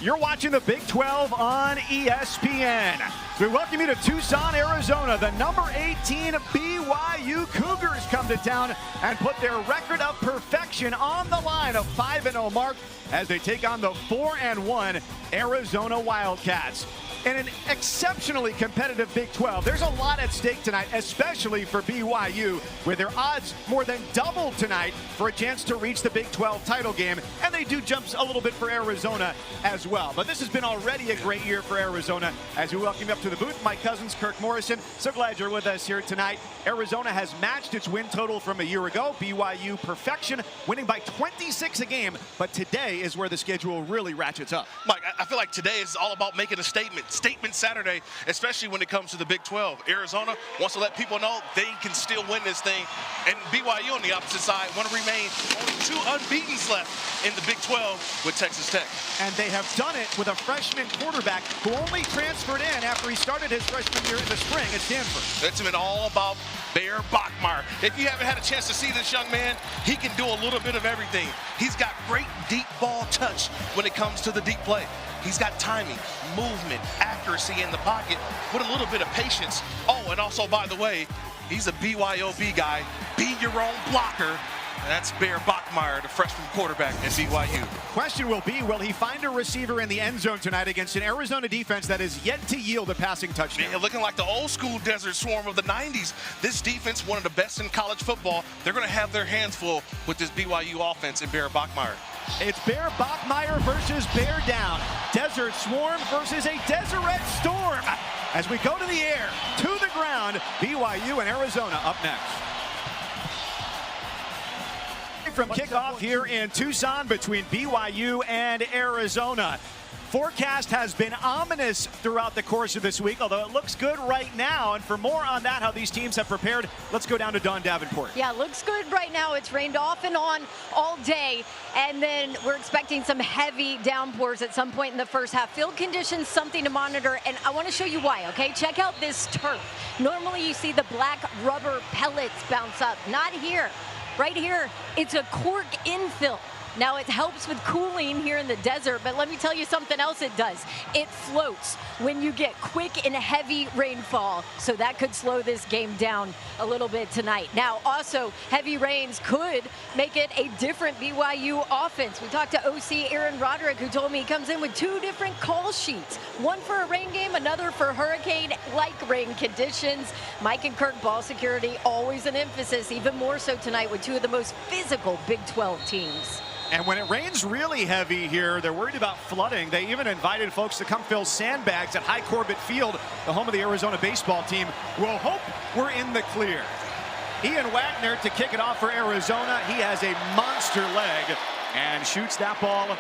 You're watching the Big 12 on ESPN. We welcome you to Tucson, Arizona. The number 18 BYU Cougars come to town and put their record of perfection on the line, a 5-0 mark, as they take on the 4-1 Arizona Wildcats. In an exceptionally competitive Big 12, there's a lot at stake tonight, especially for BYU, with their odds more than doubled tonight for a chance to reach the Big 12 title game. And they do jump a little bit for Arizona as well. But this has been already a great year for Arizona. As we welcome you up to the booth, my cousins, Kirk Morrison. So glad you're with us here tonight. Arizona has matched its win total from a year ago. BYU perfection, winning by 26 a game. But today is where the schedule really ratchets up. Mike, I feel like today is all about making a statement. Statement Saturday, especially when it comes to the Big 12. Arizona wants to let people know they can still win this thing. And BYU on the opposite side want to remain only 2 unbeatens left in the Big 12 with Texas Tech. And they have done it with a freshman quarterback who only transferred in after he started his freshman year in the spring at Stanford. It's been all about Bear Bachmeier. If you haven't had a chance to see this young man, he can do a little bit of everything. He's got great deep ball touch when it comes to the deep play. He's got timing, movement, accuracy in the pocket with a little bit of patience. Oh, and also, by the way, he's a BYOB guy. Be your own blocker. That's Bear Bachmeier, the freshman quarterback at BYU. Question will be, will he find a receiver in the end zone tonight against an Arizona defense that is yet to yield a passing touchdown? Yeah, looking like the old school Desert Swarm of the 90s. This defense, one of the best in college football. They're going to have their hands full with this BYU offense and Bear Bachmeier. It's Bear Bachmeier versus Bear Down. Desert Swarm versus a Deseret Storm. As we go to the air, to the ground, BYU and Arizona up next. From kickoff here in Tucson between BYU and Arizona. Forecast has been ominous throughout the course of this week, although it looks good right now. And for more on that, how these teams have prepared, let's go down to Dawn Davenport. Yeah, looks good right now. It's rained off and on all day, and then we're expecting some heavy downpours at some point in the first half. Field conditions, something to monitor, and I want to show you why, okay? Check out this turf. Normally you see the black rubber pellets bounce up. Not here. Right here, it's a cork infill. Now, it helps with cooling here in the desert, but let me tell you something else it does. It floats when you get quick and heavy rainfall, so that could slow this game down a little bit tonight. Now, also, heavy rains could make it a different BYU offense. We talked to OC Aaron Roderick, who told me he comes in with 2 different call sheets, one for a rain game, another for hurricane-like rain conditions. Mike and Kirk, ball security, always an emphasis, even more so tonight with 2 of the most physical Big 12 teams. And when it rains really heavy here, they're worried about flooding. They even invited folks to come fill sandbags at High Corbett Field, the home of the Arizona baseball team. We'll hope we're in the clear. Ian Wagner to kick it off for Arizona. He has a monster leg and shoots that ball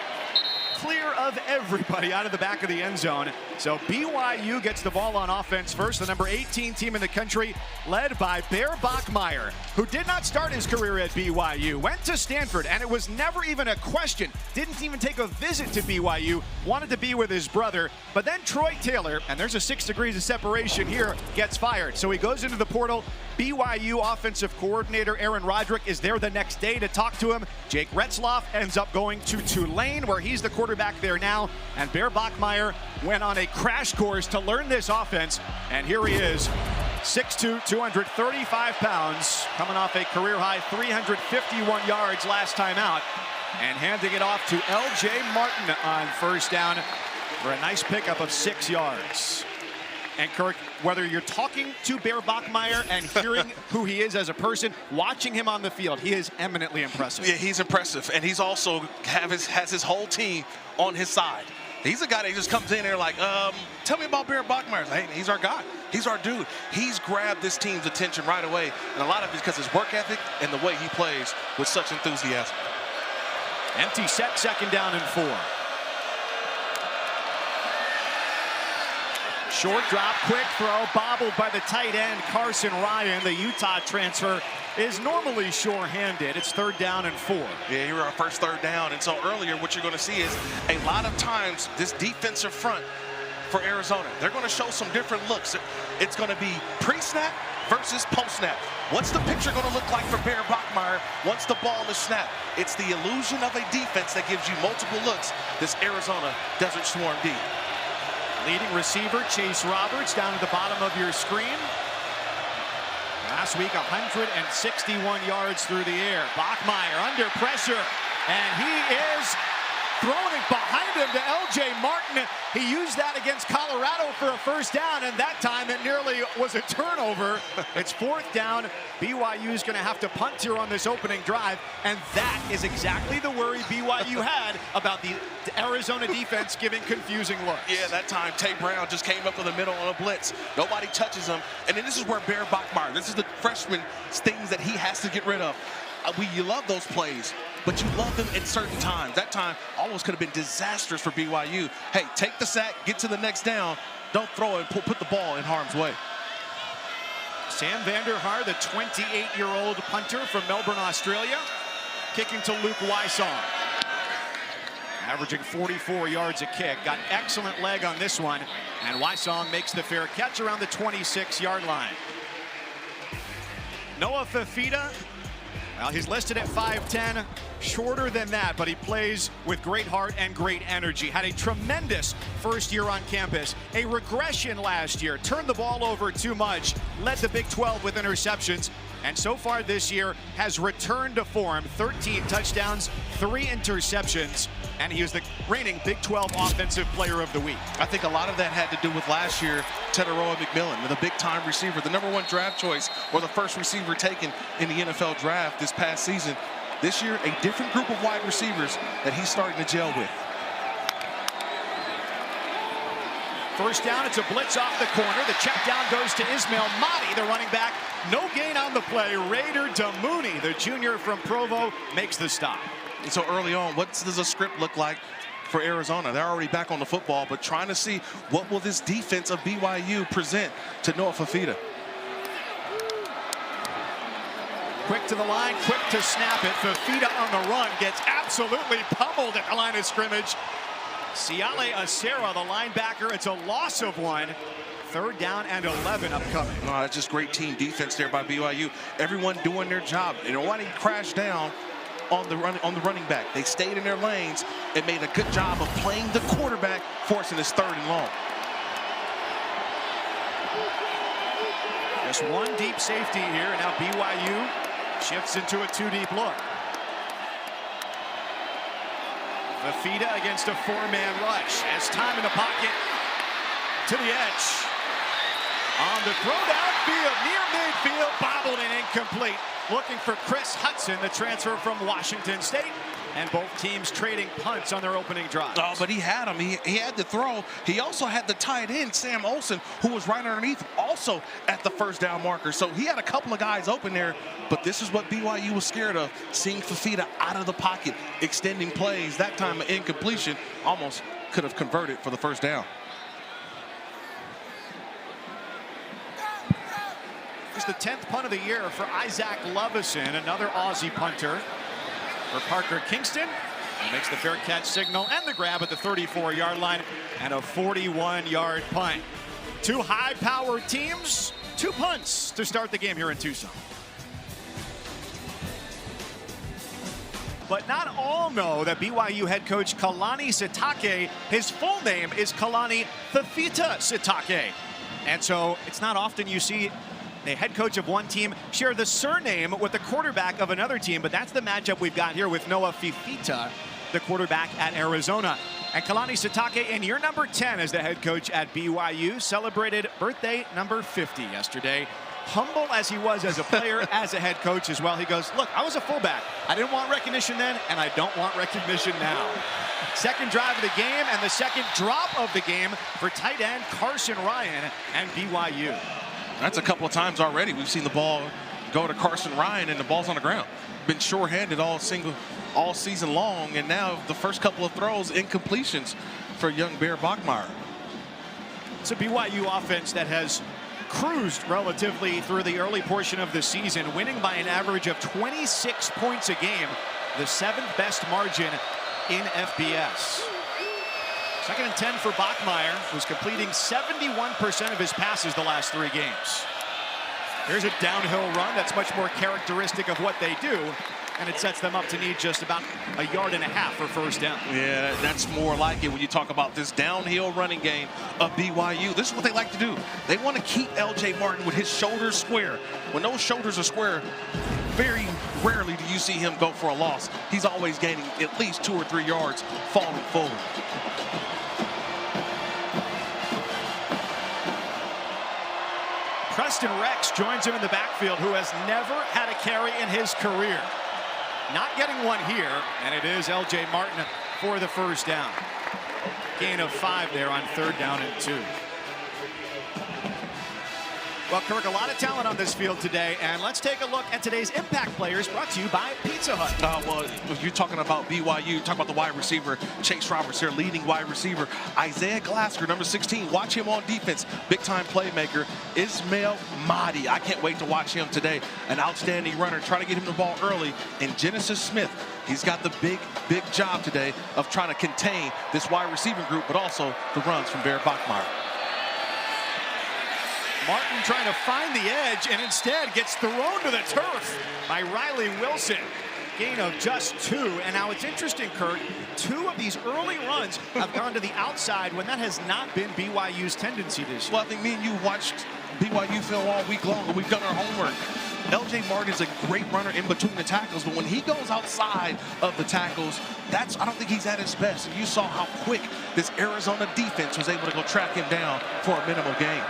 clear of everybody out of the back of the end zone. So BYU gets the ball on offense first, the number 18 team in the country, led by Bear Bachmeier, who did not start his career at BYU, went to Stanford, and it was never even a question. Didn't even take a visit to BYU, wanted to be with his brother. But then Troy Taylor, and there's a 6 degrees of separation here, gets fired. So he goes into the portal. BYU offensive coordinator Aaron Roderick is there the next day to talk to him. Jake Retzloff ends up going to Tulane, where he's the quarterback there now. And Bear Bachmeier went on a crash course to learn this offense. And here he is, 6'2", 235 pounds, coming off a career-high 351 yards last time out. And handing it off to L.J. Martin on first down for a nice pickup of 6 yards. And Kirk, whether you're talking to Bear Bachmeier and hearing who he is as a person, watching him on the field, he is eminently impressive. Yeah, he's impressive, and he's also has his whole team on his side. He's a guy that just comes in there like, tell me about Bear Bachmeier. Hey, he's our guy. He's our dude. He's grabbed this team's attention right away, and a lot of it is because his work ethic and the way he plays with such enthusiasm. Empty set, 2nd down and 4. Short drop, quick throw, bobbled by the tight end, Carson Ryan. The Utah transfer is normally sure-handed. It's 3rd down and 4. Yeah, here our first 3rd down. And so earlier, what you're going to see is a lot of times this defensive front for Arizona, they're going to show some different looks. It's going to be pre-snap versus post-snap. What's the picture going to look like for Bear Bachmeier once the ball is snapped? It's the illusion of a defense that gives you multiple looks, this Arizona Desert Swarm D. Leading receiver, Chase Roberts, down at the bottom of your screen. Last week, 161 yards through the air. Bachmeier under pressure, and he is throwing it behind him to L.J. Martin. He used that against Colorado for a first down, and that time it nearly was a turnover. It's fourth down. BYU is going to have to punt here on this opening drive, and that is exactly the worry BYU had about the Arizona defense giving confusing looks. Yeah, that time Tay Brown just came up in the middle on a blitz. Nobody touches him, and then this is where Bear Bachmeier, this is the freshman things that he has to get rid of. You love those plays, but you love them at certain times. That time almost could have been disastrous for BYU. Hey, take the sack, get to the next down. Don't throw it, put the ball in harm's way. Sam Vanderhaar, the 28-year-old punter from Melbourne, Australia, kicking to Luke Wysong. Averaging 44 yards a kick. Got excellent leg on this one, and Wysong makes the fair catch around the 26-yard line. Noah Fifita, well, he's listed at 5'10", shorter than that, but he plays with great heart and great energy. Had a tremendous first year on campus, a regression last year, turned the ball over too much, led the Big 12 with interceptions, and so far this year has returned to form. 13 touchdowns, 3 interceptions, and he is the reigning Big 12 Offensive Player of the Week. I think a lot of that had to do with last year, Teteroa McMillan, the big-time receiver, the #1 draft choice, or the first receiver taken in the NFL draft this past season. This year, a different group of wide receivers that he's starting to gel with. First down, it's a blitz off the corner. The check down goes to Ismail Mahdi, the running back. No gain on the play. Raider Damouni, the junior from Provo, makes the stop. And so early on, what does a script look like for Arizona? They're already back on the football, but trying to see what will this defense of BYU present to Noah Fifita. Quick to the line, quick to snap it. Fifita on the run gets absolutely pummeled at the line of scrimmage. Siale Acera, the linebacker, it's a loss of 1. Third down and 11 upcoming. Oh, that's just great team defense there by BYU. Everyone doing their job. And nobody crashed down on the running back. They stayed in their lanes and made a good job of playing the quarterback, forcing his 3rd and long. Just one deep safety here, and now BYU shifts into a 2-deep look. Fifita against a 4-man rush. Has time in the pocket. To the edge. On the throw downfield, near midfield, bobbled and incomplete. Looking for Chris Hudson, the transfer from Washington State. And both teams trading punts on their opening drives. Oh, but he had him. He had the throw. He also had the tight end, Sam Olsen, who was right underneath, also at the first down marker. So he had a couple of guys open there, but this is what BYU was scared of, seeing Fifita out of the pocket, extending plays. That time, an incompletion almost could have converted for the first down. It's the 10th punt of the year for Isaac Lovison, another Aussie punter. For Parker Kingston, he makes the fair catch signal and the grab at the 34-yard line, and a 41-yard punt. 2 high-powered teams, 2 punts to start the game here in Tucson. But not all know that BYU head coach Kalani Sitake, his full name is Kalani Fifita Sitake. And so it's not often you see the head coach of one team share the surname with the quarterback of another team, but that's the matchup we've got here with Noah Fifita, the quarterback at Arizona. And Kalani Sitake, in year number 10 as the head coach at BYU, celebrated birthday number 50 yesterday. Humble as he was as a player, as a head coach as well, he goes, look, I was a fullback. I didn't want recognition then, and I don't want recognition now. Second drive of the game and the second drop of the game for tight end Carson Ryan and BYU. That's a couple of times already. We've seen the ball go to Carson Ryan and the ball's on the ground. Been sure-handed all season long, and now the first couple of throws, incompletions for young Bear Bachmeier. It's a BYU offense that has cruised relatively through the early portion of the season, winning by an average of 26 points a game, the 7th best margin in FBS. 2nd and 10 for Bachmeier, who's completing 71% of his passes the last 3 games. Here's a downhill run that's much more characteristic of what they do, and it sets them up to need just about a yard and a half for first down. Yeah, that's more like it when you talk about this downhill running game of BYU. This is what they like to do. They want to keep L.J. Martin with his shoulders square. When those shoulders are square, very rarely do you see him go for a loss. He's always gaining at least 2 or 3 yards falling forward. Preston Rex joins him in the backfield, who has never had a carry in his career. Not getting one here, and it is L.J. Martin for the first down. Gain of 5 there on 3rd down and 2. Well, Kirk, a lot of talent on this field today, and let's take a look at today's impact players brought to you by Pizza Hut. Well, if you're talking about BYU, talk about the wide receiver, Chase Roberts, their leading wide receiver. Isaiah Glasgow, number 16, watch him on defense. Big-time playmaker. Ismail Mahdi, I can't wait to watch him today. An outstanding runner, trying to get him the ball early. And Genesis Smith, he's got the big job today of trying to contain this wide receiving group, but also the runs from Bear Bachmeyer. Martin trying to find the edge and instead gets thrown to the turf by Riley Wilson. Gain of just 2. And now it's interesting, Kurt, 2 of these early runs have gone to the outside when that has not been BYU's tendency this year. Well, I think me and you watched BYU film all week long, and we've done our homework. L.J. Martin is a great runner in between the tackles, but when he goes outside of the tackles, I don't think he's at his best. And you saw how quick this Arizona defense was able to go track him down for a minimal gain.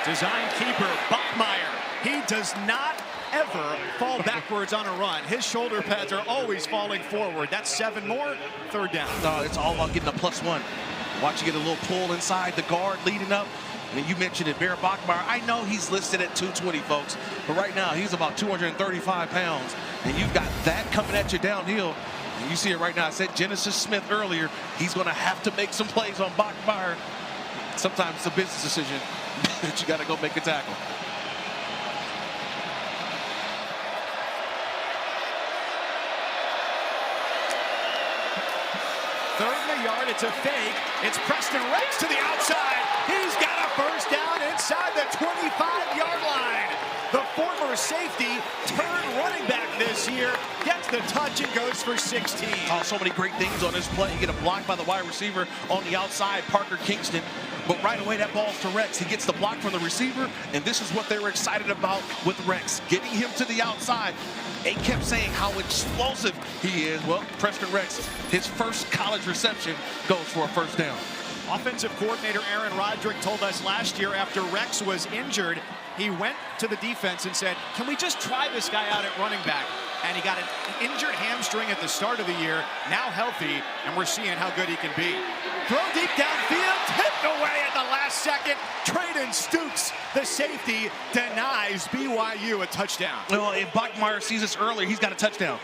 Design keeper Bachmeyer. He does not ever fall backwards on a run. His shoulder pads are always falling forward. That's 7 more. 3rd down. It's all about getting a +1. Watch you get a little pull inside the guard leading up. I mean, you mentioned it, Bear Bachmeyer. I know he's listed at 220, folks, but right now he's about 235 pounds, and you've got that coming at you downhill. And you see it right now. I said Genesis Smith earlier. He's going to have to make some plays on Bachmeyer. Sometimes it's a business decision that you got to go make a tackle. Third and a yard, it's a fake. It's Preston Rex to the outside. He's got a first down inside the 25-yard line. The former safety turned running back this year, gets the touch and goes for 16. Oh, so many great things on this play. You get a block by the wide receiver on the outside, Parker Kingston. But right away, that ball's to Rex. He gets the block from the receiver, and this is what they were excited about with Rex, getting him to the outside. They kept saying how explosive he is. Well, Preston Rex, his first college reception, goes for a first down. Offensive coordinator Aaron Roderick told us last year after Rex was injured, he went to the defense and said, can we just try this guy out at running back? And he got an injured hamstring at the start of the year, now healthy, and we're seeing how good he can be. Throw deep downfield, tipped away at the last second. Traden Stooks, the safety, denies BYU a touchdown. Well, if Bachmeyer sees this earlier, he's got a touchdown.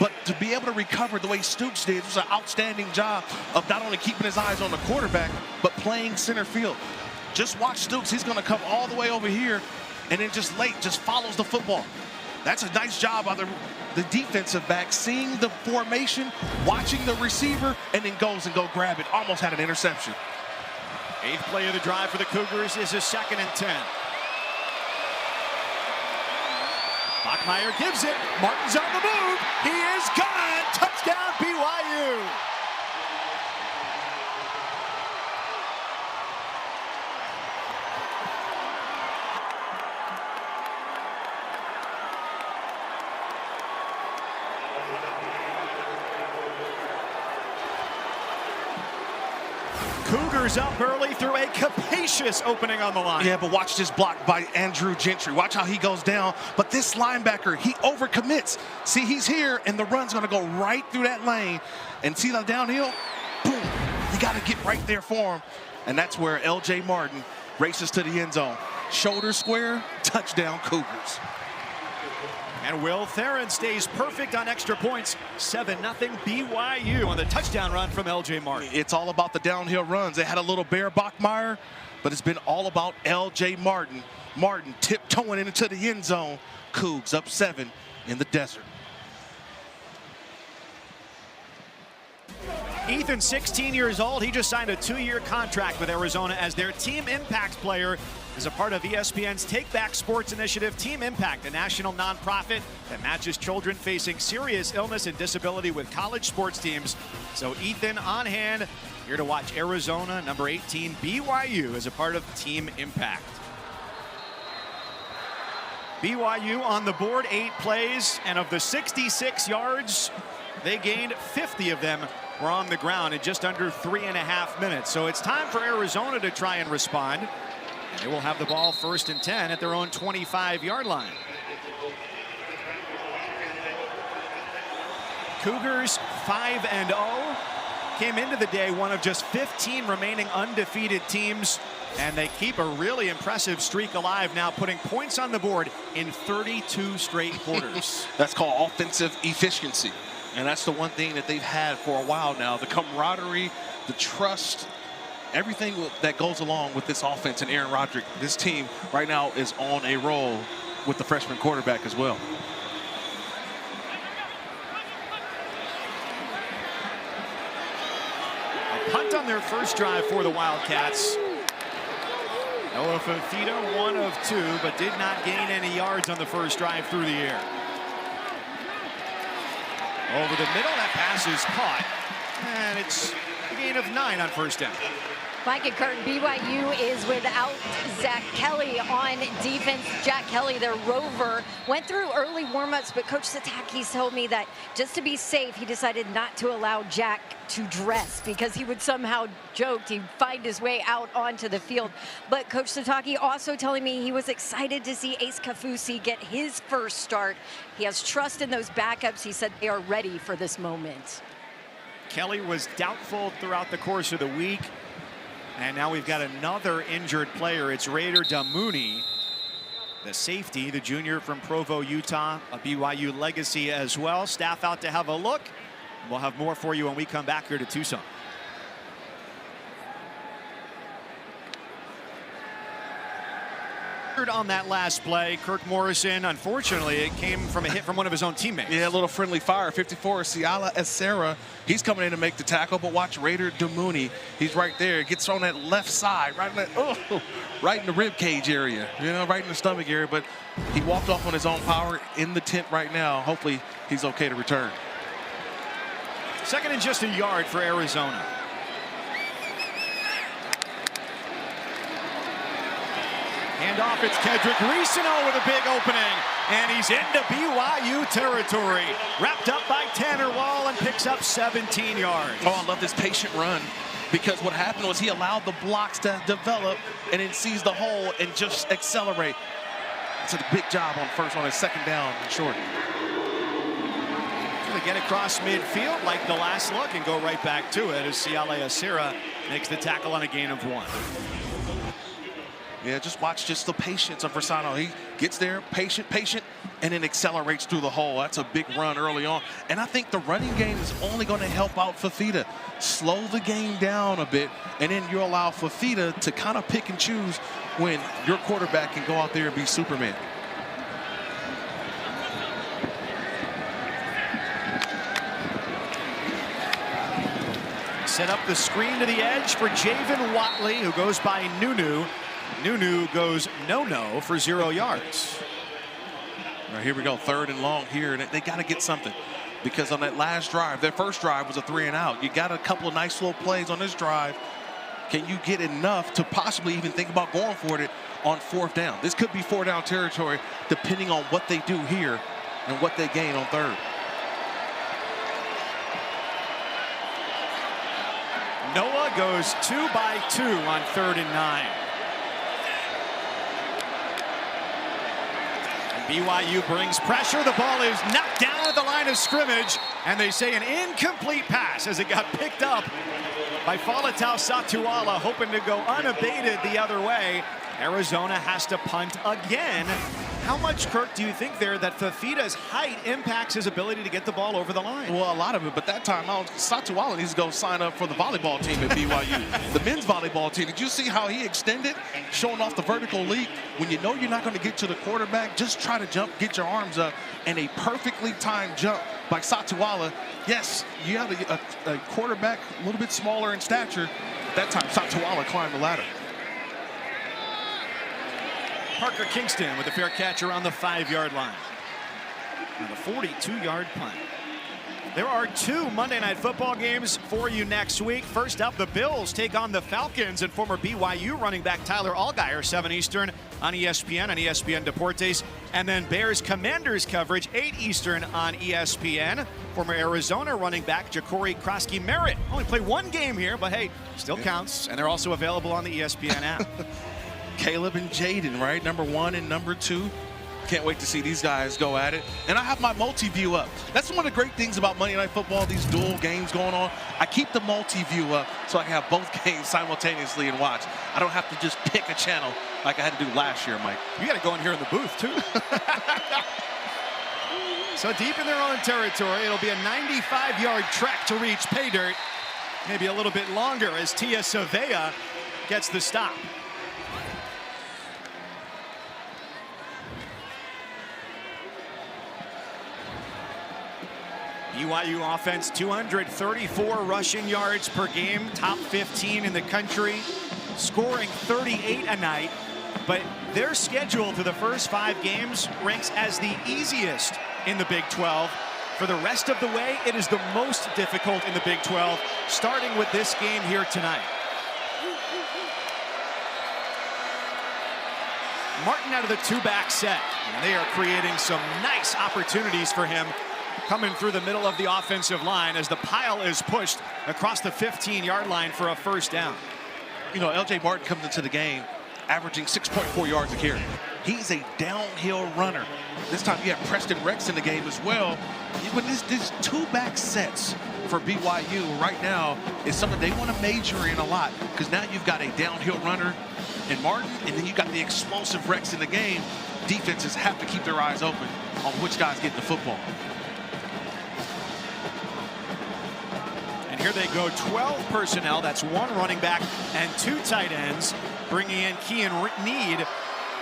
But to be able to recover the way Stooks did was an outstanding job of not only keeping his eyes on the quarterback, but playing center field. Just watch Stooks. He's going to come all the way over here and then just follows the football. That's a nice job by the defensive back, seeing the formation, watching the receiver, and then goes and go grab it. Almost had an interception. 8th play of the drive for the Cougars is a 2nd and 10. Bachmeyer gives it. Martin's on the move. He is gone. Touchdown, BYU. Cougars up early through a capacious opening on the line. Yeah, but watch this block by Andrew Gentry. Watch how he goes down. But this linebacker, he overcommits. See, he's here, and the run's going to go right through that lane. And see that downhill? Boom. You got to get right there for him. And that's where L.J. Martin races to the end zone. Shoulder square, touchdown Cougars. And Will Theron stays perfect on extra points. 7-0 BYU on the touchdown run from L.J. Martin. It's all about the downhill runs. They had a little Bear Bachmeyer, but it's been all about L.J. Martin. Martin tiptoeing into the end zone. Cougs up 7 in the desert. Ethan, 16 years old. He just signed a 2-year contract with Arizona as their Team Impact player as a part of ESPN's Take Back Sports initiative. Team Impact, a national nonprofit that matches children facing serious illness and disability with college sports teams. So Ethan on hand, here to watch Arizona, number 18, BYU, as a part of Team Impact. BYU on the board, 8 plays, and of the 66 yards they gained, 50 of them were on the ground in just under 3.5 minutes. So it's time for Arizona to try and respond. They will have the ball 1st and 10 at their own 25-yard line. Cougars 5-0. Came into the day one of just 15 remaining undefeated teams, and they keep a really impressive streak alive now, putting points on the board in 32 straight quarters. That's called offensive efficiency. And that's the one thing that they've had for a while now. The camaraderie, the trust, everything that goes along with this offense and Aaron Roderick. This team right now is on a roll with the freshman quarterback as well. A punt on their first drive for the Wildcats. Noah Fafita, 1 of 2, but did not gain any yards on the first drive through the air. Over the middle, that pass is caught, and it's a gain of 9 on 1st down. Mike and Kurt, BYU is without Zach Kelly on defense. Jack Kelly, their rover, went through early warmups, but Coach Satakis told me that just to be safe, he decided not to allow Jack to dress because he would somehow joke he'd find his way out onto the field. But Coach Sataki also telling me he was excited to see Ace Kafusi get his first start. He has trust in those backups. He said they are ready for this moment. Kelly was doubtful throughout the course of the week. And now we've got another injured player. It's Raider Damouni, the safety, the junior from Provo, Utah, a BYU legacy as well. Staff out to have a look. We'll have more for you when we come back here to Tucson. On that last play, Kirk Morrison, unfortunately, it came from a hit from one of his own teammates. Yeah, a little friendly fire. 54, Siala Acera. He's coming in to make the tackle, but watch Raider Damouni. He's right there. Gets on that left side, right in the rib cage area, right in the stomach area. But he walked off on his own power in the tent right now. Hopefully, he's okay to return. 2nd and just a yard for Arizona. Handoff, it's Kedrick Reesino with a big opening, and he's into BYU territory. Wrapped up by Tanner Wall and picks up 17 yards. Oh, I love this patient run, because what happened was he allowed the blocks to develop and then sees the hole and just accelerate. It's a big job on his 2nd down and short. They get across midfield like the last look and go right back to it as Siala Acera makes the tackle on a gain of 1. Yeah, just watch the patience of Versano. He gets there, patient, and then accelerates through the hole. That's a big run early on. And I think the running game is only going to help out Fafita. Slow the game down a bit, and then you allow Fafita to kind of pick and choose when your quarterback can go out there and be Superman. Set up the screen to the edge for Javen Watley, who goes by Nunu. Nunu goes no for 0 yards. All right, here we go, 3rd and long here, and they got to get something, because on that last drive, their first drive was a 3 and out. You got a couple of nice little plays on this drive. Can you get enough to possibly even think about going for it on 4th down? This could be 4th down territory, depending on what they do here and what they gain on 3rd. Noah goes 2 by 2 on 3rd and 9. BYU brings pressure. The ball is knocked down at the line of scrimmage, and they say an incomplete pass as it got picked up by Faletau Satuala, hoping to go unabated the other way. Arizona has to punt again. How much, Kirk, do you think there that Fafita's height impacts his ability to get the ball over the line? Well, a lot of it, but that time out, Satuala needs to go sign up for the volleyball team at BYU. The men's volleyball team. Did you see how he extended, showing off the vertical leap? When you know you're not going to get to the quarterback, just try to jump, get your arms up, and a perfectly timed jump by Satuala. Yes, you have a quarterback a little bit smaller in stature. At that time, Satuala climbed the ladder. Parker Kingston with a fair catch around the 5-yard line. And a 42-yard punt. There are 2 Monday Night Football games for you next week. First up, the Bills take on the Falcons, and former BYU running back Tyler Allgeier, 7 Eastern on ESPN Deportes. And then Bears Commanders coverage, 8 Eastern on ESPN. Former Arizona running back Ja'Cory Krosky-Merritt only played 1 game here, but hey, still counts. And they're also available on the ESPN app. Caleb and Jaden, right? Number 1 and number 2. Can't wait to see these guys go at it. And I have my multi-view up. That's one of the great things about Monday Night Football, these dual games going on. I keep the multi-view up so I can have both games simultaneously and watch. I don't have to just pick a channel like I had to do last year, Mike. You got to go in here in the booth, too. So deep in their own territory, it'll be a 95-yard trek to reach pay dirt. Maybe a little bit longer as Tia Savea gets the stop. BYU offense, 234 rushing yards per game, top 15 in the country, scoring 38 a night. But their schedule through the first 5 games ranks as the easiest in the Big 12. For the rest of the way, it is the most difficult in the Big 12, starting with this game here tonight. Martin out of the 2-back set, and they are creating some nice opportunities for him coming through the middle of the offensive line as the pile is pushed across the 15-yard line for a first down. You know, L.J. Martin comes into the game averaging 6.4 yards a carry. He's a downhill runner. This time you have Preston Rex in the game as well. But this 2-back sets for BYU right now is something they want to major in a lot, because now you've got a downhill runner in Martin, and then you got the explosive Rex in the game. Defenses have to keep their eyes open on which guy's getting the football. Here they go, 12 personnel. That's 1 running back and 2 tight ends, bringing in Kean Need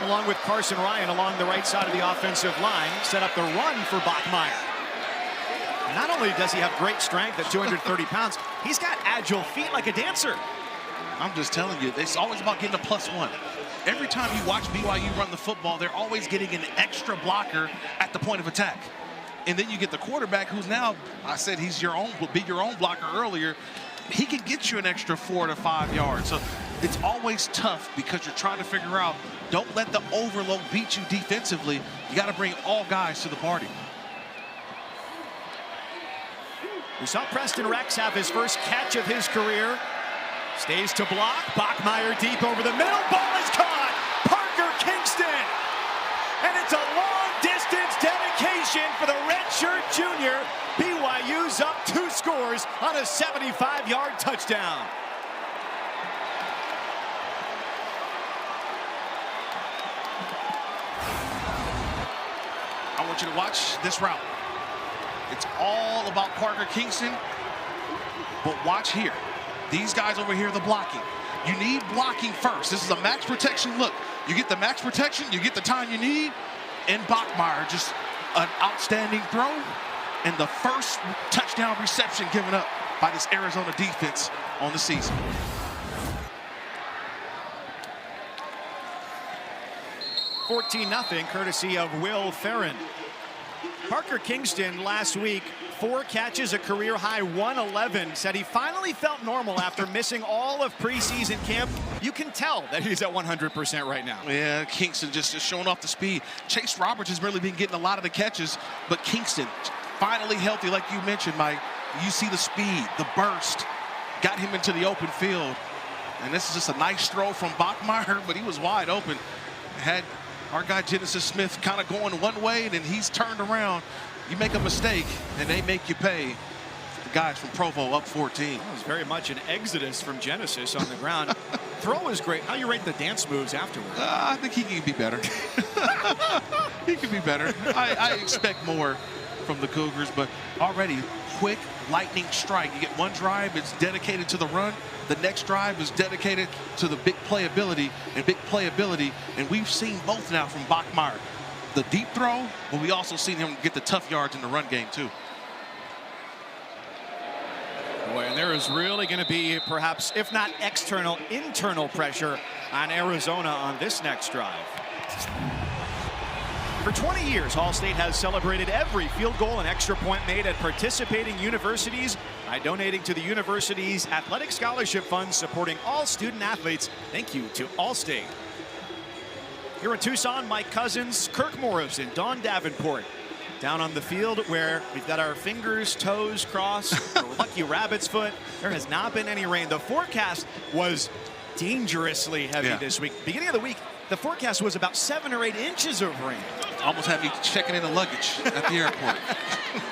along with Carson Ryan along the right side of the offensive line. Set up the run for Bachmeier. Not only does he have great strength at 230 pounds, he's got agile feet like a dancer. I'm just telling you, it's always about getting a +1. Every time you watch BYU run the football, they're always getting an extra blocker at the point of attack. And then you get the quarterback, who's now, I said he's will be your own blocker earlier. He can get you an extra 4 to 5 yards. So it's always tough because you're trying to figure out, don't let the overload beat you defensively. You got to bring all guys to the party. We saw Preston Rex have his first catch of his career. Stays to block. Bachmeier deep over the middle. Ball is caught. Parker Kingston. And it's a long-distance dedication for the redshirt junior. BYU's up 2 scores on a 75-yard touchdown. I want you to watch this route. It's all about Parker Kingston, but watch here. These guys over here, the blocking. You need blocking first. This is a max protection look. You get the max protection, you get the time you need, and Bachmeier, just an outstanding throw, and the first touchdown reception given up by this Arizona defense on the season. (14-0), courtesy of Will Ferrin. Parker Kingston last week, 4 catches, a career-high 111, said he finally felt normal after missing all of preseason camp. You can tell that he's at 100% right now. Yeah, Kingston just showing off the speed. Chase Roberts has really been getting a lot of the catches, but Kingston finally healthy, like you mentioned, Mike. You see the speed, the burst, got him into the open field. And this is just a nice throw from Bachmeier, but he was wide open. Had our guy Genesis Smith kind of going one way, and then he's turned around. You make a mistake, and they make you pay. The guys from Provo up 14. It was very much an exodus from Genesis on the ground. Throw is great. How you rate the dance moves afterward? I think he can be better. He can be better. I expect more from the Cougars, but already quick lightning strike. You get one drive, it's dedicated to the run. The next drive is dedicated to the big playability, and we've seen both now from Bachmeier. The deep throw, but we also seen him get the tough yards in the run game too. Boy, and there is really going to be perhaps, if not external, internal pressure on Arizona on this next drive. For 20 years, Hall State has celebrated every field goal and extra point made at participating universities by donating to the university's athletic scholarship fund supporting all student athletes. Thank you to Allstate. Here in Tucson, Mike Cousins, Kirk Morris, and Don Davenport down on the field where we've got our fingers, toes crossed, a lucky rabbit's foot. There has not been any rain. The forecast was dangerously heavy this week. Beginning of the week, the forecast was about 7 or 8 inches of rain. Almost had me checking in the luggage at the airport.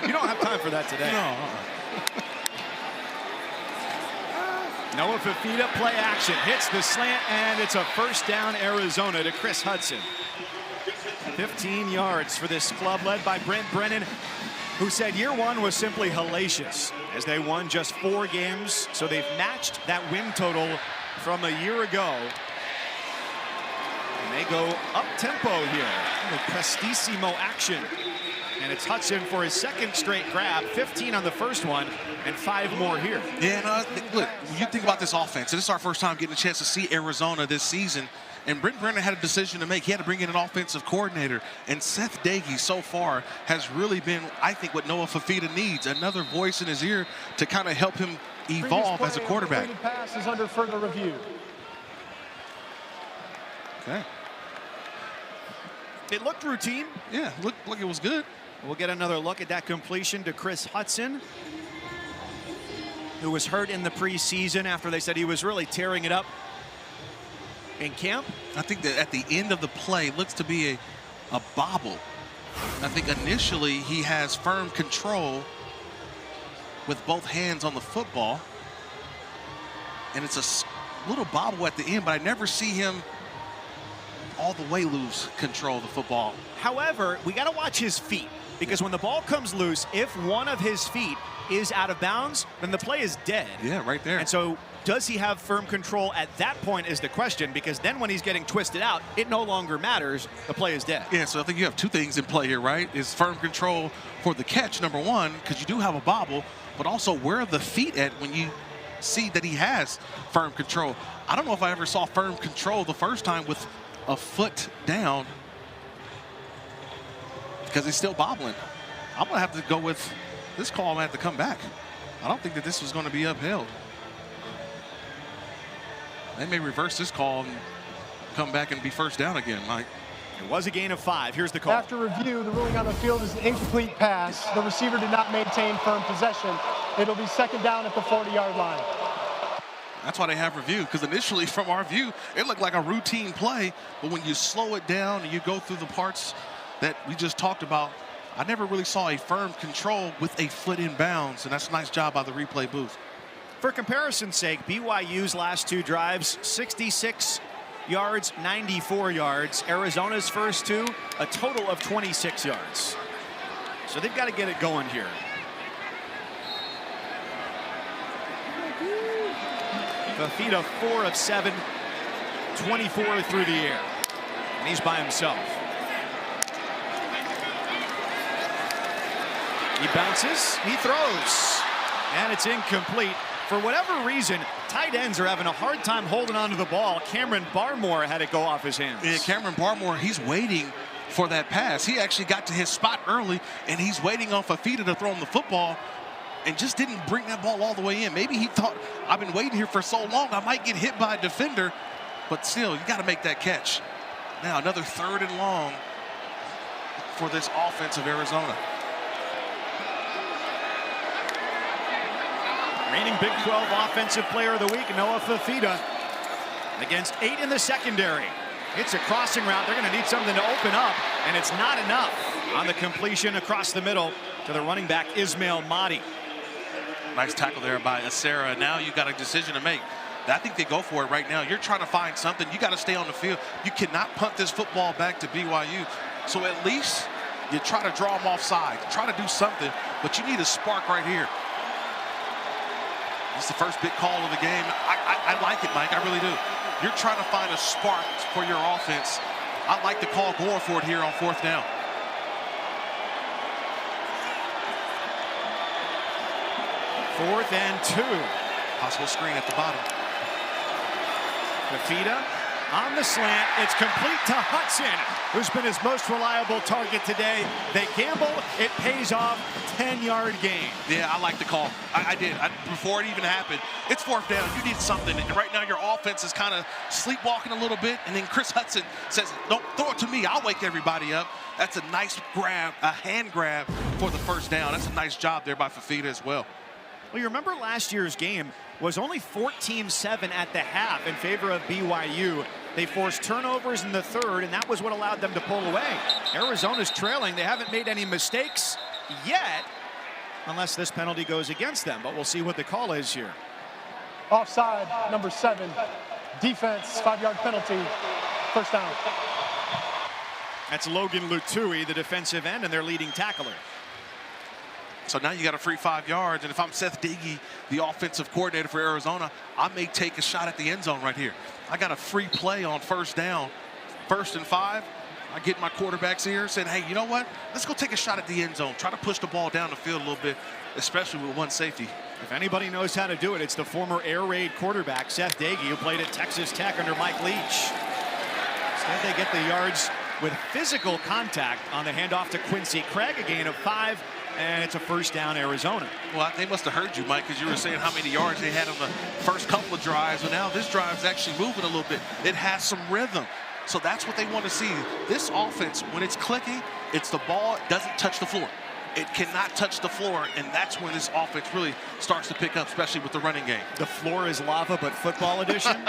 You don't have time for that today. No. Noah Fafita, play action, hits the slant, and it's a first down Arizona to Chris Hudson. 15 yards for this club led by Brent Brennan, who said year one was simply hellacious as they won just 4 games. So they've matched that win total from a year ago. And they go up tempo here. The prestissimo action. And it's Hudson for his second straight grab, 15 on the first one, and 5 more here. Yeah, no, look, when you think about this offense, and this is our first time getting a chance to see Arizona this season, and Brent Brennan had a decision to make. He had to bring in an offensive coordinator, and Seth Dagey so far has really been, I think, what Noah Fafita needs, another voice in his ear to kind of help him evolve as a quarterback. The pass is under further review. Okay. It looked routine. Yeah, looked like it was good. We'll get another look at that completion to Chris Hudson, who was hurt in the preseason after they said he was really tearing it up in camp. I think that at the end of the play looks to be a bobble. I think initially he has firm control with both hands on the football, and it's a little bobble at the end, but I never see him all the way lose control of the football. However, we got to watch his feet, because when the ball comes loose, if one of his feet is out of bounds, then the play is dead. Yeah, right there. And so does he have firm control at that point is the question, because then when he's getting twisted out, it no longer matters. The play is dead. Yeah, so I think you have 2 things in play here, right? Is firm control for the catch, number 1, because you do have a bobble, but also where are the feet at when you see that he has firm control. I don't know if I ever saw firm control the first time with a foot down, because he's still bobbling. I'm going to have to go with this call. I'm going to have to come back. I don't think that this was going to be upheld. They may reverse this call and come back and be first down again, Mike. It was a gain of 5. Here's the call. After review, the ruling on the field is an incomplete pass. The receiver did not maintain firm possession. It'll be second down at the 40-yard line. That's why they have review, because initially from our view, it looked like a routine play, but when you slow it down and you go through the parts that we just talked about, I never really saw a firm control with a foot in bounds, and that's a nice job by the replay booth. For comparison's sake, BYU's last 2 drives, 66 yards, 94 yards. Arizona's first 2, a total of 26 yards. So they've got to get it going here. Fafita 4 of 7, 24 through the air. And he's by himself. He bounces, he throws, and it's incomplete. For whatever reason, tight ends are having a hard time holding on to the ball. Cameron Barmore had it go off his hands. Yeah, Cameron Barmore, he's waiting for that pass. He actually got to his spot early, and he's waiting on Fafita to throw him the football, and just didn't bring that ball all the way in. Maybe he thought, I've been waiting here for so long, I might get hit by a defender, but still, you got to make that catch. Now, another 3rd and long for this offense of Arizona. Reigning Big 12 Offensive Player of the Week, Noah Fafita, against 8 in the secondary. It's a crossing route. They're going to need something to open up, and it's not enough on the completion across the middle to the running back, Ismail Mahdi. Nice tackle there by Acera. Now you got a decision to make. I think they go for it right now. You're trying to find something. You got to stay on the field. You cannot punt this football back to BYU. So at least you try to draw them offside. Try to do something, but you need a spark right here. It's the first big call of the game. I like it, Mike. I really do. You're trying to find a spark for your offense. I like the call going for it here on 4th down. 4th and 2. Possible screen at the bottom. Fafita on the slant. It's complete to Hudson, who's been his most reliable target today. They gamble. It pays off. 10-yard gain. Yeah, I like the call. I did. Before it even happened, it's 4th down. You need something. And right now, your offense is kind of sleepwalking a little bit. And then Chris Hudson says, "Don't throw it to me. I'll wake everybody up." That's a nice grab, a hand grab for the 1st down. That's a nice job there by Fafita as well. Well, you remember last year's game was only 14-7 at the half in favor of BYU. They forced turnovers in the 3rd, and that was what allowed them to pull away. Arizona's trailing. They haven't made any mistakes yet, unless this penalty goes against them. But we'll see what the call is here. Offside, number 7. Defense, 5-yard penalty. 1st down. That's Logan Lutui, the defensive end, and their leading tackler. So now you got a free 5 yards, and if I'm Seth Diggy, the offensive coordinator for Arizona, I may take a shot at the end zone right here. I got a free play on 1st down, 1st and 5. I get my quarterbacks here saying, hey, you know what? Let's go take a shot at the end zone. Try to push the ball down the field a little bit, especially with one safety. If anybody knows how to do it, it's the former air raid quarterback, Seth Diggy, who played at Texas Tech under Mike Leach. Instead, they get the yards with physical contact on the handoff to Quincy Craig, a gain of 5. And it's a 1st down, Arizona. Well, they must have heard you, Mike, because you were saying how many yards they had on the first couple of drives. But now this drive's actually moving a little bit. It has some rhythm. So that's what they want to see. This offense, when it's clicking, it's the ball doesn't touch the floor. It cannot touch the floor, and that's when this offense really starts to pick up, especially with the running game. The floor is lava, but football edition.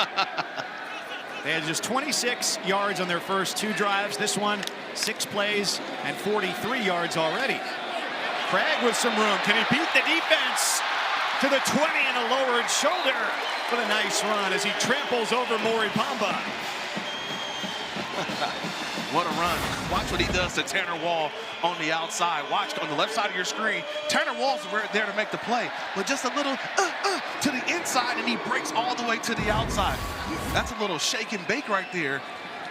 They had just 26 yards on their first 2 drives. This one, 6 plays and 43 yards already. Craig with some room. Can he beat the defense to the 20 and a lowered shoulder with a nice run as he tramples over Maury Pamba. What a run. Watch what he does to Tanner Wall on the outside. Watch on the left side of your screen. Tanner Wall's there to make the play, but just a little to the inside, and he breaks all the way to the outside. That's a little shake and bake right there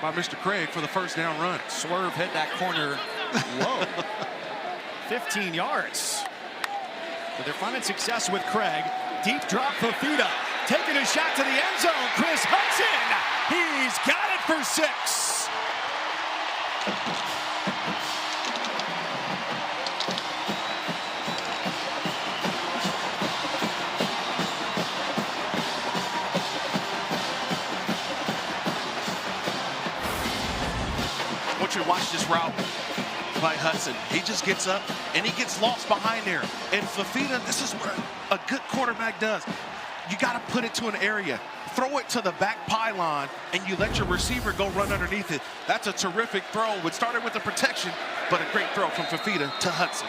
by Mr. Craig for the 1st down run. Swerve hit that corner low. 15 yards. But they're finding success with Craig. Deep drop for Fafita. Taking a shot to the end zone. Chris Hudson. He's got it for 6. I want you to watch this route by Hudson. He just gets up and he gets lost behind there. And Fafita, this is what a good quarterback does. You got to put it to an area. Throw it to the back pylon and you let your receiver go run underneath it. That's a terrific throw. It started with the protection, but a great throw from Fafita to Hudson.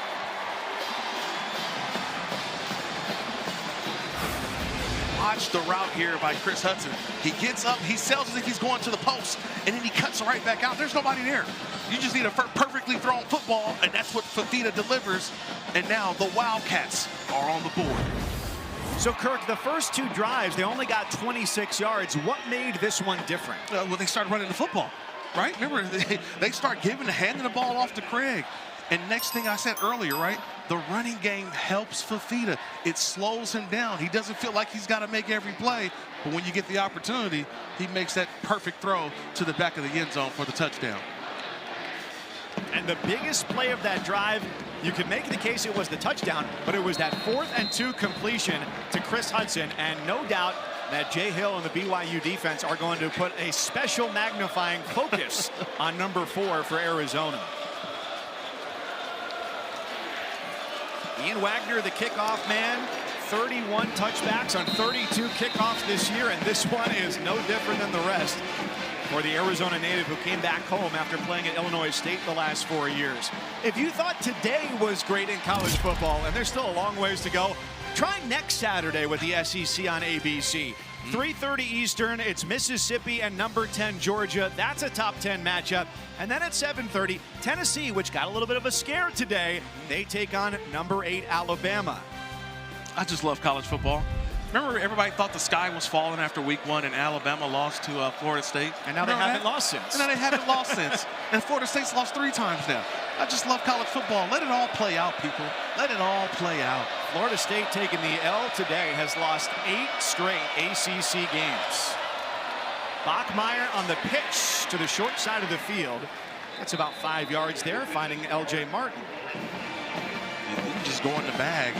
Watch the route here by Chris Hudson. He gets up, he sells as if he's going to the post, and then he cuts right back out. There's nobody there. You just need a perfectly thrown football, and that's what Fafita delivers. And now the Wildcats are on the board. So, Kirk, the first 2 drives, they only got 26 yards. What made this one different? Well, they started running the football, right? Remember, they start handing the ball off to Craig. And next thing I said earlier, right? The running game helps Fafita. It slows him down. He doesn't feel like he's got to make every play. But when you get the opportunity, he makes that perfect throw to the back of the end zone for the touchdown. And the biggest play of that drive, you could make the case it was the touchdown, but it was that 4th and 2 completion to Chris Hudson. And no doubt that Jay Hill and the BYU defense are going to put a special magnifying focus on number 4 for Arizona. Ian Wagner, the kickoff man, 31 touchbacks on 32 kickoffs this year, and this one is no different than the rest for the Arizona native who came back home after playing at Illinois State the last 4 years. If you thought today was great in college football, and there's still a long ways to go, try next Saturday with the SEC on ABC. 3:30 Eastern, it's Mississippi and number 10 Georgia. That's a top 10 matchup. And then at 7:30, Tennessee, which got a little bit of a scare today, they take on number 8 Alabama. I just love college football. Remember, everybody thought the sky was falling after week 1 and Alabama lost to Florida State? And now they haven't lost since. And now they haven't lost since. And Florida State's lost 3 times now. I just love college football. Let it all play out, people. Let it all play out. Florida State taking the L today, has lost 8 straight ACC games. Bachmeier on the pitch to the short side of the field. That's about 5 yards there, finding L.J. Martin. And then just go in the bag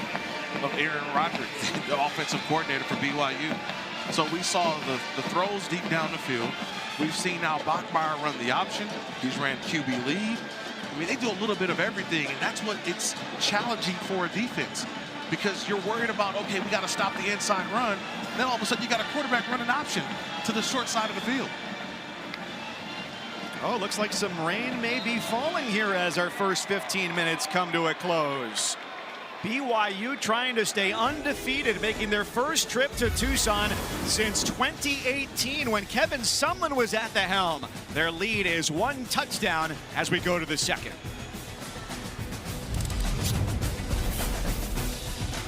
of Aaron Roderick, the offensive coordinator for BYU. So we saw the throws deep down the field. We've seen now Bachmeier run the option. He's ran QB lead. I mean, they do a little bit of everything, and that's what it's challenging for a defense, because you're worried about, okay, we got to stop the inside run. Then all of a sudden you got a quarterback run an option to the short side of the field. Oh, looks like some rain may be falling here as our first 15 minutes come to a close. BYU trying to stay undefeated, making their first trip to Tucson since 2018 when Kevin Sumlin was at the helm. Their lead is 1 touchdown as we go to the second.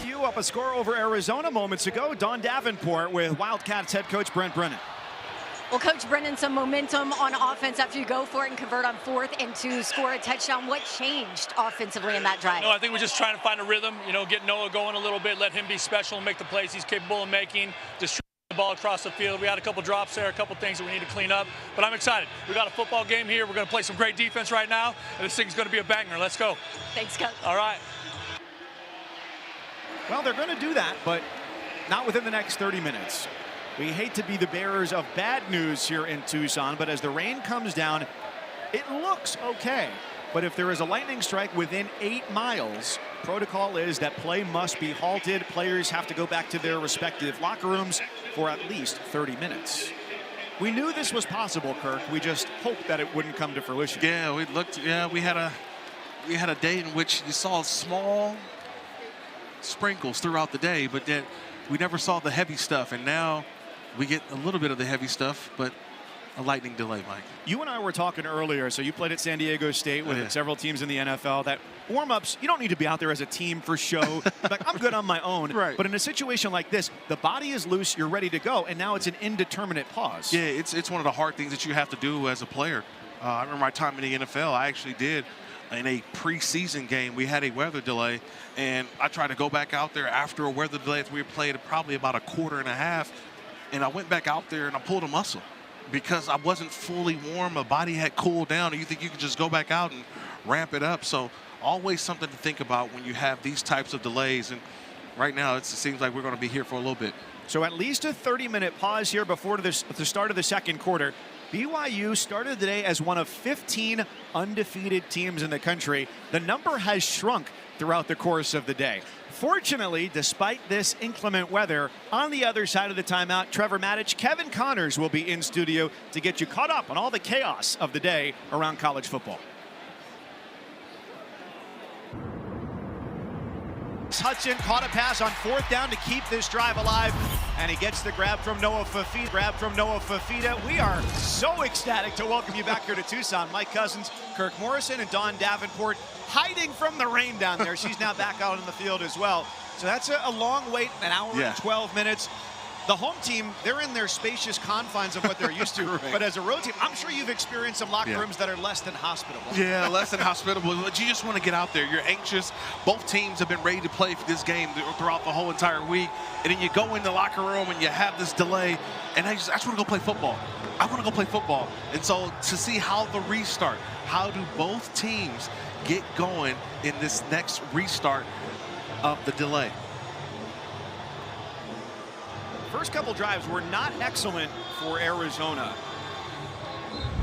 BYU up a score over Arizona moments ago. Don Davenport with Wildcats head coach Brent Brennan. Well, Coach Brennan, some momentum on offense after you go for it and convert on 4th and to score a touchdown. What changed offensively in that drive? No, I think we're just trying to find a rhythm, get Noah going a little bit, let him be special and make the plays he's capable of making, distribute the ball across the field. We had a couple drops there, a couple things that we need to clean up, but I'm excited. We got a football game here. We're going to play some great defense right now, and this thing's going to be a banger. Let's go. Thanks, Coach. All right. Well, they're going to do that, but not within the next 30 minutes. We hate to be the bearers of bad news here in Tucson, but as the rain comes down, it looks okay. But if there is a lightning strike within 8 miles, protocol is that play must be halted. Players have to go back to their respective locker rooms for at least 30 minutes. We knew this was possible, Kirk. We just hoped that it wouldn't come to fruition. Yeah, we had a day in which you saw small sprinkles throughout the day, but then we never saw the heavy stuff, and now we get a little bit of the heavy stuff, but a lightning delay, Mike. You and I were talking earlier, so you played at San Diego State with several teams in the NFL, that warm-ups, you don't need to be out there as a team for show. Like, I'm good on my own. Right. But in a situation like this, the body is loose, you're ready to go, and now it's an indeterminate pause. Yeah, it's one of the hard things that you have to do as a player. I remember my time in the NFL, I actually did in a preseason game, we had a weather delay, and I tried to go back out there after a weather delay. We played probably about a quarter and a half, and I went back out there and I pulled a muscle because I wasn't fully warm. My body had cooled down, and you think you can just go back out and ramp it up. So always something to think about when you have these types of delays, and right now it seems like we're going to be here for a little bit. So at least a 30-minute pause here before the start of the second quarter. BYU started the day as one of 15 undefeated teams in the country. The number has shrunk throughout the course of the day. Fortunately, despite this inclement weather, on the other side of the timeout, Trevor Maddich, Kevin Connors will be in studio to get you caught up on all the chaos of the day around college football. Hudson caught a pass on 4th down to keep this drive alive, and he gets the grab from Noah Fafita. We are so ecstatic to welcome you back here to Tucson. Mike Cousins, Kirk Morrison, and Don Davenport hiding from the rain down there. She's now back out in the field as well. So that's a long wait, an hour and 12 minutes. The home team, they're in their spacious confines of what they're used to. Right. But as a road team, I'm sure you've experienced some locker rooms that are less than hospitable. Yeah, less than hospitable. But you just want to get out there. You're anxious. Both teams have been ready to play for this game throughout the whole entire week. And then you go in the locker room and you have this delay. And I just want to go play football. I want to go play football. And so to see how the restart, how do both teams get going in this next restart of the delay? First couple drives were not excellent for Arizona,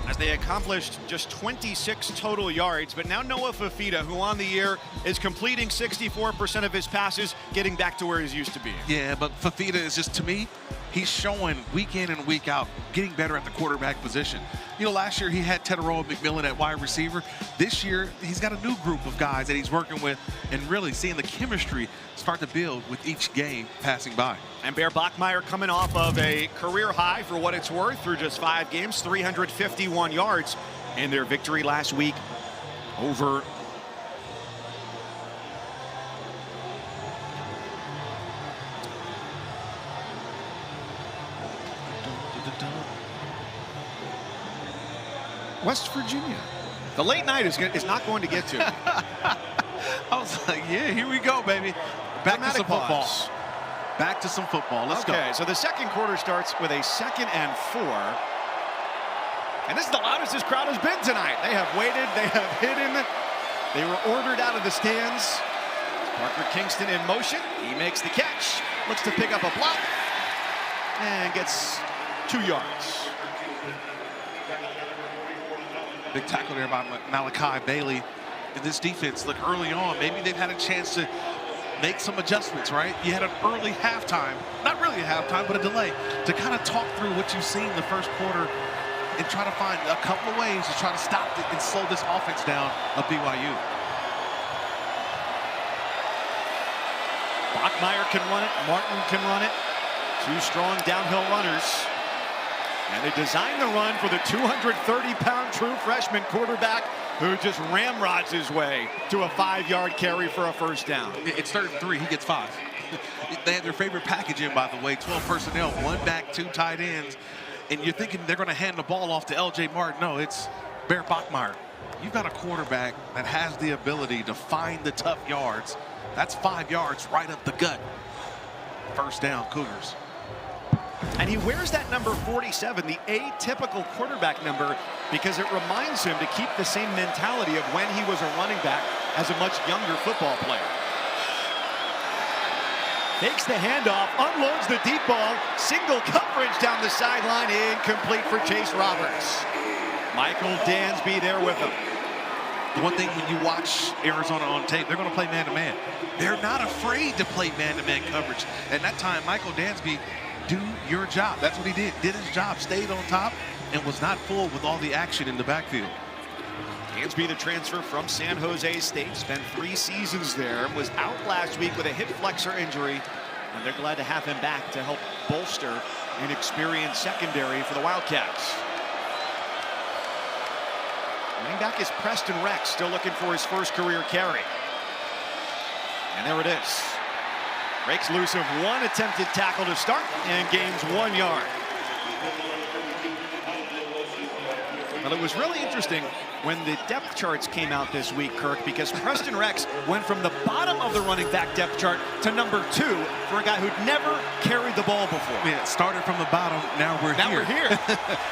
as they accomplished just 26 total yards. But now Noah Fafita, who on the year is completing 64% of his passes, getting back to where he's used to being. Yeah, but Fafita is just, to me, he's showing week in and week out, getting better at the quarterback position. Last year he had Teteroa McMillan at wide receiver. This year he's got a new group of guys that he's working with, and really seeing the chemistry start to build with each game passing by. And Bear Bachmeier coming off of a career high, for what it's worth, through just 5 games, 351 yards in their victory last week over West Virginia. The late night is not going to get to me. I was like, yeah, here we go, baby. back to some Dramatic football. pause. Back to some football. Let's go. Okay, so the second quarter starts with a 2nd and 4. And this is the loudest this crowd has been tonight. They have waited, they have hidden. They were ordered out of the stands. Parker Kingston in motion. He makes the catch, looks to pick up a block, and gets 2 yards. Big tackle there by Malachi Bailey. In this defense, look, early on, maybe they've had a chance to make some adjustments, right? You had an early halftime, not really a halftime, but a delay, to kind of talk through what you've seen in the first quarter and try to find a couple of ways to try to stop it and slow this offense down of BYU. Bachmeier can run it, Martin can run it. 2 strong downhill runners. And they designed the run for the 230-pound true freshman quarterback who just ramrods his way to a 5-yard carry for a first down. It's 3rd and 3, he gets 5. They had their favorite package in, by the way, 12 personnel, 1 back, 2 tight ends. And you're thinking they're going to hand the ball off to LJ Martin. No, it's Bear Bachmeier. You've got a quarterback that has the ability to find the tough yards. That's 5 yards right up the gut. First down, Cougars. And he wears that number 47, the atypical quarterback number, because it reminds him to keep the same mentality of when he was a running back as a much younger football player. Takes the handoff, unloads the deep ball, single coverage down the sideline, incomplete for Chase Roberts. Michael Dansby there with him. The one thing when you watch Arizona on tape, they're going to play man-to-man. They're not afraid to play man-to-man coverage. And that time, Michael Dansby, do your job. That's what he did his job, stayed on top, and was not fooled with all the action in the backfield. Dansby, the transfer from San Jose State, spent 3 seasons there, was out last week with a hip flexor injury, and they're glad to have him back to help bolster an experienced secondary for the Wildcats. Running back is Preston Rex, still looking for his first career carry. And there it is. Breaks loose of 1 attempted tackle to start and gains 1 yard. Well, it was really interesting when the depth charts came out this week, Kirk, because Preston Rex went from the bottom of the running back depth chart to number 2 for a guy who'd never carried the ball before. Yeah, it started from the bottom, now we're here.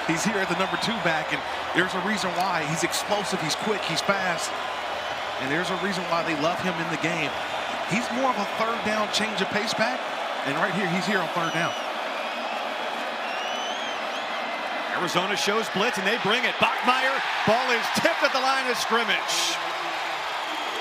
He's here at the number 2 back, and there's a reason why. He's explosive, he's quick, he's fast, and there's a reason why they love him in the game. He's more of a 3rd down change of pace back, and right here, he's here on 3rd down. Arizona shows blitz, and they bring it. Bachmeier, ball is tipped at the line of scrimmage.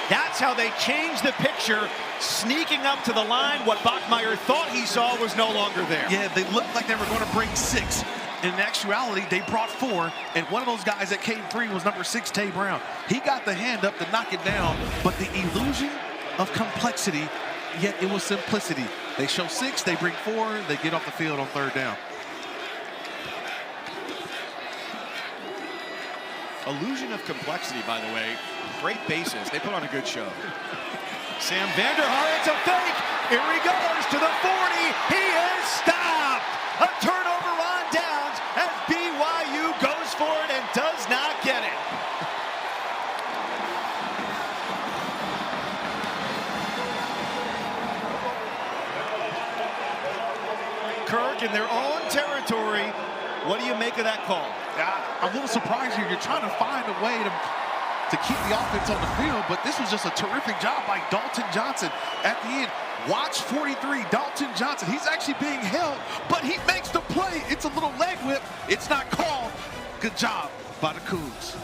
That's how they changed the picture, sneaking up to the line. What Bachmeier thought he saw was no longer there. Yeah, they looked like they were going to bring 6. In actuality, they brought 4, and one of those guys that came free was number 6, Tay Brown. He got the hand up to knock it down, but the illusion of complexity, yet it was simplicity. They show 6, they bring 4, they get off the field on 3rd down. Illusion of complexity, by the way. Great basis. They put on a good show. Sam Vanderhaar, it's a fake. Here he goes to the 40. He is stopped. A turnover on downs as BYU goes for it and does not get it. Kirk in their own territory. What do you make of that call? I'm a little surprised here. You're trying to find a way to keep the offense on the field, but this was just a terrific job by Dalton Johnson at the end. Watch 43, Dalton Johnson. He's actually being held, but he makes the play. It's a little leg whip. It's not called. Good job by the Cougs.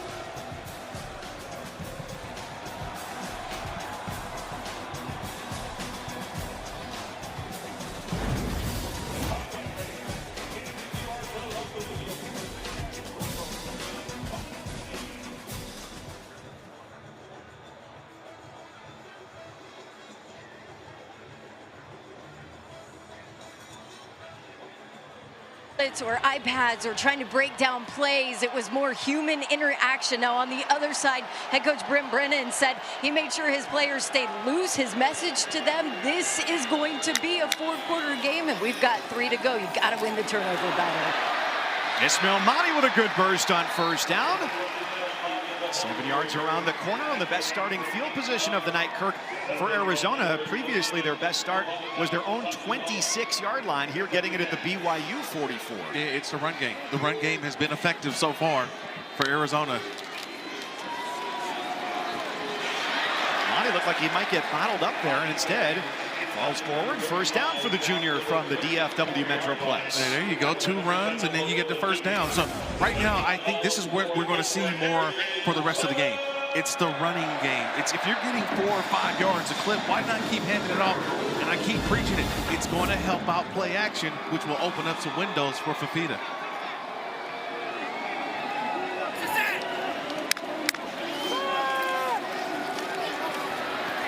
Or iPads or trying to break down plays. It was more human interaction. Now on the other side, head coach Brent Brennan said he made sure his players stayed loose. His message to them, this is going to be a 4-quarter game and we've got 3 to go. You got to win the turnover battle. Ismail Mahdi with a good burst on first down. 7 yards around the corner on the best starting field position of the night, Kirk, for Arizona. Previously, their best start was their own 26-yard line. Here, getting it at the BYU 44. It's the run game. The run game has been effective so far for Arizona. Lonnie looked like he might get bottled up there, and instead falls forward. First down for the junior from the DFW Metroplex. There you go, 2 runs, and then you get the first down. So right now, I think this is what we're going to see more for the rest of the game. It's the running game. It's if you're getting 4 or 5 yards a clip, why not keep handing it off? And I keep preaching it. It's going to help out play action, which will open up some windows for Fafita.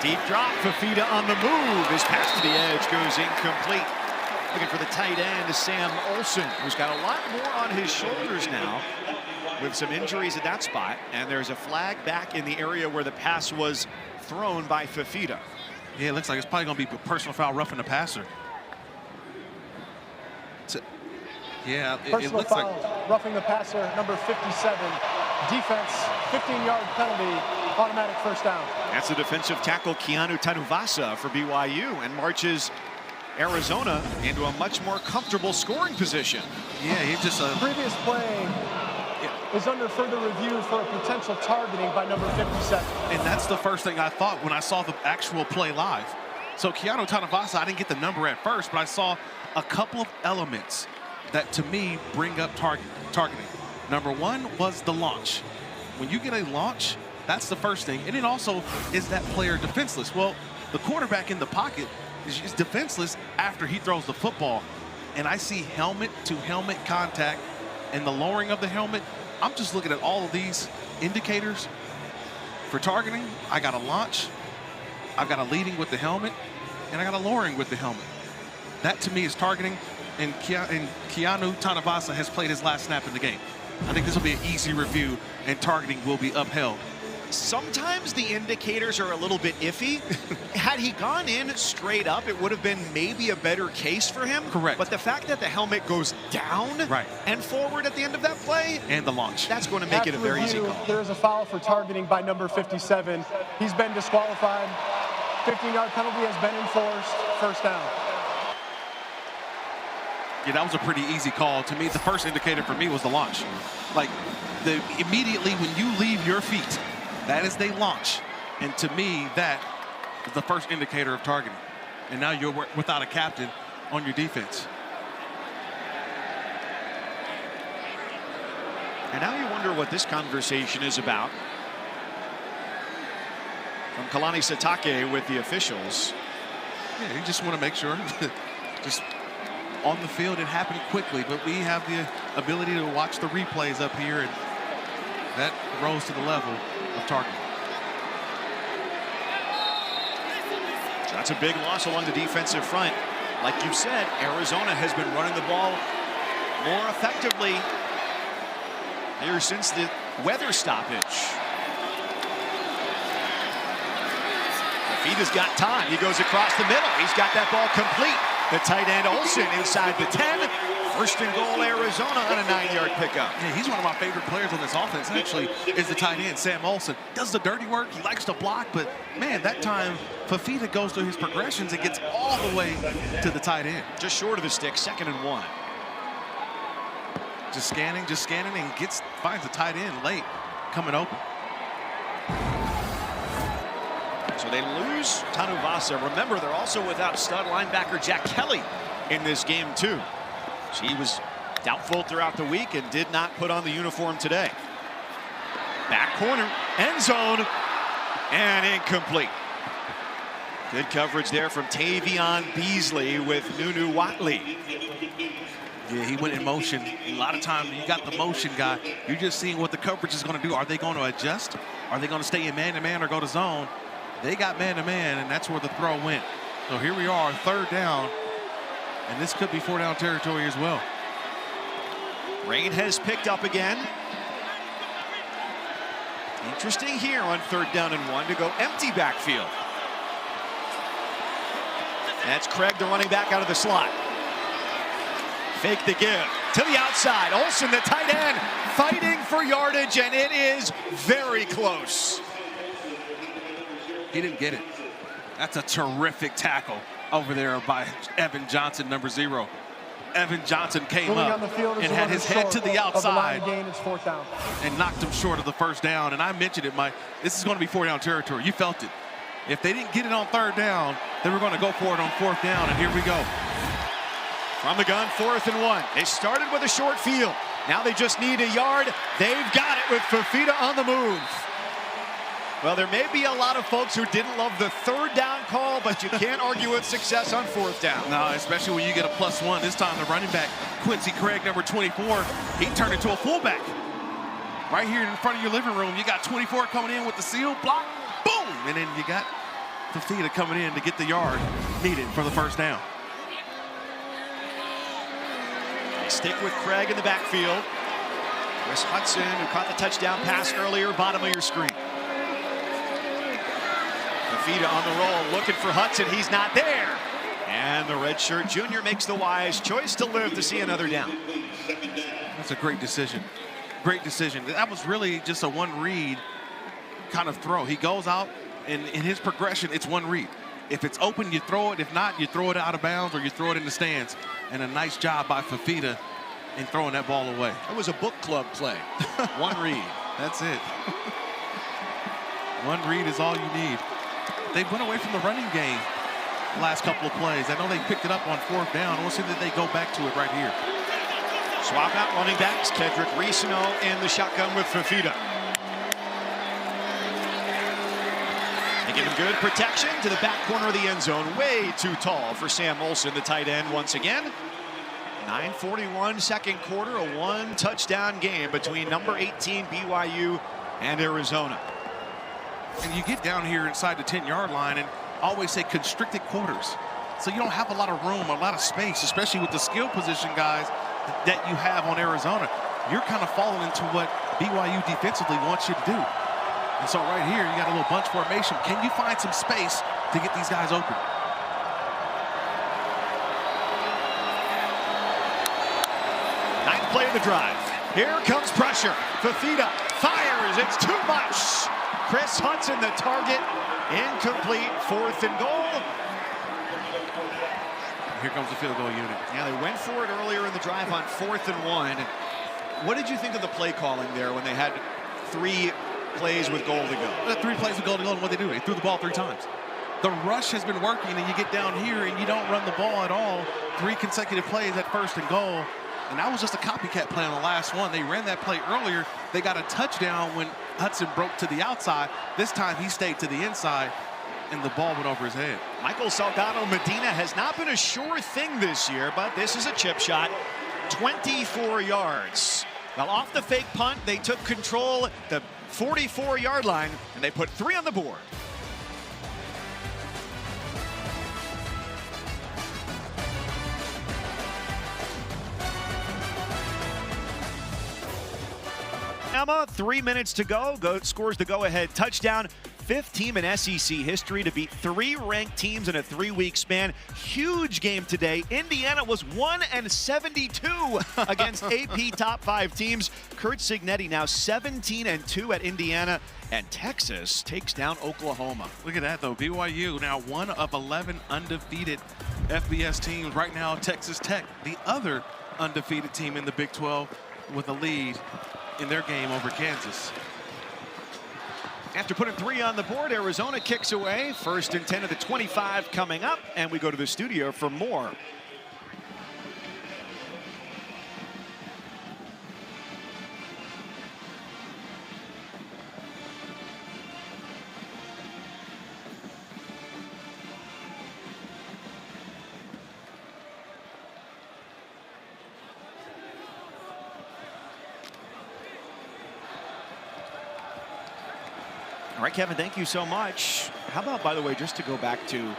Deep drop, Fafita on the move. His pass to the edge goes incomplete. Looking for the tight end, Sam Olsen, who's got a lot more on his shoulders now with some injuries at that spot. And there's a flag back in the area where the pass was thrown by Fafita. Yeah, it looks like it's probably going to be a personal foul roughing the passer. Yeah, it looks foul, like roughing the passer, number 57. Defense, 15-yard penalty, automatic first down. That's the defensive tackle Keanu Tanuvasa for BYU, and marches Arizona into a much more comfortable scoring position. Yeah, he's just a previous play is under further review for a potential targeting by number 57. And that's the first thing I thought when I saw the actual play live. So Keanu Tanuvasa, I didn't get the number at first, but I saw a couple of elements that to me bring up targeting. Number one was the launch. When you get a launch, that's the first thing. And it also is that player defenseless. Well, the quarterback in the pocket is defenseless after he throws the football. And I see helmet-to-helmet contact and the lowering of the helmet. I'm just looking at all of these indicators for targeting. I got a launch, I've got a leading with the helmet, and I got a lowering with the helmet. That to me is targeting, and Keanu Tanuvasa has played his last snap in the game. I think this will be an easy review, and targeting will be upheld. Sometimes the indicators are a little bit iffy. Had he gone in straight up, it would have been maybe a better case for him. Correct. But the fact that the helmet goes down and forward at the end of that play, and the launch, that's going to make it a very easy call. There is a foul for targeting by number 57. He's been disqualified. 15-yard penalty has been enforced. First down. Yeah, that was a pretty easy call. To me, the first indicator for me was the launch. Like, immediately when you leave your feet, that is the launch. And to me, that is the first indicator of targeting. And now you're without a captain on your defense. And now you wonder what this conversation is about. From Kalani Sitake with the officials. Yeah, you just want to make sure. Just on the field, it happened quickly, but we have the ability to watch the replays up here, and that rose to the level of targeting. So that's a big loss along the defensive front. Like you said, Arizona has been running the ball more effectively here since the weather stoppage. Fafita's got time. He goes across the middle. He's got that ball complete. The tight end Olsen inside the 10. First and goal, Arizona on a 9-yard pickup. Yeah, he's one of my favorite players on this offense, actually, is the tight end, Sam Olsen. Does the dirty work. He likes to block, but, man, that time Fafita goes through his progressions and gets all the way to the tight end. Just short of the stick, 2nd and 1. Just scanning, and finds the tight end late, coming open. So they lose Tanuvasa. Remember, they're also without stud linebacker Jack Kelly in this game, too. He was doubtful throughout the week and did not put on the uniform today. Back corner, end zone, and incomplete. Good coverage there from Tavion Beasley with Nunu Watley. Yeah, he went in motion. A lot of times you got the motion guy. You're just seeing what the coverage is going to do. Are they going to adjust? Are they going to stay in man-to-man or go to zone? They got man-to-man, and that's where the throw went. So here we are, 3rd down, and this could be 4-down territory as well. Rain has picked up again. Interesting here on 3rd down and 1 to go empty backfield. That's Craig, the running back, out of the slot. Fake the give to the outside. Olsen, the tight end, fighting for yardage, and it is very close. He didn't get it. That's a terrific tackle over there by Evan Johnson, number 0. Evan Johnson came up and had his head to the outside and knocked him short of the first down. And I mentioned it, Mike, this is going to be 4-down territory. You felt it. If they didn't get it on 3rd down, they were going to go for it on 4th down, and here we go. From the gun, 4th and 1. They started with a short field. Now they just need a yard. They've got it with Fafita on the move. Well, there may be a lot of folks who didn't love the 3rd down call, but you can't argue with success on 4th down. No, especially when you get a +1. This time the running back, Quincy Craig, number 24, he turned into a fullback. Right here in front of your living room, you got 24 coming in with the seal, block, boom! And then you got Fafita coming in to get the yard needed for the 1st down. They stick with Craig in the backfield. Chris Hudson, who caught the touchdown pass earlier, bottom of your screen. Fafita on the roll, looking for Hudson. He's not there. And the redshirt junior makes the wise choice to live to see another down. That's a great decision. Great decision. That was really just a one-read kind of throw. He goes out, and in his progression, it's one read. If it's open, you throw it. If not, you throw it out of bounds or you throw it in the stands. And a nice job by Fafita in throwing that ball away. It was a book club play. One read. That's it. One read is all you need. They went away from the running game the last couple of plays. I know they picked it up on 4th down. We'll see that they go back to it right here. Swap out running backs. Kedrick Reesino in the shotgun with Fafita. They give him good protection to the back corner of the end zone. Way too tall for Sam Olsen, the tight end, once again. 9:41 second quarter, a 1-touchdown game between number 18 BYU and Arizona. And you get down here inside the 10-yard line and always say constricted quarters. So you don't have a lot of room, a lot of space, especially with the skill position guys that you have on Arizona. You're kind of falling into what BYU defensively wants you to do. And so right here, you got a little bunch formation. Can you find some space to get these guys open? Ninth play of the drive. Here comes pressure. Fafita fires. It's too much. Chris Hudson, the target. Incomplete. 4th and goal. Here comes the field goal unit. Yeah, they went for it earlier in the drive on 4th and 1. What did you think of the play calling there when they had 3 plays with goal to go? 3 plays with goal to go, and what they do? They threw the ball 3 times. The rush has been working, and you get down here and you don't run the ball at all. 3 consecutive plays at 1st and goal. And that was just a copycat play on the last one. They ran that play earlier. They got a touchdown when Hudson broke to the outside. This time he stayed to the inside, and the ball went over his head. Michael Salgado Medina has not been a sure thing this year, but this is a chip shot. 24 yards. Well, off the fake punt, they took control at the 44-yard line, and they put 3 on the board. Emma, 3 minutes to go. Scores the go-ahead touchdown. 5th team in SEC history to beat 3 ranked teams in a 3-week span. Huge game today. Indiana was 1-72 against AP top 5 teams. Kurt Cignetti now 17-2 at Indiana. And Texas takes down Oklahoma. Look at that, though. BYU now 1 of 11 undefeated FBS teams. Right now, Texas Tech, the other undefeated team in the Big 12, with a lead in their game over Kansas. After putting 3 on the board, Arizona kicks away. 1st and 10 of the 25 coming up, and we go to the studio for more. All right, Kevin, thank you so much. How about, by the way, just to go back to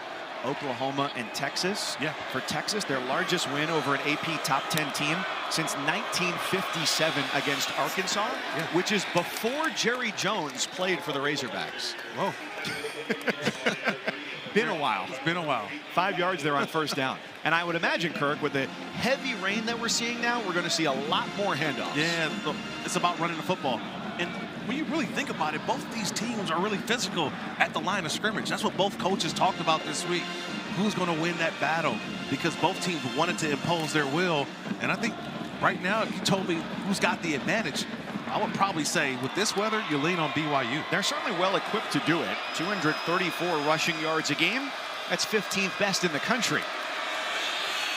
Oklahoma and Texas. Yeah. For Texas, their largest win over an AP top 10 team since 1957 against Arkansas, which is before Jerry Jones played for the Razorbacks. Whoa. been a while. It's been a while. 5 yards there on first down. And I would imagine, Kirk, with the heavy rain that we're seeing now, we're going to see a lot more handoffs. Yeah, look, it's about running the football. And when you really think about it, both these teams are really physical at the line of scrimmage. That's what both coaches talked about this week. Who's going to win that battle? Because both teams wanted to impose their will. And I think right now, if you told me who's got the advantage, I would probably say with this weather, you lean on BYU. They're certainly well equipped to do it. 234 rushing yards a game. That's 15th best in the country.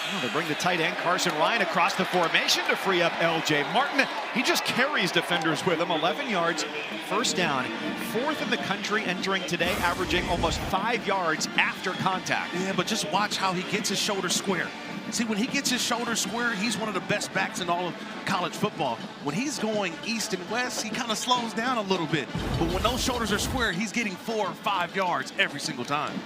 Oh, they bring the tight end Carson Ryan across the formation to free up L.J. Martin. He just carries defenders with him. 11 yards, first down. 4th in the country entering today, averaging almost 5 yards after contact. Yeah, but just watch how he gets his shoulder square. See, when he gets his shoulder square, he's one of the best backs in all of college football. When he's going east and west, he kind of slows down a little bit. But when those shoulders are square, he's getting 4 or 5 yards every single time.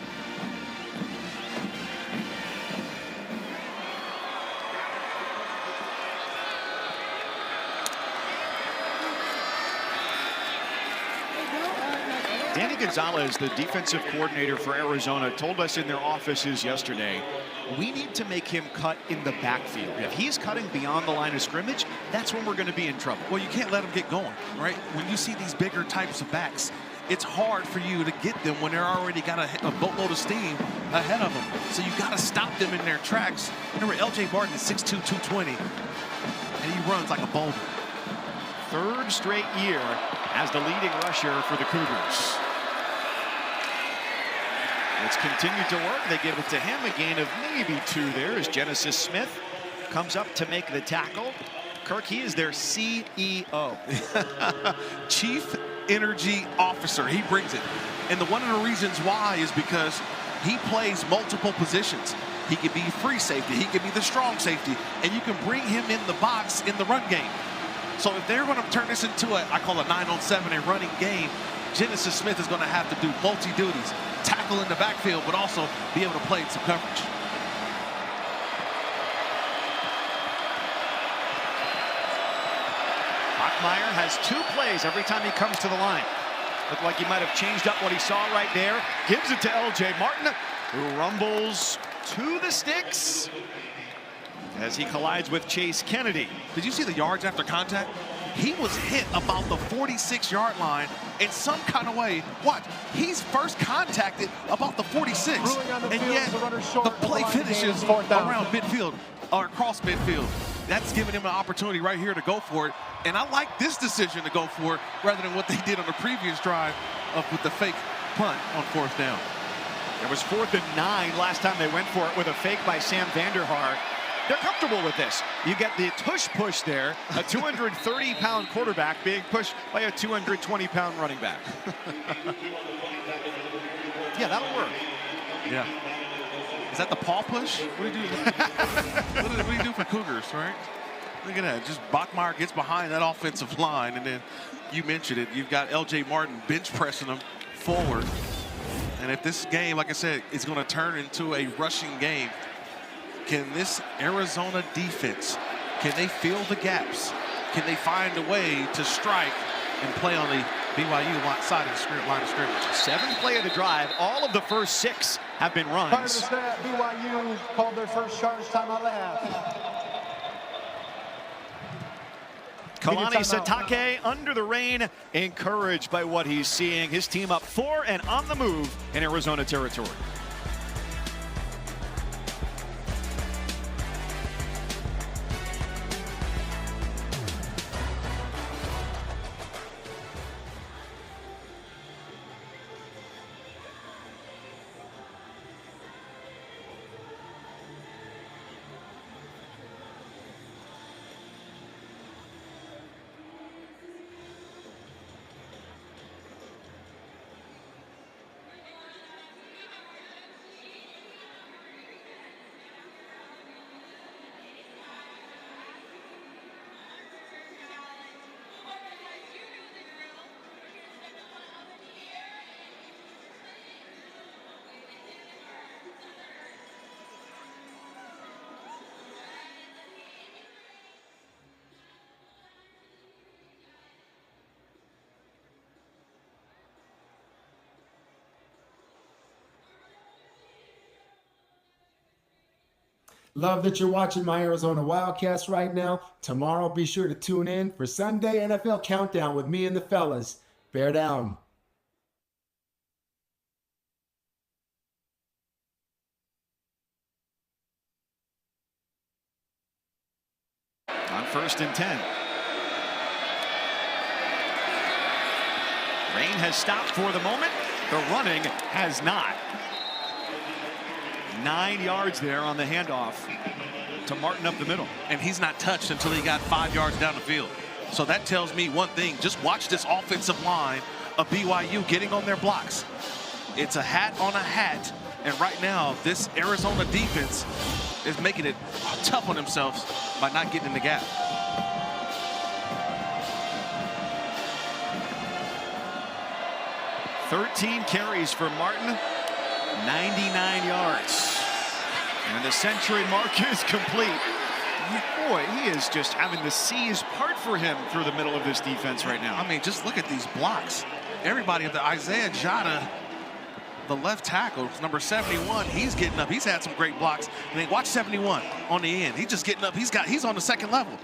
Danny Gonzalez, the defensive coordinator for Arizona, told us in their offices yesterday, we need to make him cut in the backfield. If he's cutting beyond the line of scrimmage, that's when we're going to be in trouble. Well, you can't let him get going, right? When you see these bigger types of backs, it's hard for you to get them when they're already got a boatload of steam ahead of them. So you got to stop them in their tracks. Remember, L.J. Martin is 6'2", 220, and he runs like a boulder. 3rd straight year as the leading rusher for the Cougars. It's continued to work. They give it to him. A gain of maybe 2 there as Genesis Smith comes up to make the tackle. Kirk, he is their CEO. Chief Energy Officer. He brings it. And one of the reasons why is because he plays multiple positions. He could be free safety. He could be the strong safety. And you can bring him in the box in the run game. So if they're going to turn this into I call a 9-on-7, a running game, Genesis Smith is going to have to do multi-duties, tackle in the backfield, but also be able to play some coverage. Bachmeier has 2 plays every time he comes to the line. Looked like he might have changed up what he saw right there. Gives it to L.J. Martin, who rumbles to the sticks as he collides with Chase Kennedy. Did you see the yards after contact? He was hit about the 46-yard line in some kind of way. Watch, he's first contacted about the 46, and yet the play finishes around midfield or across midfield. That's giving him an opportunity right here to go for it. And I like this decision to go for it rather than what they did on the previous drive with the fake punt on 4th down. It was 4th and 9 last time they went for it with a fake by Sam Vanderhaar. They're comfortable with this. You get the tush push there, a 230-pound quarterback being pushed by a 220-pound running back. Yeah, that'll work. Yeah. Is that the paw push? What do you do? What do you do for Cougars, right? Look at that. Just Bachmeier gets behind that offensive line, and then you mentioned it. You've got L.J. Martin bench pressing him forward. And if this game, like I said, is going to turn into a rushing game, can this Arizona defense, can they fill the gaps? Can they find a way to strike and play on the BYU side of the line of scrimmage? 7th play of the drive. All of the first 6 have been runs. Prior to that, BYU called their first charge time out of the half. Kalani Sitake under the rain, encouraged by what he's seeing. His team up 4 and on the move in Arizona territory. Love that you're watching my Arizona Wildcats right now. Tomorrow, be sure to tune in for Sunday NFL Countdown with me and the fellas. Bear down. On 1st and 10. Rain has stopped for the moment. The running has not. 9 yards there on the handoff to Martin up the middle. And he's not touched until he got 5 yards down the field. So that tells me one thing. Just watch this offensive line of BYU getting on their blocks. It's a hat on a hat. And right now, this Arizona defense is making it tough on themselves by not getting in the gap. "13 carries for Martin, 99 yards. And the century mark is complete. Boy, he is just having the seas part for him through the middle of this defense right now. I mean, just look at these blocks. Everybody at the Isaiah Jada, the left tackle, number 71, he's getting up. He's had some great blocks. And then watch 71 on the end. He's just getting up. He's on the second level.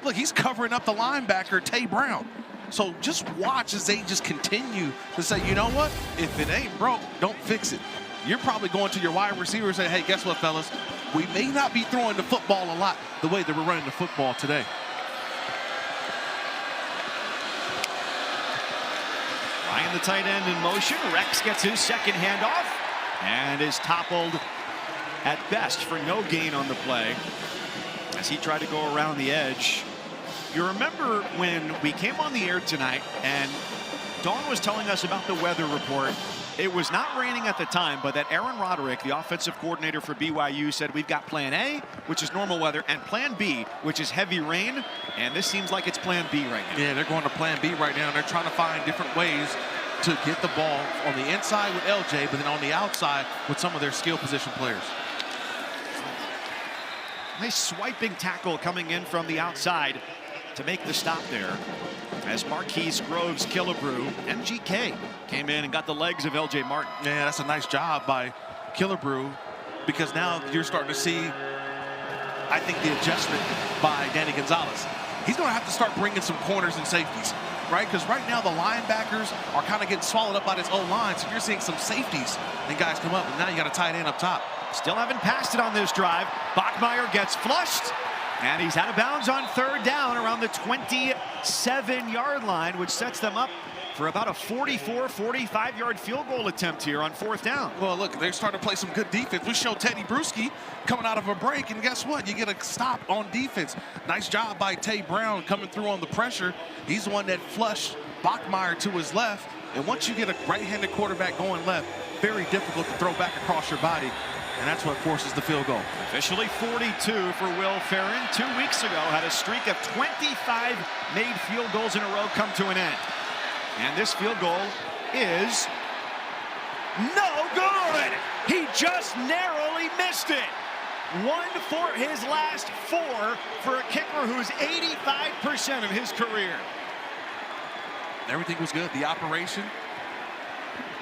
Look, he's covering up the linebacker, Tay Brown. So just watch as they just continue to say, you know what? If it ain't broke, don't fix it. You're probably going to your wide receiver and say, hey, guess what, fellas? We may not be throwing the football a lot the way that we're running the football today. Ryan, the tight end, in motion. Rex gets his second handoff and is toppled at best for no gain on the play as he tried to go around the edge. You remember when we came on the air tonight and Dawn was telling us about the weather report. It was not raining at the time, but that Aaron Roderick, the offensive coordinator for BYU, said we've got plan A, which is normal weather, and plan B, which is heavy rain. And this seems like it's plan B right now. Yeah, they're going to plan B right now. And they're trying to find different ways to get the ball on the inside with LJ, but then on the outside with some of their skill position players. Nice swiping tackle coming in from the outside to make the stop there. As Marquise Groves Killebrew, MGK, came in and got the legs of LJ Martin. Yeah, that's a nice job by Killebrew, because now you're starting to see, I think, the adjustment by Danny Gonzalez. He's going to have to start bringing some corners and safeties, right? Because right now the linebackers are kind of getting swallowed up by this O-line, so you're seeing some safeties and guys come up, and now you got a tight end up top. Still haven't passed it on this drive. Bachmeier gets flushed. And he's out of bounds on 3rd down around the 27-yard line, which sets them up for about a 45-yard field goal attempt here on 4th down. Well, look, they're starting to play some good defense. We showed Teddy Bruschi coming out of a break, and guess what? You get a stop on defense. Nice job by Tay Brown coming through on the pressure. He's the one that flushed Bachmeier to his left. And once you get a right-handed quarterback going left, very difficult to throw back across your body. And that's what forces the field goal. Officially 42 for Will Ferrin. 2 weeks ago, had a streak of 25 made field goals in a row come to an end. And this field goal is no good. He just narrowly missed it. 1 for his last 4 for a kicker who's 85% of his career. Everything was good. The operation,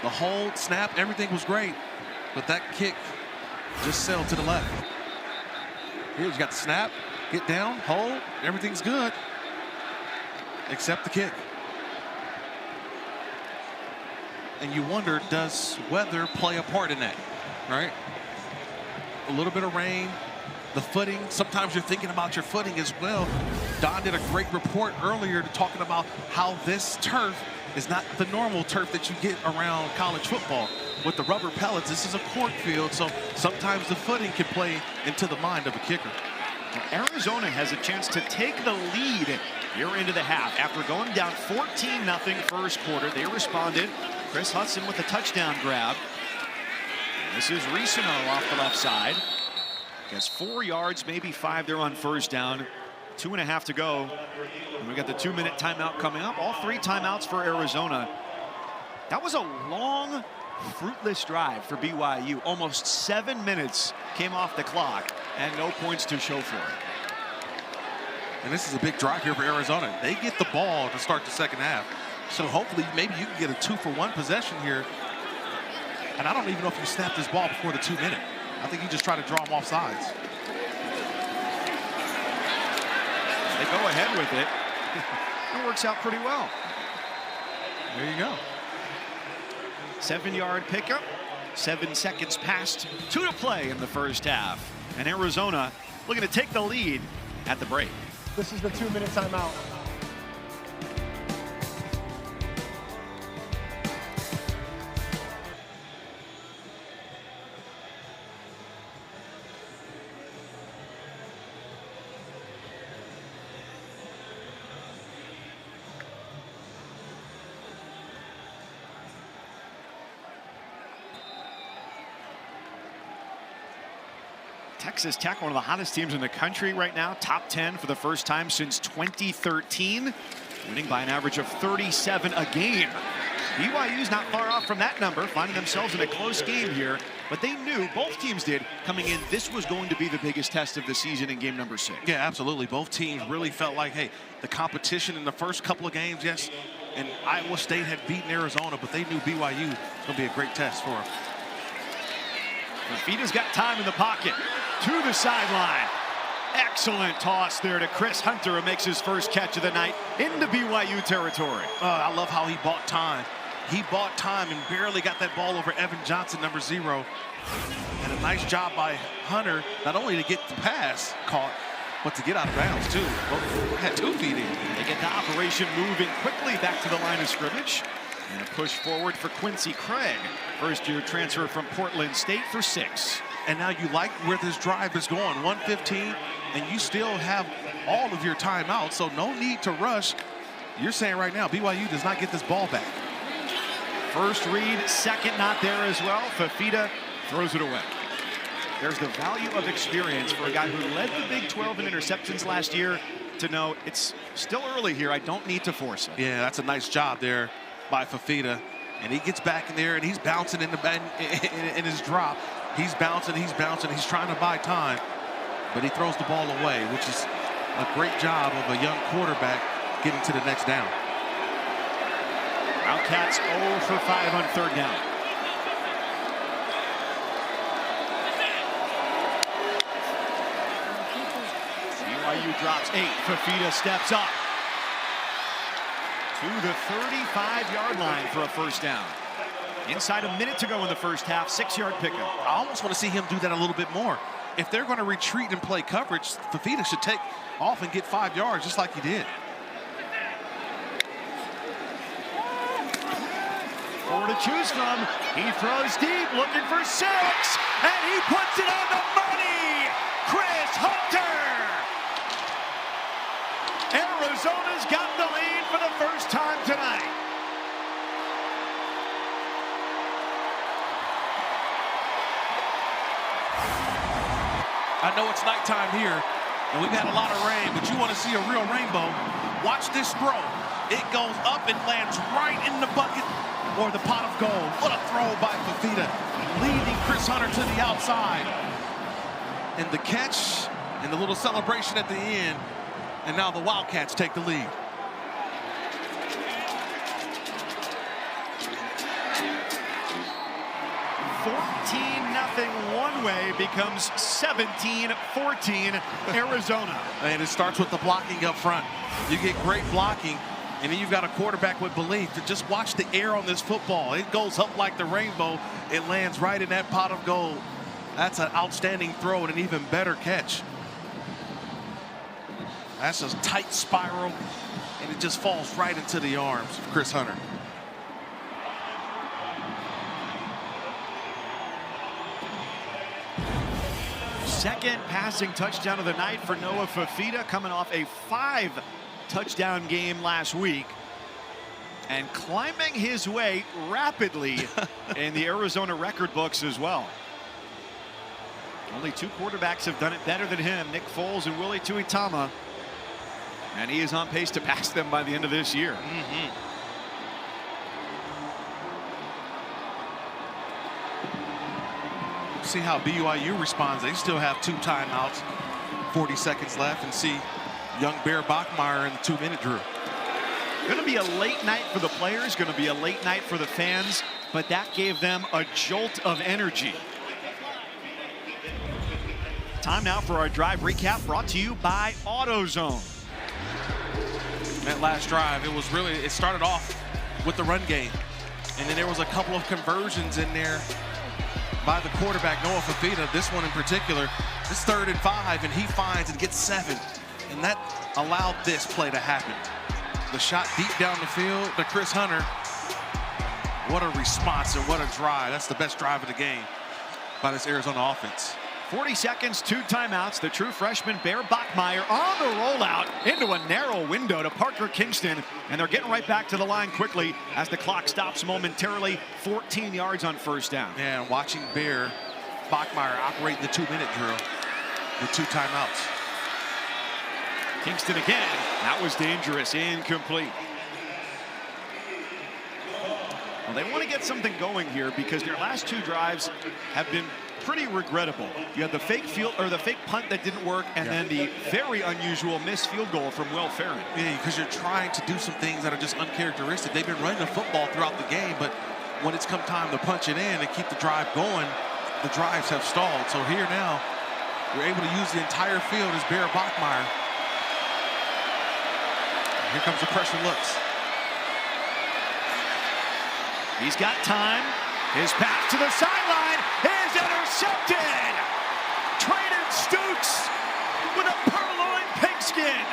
the hold, snap, everything was great. But that kick just sailed to the left. Here, you got the snap, get down, hold, everything's good, except the kick. And you wonder, does weather play a part in that, right? A little bit of rain, the footing, sometimes you're thinking about your footing as well. Don did a great report earlier talking about how this turf is not the normal turf that you get around college football. With the rubber pellets, this is a cork field, so sometimes the footing can play into the mind of a kicker. Arizona has a chance to take the lead here into the half. After going down 14-0 first quarter, they responded. Chris Hudson with a touchdown grab. This is Ricino off the left side. Gets 4 yards, maybe 5 there on 1st down. 2.5 to go. And we got the 2-minute timeout coming up. All 3 timeouts for Arizona. That was a long, fruitless drive for BYU. Almost 7 minutes came off the clock and no points to show for it. And this is a big drive here for Arizona. They get the ball to start the second half. So hopefully maybe you can get a 2-for-1 possession here. And I don't even know if you snap this ball before the 2-minute. I think you just try to draw them off sides. They go ahead with it. It works out pretty well. There you go. 7-yard pickup. 7 seconds passed. 2 to play in the first half. And Arizona looking to take the lead at the break. This is the 2-minute timeout. Texas Tech, one of the hottest teams in the country right now. Top 10 for the first time since 2013. Winning by an average of 37 a game. BYU's not far off from that number, finding themselves in a close game here. But they knew, both teams did, coming in, this was going to be the biggest test of the season in game number 6. Yeah, absolutely. Both teams really felt like, hey, the competition in the first couple of games, yes, and Iowa State had beaten Arizona, but they knew BYU was going to be a great test for them. Fafita's got time in the pocket. To the sideline. Excellent toss there to Chris Hunter, who makes his first catch of the night into BYU territory. I love how he bought time. He bought time and barely got that ball over Evan Johnson, number 0. And a nice job by Hunter, not only to get the pass caught, but to get out of bounds, too. Had 2 feet in. They get the operation moving quickly back to the line of scrimmage. And a push forward for Quincy Craig. First-year transfer from Portland State for 6. And now you like where this drive is going, 1:15, and you still have all of your timeouts, so no need to rush. You're saying right now, BYU does not get this ball back. First read, second not there as well. Fafita throws it away. There's the value of experience for a guy who led the Big 12 in interceptions last year to know it's still early here. I don't need to force it. Yeah, that's a nice job there by Fafita. And he gets back in there, and he's bouncing in his drop. He's bouncing, he's trying to buy time, but he throws the ball away, which is a great job of a young quarterback getting to the next down. Wildcats 0 for 5 on 3rd down. BYU drops 8. Fafita steps up to the 35-yard line for a first down. Inside a minute to go in the first half, 6-yard pickup. I almost want to see him do that a little bit more. If they're going to retreat and play coverage, Fafita should take off and get 5 yards just like he did. 4 to choose from. He throws deep, looking for 6, and he puts it on the money. Chris Hunter. Arizona's got the lead for the first time tonight. I know it's nighttime here, and we've had a lot of rain, but you want to see a real rainbow, watch this throw. It goes up and lands right in the bucket or the pot of gold. What a throw by Fafita, leading Chris Hunter to the outside. And the catch and the little celebration at the end, and now the Wildcats take the lead. One way becomes 17-14 Arizona. And it starts with the blocking up front. You get great blocking, and then you've got a quarterback with belief to just watch the air on this football. It goes up like the rainbow. It lands right in that pot of gold. That's an outstanding throw and an even better catch. That's a tight spiral, and it just falls right into the arms of Chris Hunter. Second passing touchdown of the night for Noah Fafita, coming off a 5-touchdown game last week and climbing his way rapidly in the Arizona record books as well. Only 2 quarterbacks have done it better than him, Nick Foles and Willie Tuitama, and he is on pace to pass them by the end of this year. See how BYU responds. They still have 2 timeouts, 40 seconds left, and see young Bear Bachmeier in the 2-minute drill. Going to be a late night for the players, going to be a late night for the fans, but that gave them a jolt of energy. Time now for our drive recap, brought to you by AutoZone. that last drive. It started off with the run game. And then there was a couple of conversions in there by the quarterback, Noah Fafita. This one in particular, this 3rd and 5, and he finds and gets 7. And that allowed this play to happen. The shot deep down the field to Chris Hunter. What a response and what a drive. That's the best drive of the game by this Arizona offense. 40 seconds, 2 timeouts. The true freshman Bear Bachmeier on the rollout into a narrow window to Parker Kingston. And they're getting right back to the line quickly as the clock stops momentarily. 14 yards on first down. Yeah, and watching Bear Bachmeier operate the 2-minute drill with 2 timeouts. Kingston again. That was dangerous. Incomplete. Well, they want to get something going here because their last 2 drives have been pretty regrettable. You had the fake punt that didn't work, and then the very unusual missed field goal from Will Ferrin. Yeah, because you're trying to do some things that are just uncharacteristic. They've been running the football throughout the game, but when it's come time to punch it in and keep the drive going, the drives have stalled. So here now, you're able to use the entire field as Bear Bachmeier. Here comes the pressure looks. He's got time. His pass to the sideline is intercepted. Traden Stukes with a purloined pigskin.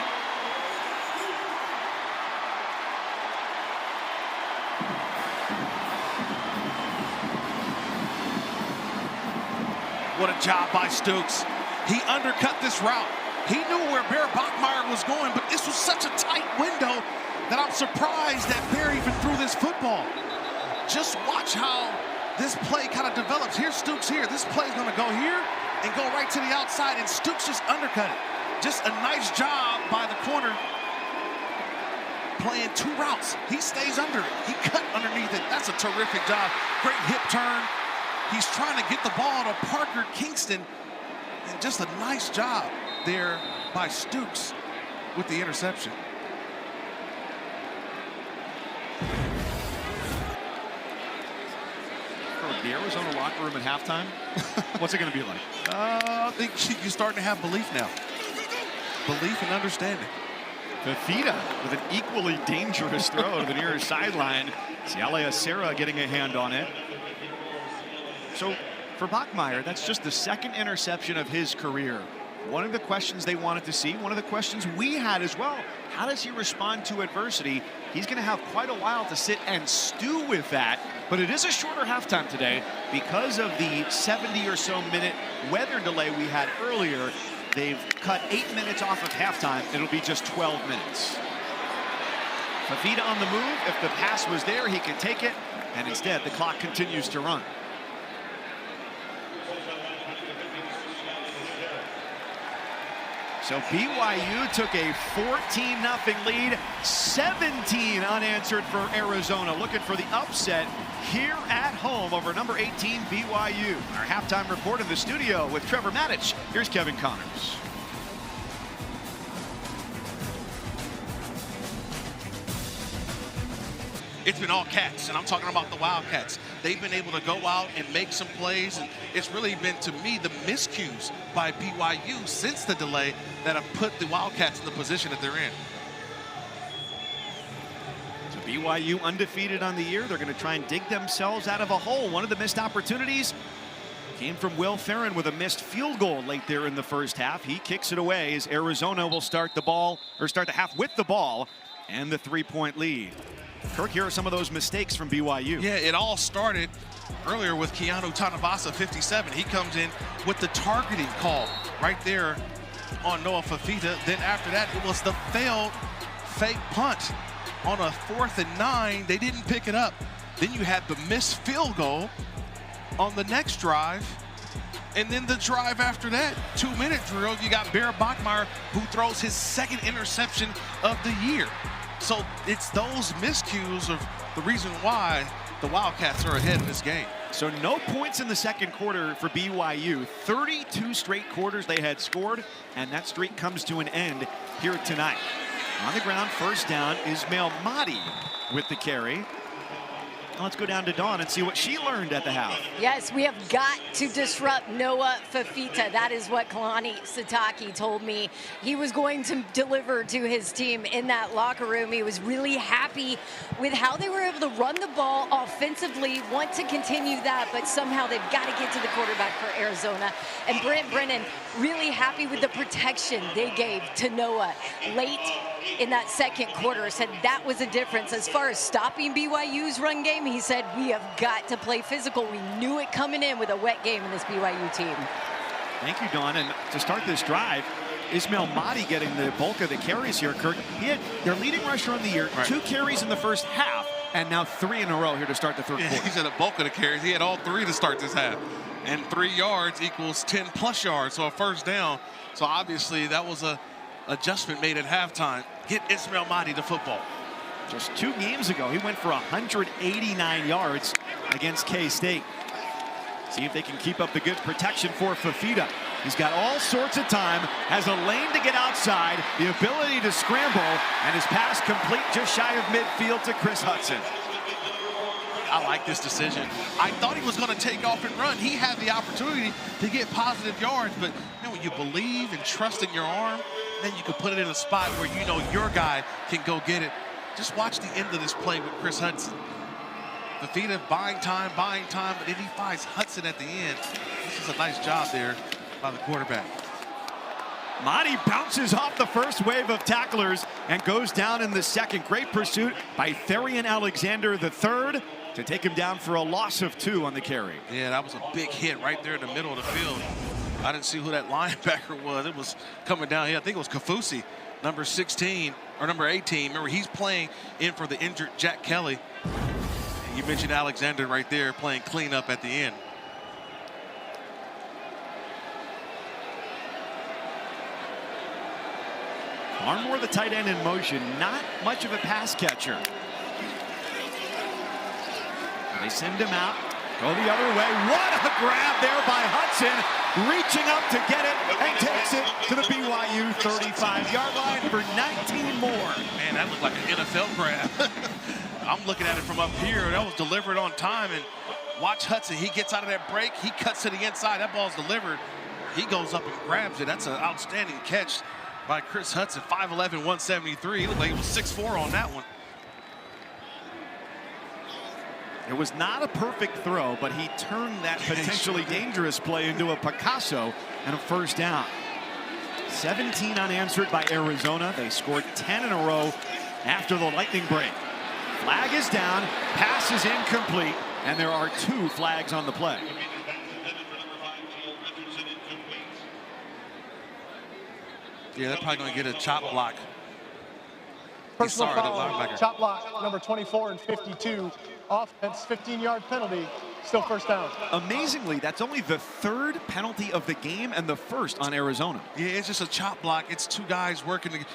What a job by Stukes. He undercut this route. He knew where Bear Bachmeier was going, but this was such a tight window that I'm surprised that Bear even threw this football. Just watch how this play kind of develops. Here's Stukes here. This play's going to go here and go right to the outside, and Stukes just undercut it. Just a nice job by the corner playing 2 routes. He stays under it. He cut underneath it. That's a terrific job. Great hip turn. He's trying to get the ball to Parker Kingston, and just a nice job there by Stukes with the interception. The Arizona locker room at halftime, what's it going to be like? I think you're starting to have belief now. Belief and understanding. Fafita with an equally dangerous throw to the near sideline. Ciale Acera getting a hand on it. So for Bachmeier, that's just the 2nd interception of his career. One of the questions they wanted to see, one of the questions we had as well, how does he respond to adversity? He's going to have quite a while to sit and stew with that, but it is a shorter halftime today because of the 70 or so minute weather delay we had earlier. They've cut 8 minutes off of halftime. It'll be just 12 minutes. Fafita on the move. If the pass was there, he can take it, and instead the clock continues to run. So BYU took a 14-0 lead, 17 unanswered for Arizona, looking for the upset here at home over number 18 BYU. Our halftime report in the studio with Trevor Matich. Here's Kevin Connors. It's been all Cats, and I'm talking about the Wildcats. They've been able to go out and make some plays, and it's really been, to me, the miscues by BYU since the delay that have put the Wildcats in the position that they're in. So BYU undefeated on the year. They're going to try and dig themselves out of a hole. One of the missed opportunities came from Will Ferrin with a missed field goal late there in the first half. He kicks it away as Arizona will start the half with the ball and the 3-point lead. Kirk, here are some of those mistakes from BYU. Yeah, it all started earlier with Keanu Tanavasa, 57. He comes in with the targeting call right there on Noah Fafita. Then after that, it was the failed fake punt on a 4th and 9. They didn't pick it up. Then you had the missed field goal on the next drive. And then the drive after that, 2-minute drill, you got Bear Bachmeier, who throws his 2nd interception of the year. So it's those miscues of the reason why the Wildcats are ahead in this game. So no points in the second quarter for BYU. 32 straight quarters they had scored, and that streak comes to an end here tonight. On the ground, first down, Ismail Mahdi with the carry. Let's go down to Dawn and see what she learned at the half. Yes, we have got to disrupt Noah Fafita. That is what Kalani Sitake told me he was going to deliver to his team in that locker room. He was really happy with how they were able to run the ball offensively, want to continue that, but somehow they've got to get to the quarterback for Arizona. And Brent Brennan really happy with the protection they gave to Noah late in that second quarter. Said that was a difference. As far as stopping BYU's run game, he said we have got to play physical. We knew it coming in with a wet game in this BYU team. Thank you, Dawn. And to start this drive, Ismail Mahdi getting the bulk of the carries here, Kirk. He had their leading rusher on the year, 2 carries in the first half, and now 3 in a row here to start the third quarter. He's at the bulk of the carries. He had all 3 to start this half. And 3 yards equals 10+ yards, so a first down. So obviously that was a adjustment made at halftime. Get Ismail Mahdi the football. Just 2 games ago, he went for 189 yards against K-State. See if they can keep up the good protection for Fafita. He's got all sorts of time, has a lane to get outside, the ability to scramble, and his pass complete just shy of midfield to Chris Hudson. I like this decision. I thought he was going to take off and run. He had the opportunity to get positive yards, but when you believe and trust in your arm, then you can put it in a spot where you know your guy can go get it. Just watch the end of this play with Chris Hudson. Fafita buying time, but then he finds Hudson at the end. This is a nice job there by the quarterback. Mahdi bounces off the first wave of tacklers and goes down in the second. Great pursuit by Therian Alexander III to take him down for a loss of 2 on the carry. Yeah, that was a big hit right there in the middle of the field. I didn't see who that linebacker was. It was coming down here. I think it was Kafusi, number 16 or number 18. Remember, he's playing in for the injured Jack Kelly. And you mentioned Alexander right there playing cleanup at the end. Armore, the tight end in motion, not much of a pass catcher. They send him out, go the other way. What a grab there by Hudson, reaching up to get it and takes it to the BYU 35-yard line for 19 more. Man, that looked like an NFL grab. I'm looking at it from up here. That was delivered on time, and watch Hudson. He gets out of that break. He cuts to the inside. That ball's delivered. He goes up and grabs it. That's an outstanding catch by Chris Hudson, 5'11", 173. He looked like he was 6'4" on that one. It was not a perfect throw, but he turned that potentially dangerous play into a Picasso and a first down. 17 unanswered by Arizona. They scored 10 in a row after the lightning break. Flag is down, pass is incomplete, and there are 2 flags on the play. Yeah, they're probably going to get a chop block. Personal foul, chop block, number 24 and 52. Offense, 15-yard penalty, still first down. Amazingly, that's only the 3rd penalty of the game and the 1st on Arizona. Yeah, it's just a chop block. It's 2 guys working.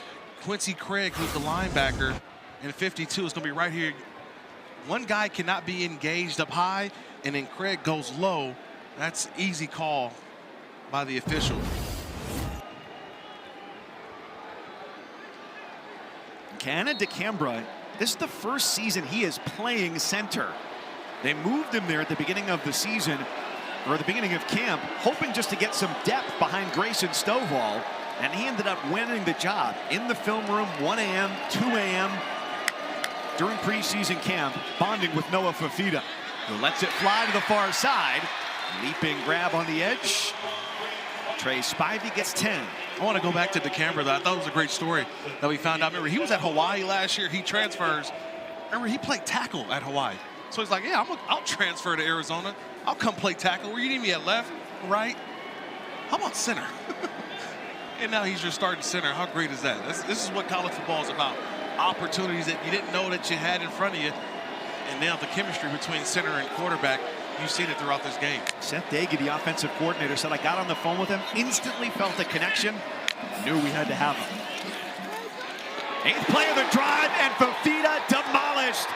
Quincy Craig, who's the linebacker, and 52 is going to be right here. One guy cannot be engaged up high, and then Craig goes low. That's easy call by the official. Cannon DeCambra, this is the first season he is playing center. They moved him there at the beginning of the season, or the beginning of camp, hoping just to get some depth behind Grayson Stovall, and he ended up winning the job in the film room, 1 a.m., 2 a.m., during preseason camp, bonding with Noah Fafita, who lets it fly to the far side. Leaping grab on the edge. Trey Spivey gets 10. I want to go back to DeCambra, though. I thought it was a great story that we found out. Remember, he was at Hawaii last year. He transfers. Remember, he played tackle at Hawaii. So he's like, yeah, I'll transfer to Arizona. I'll come play tackle. Where you need me at left, right? How about center? And now he's your starting center. How great is that? This is what college football is about. Opportunities that you didn't know that you had in front of you. And now the chemistry between center and quarterback, you've seen it throughout this game. Seth Daigie, the offensive coordinator, said, I got on the phone with him, instantly felt a connection, knew we had to have him. 8th play of the drive, and Fafita demolished.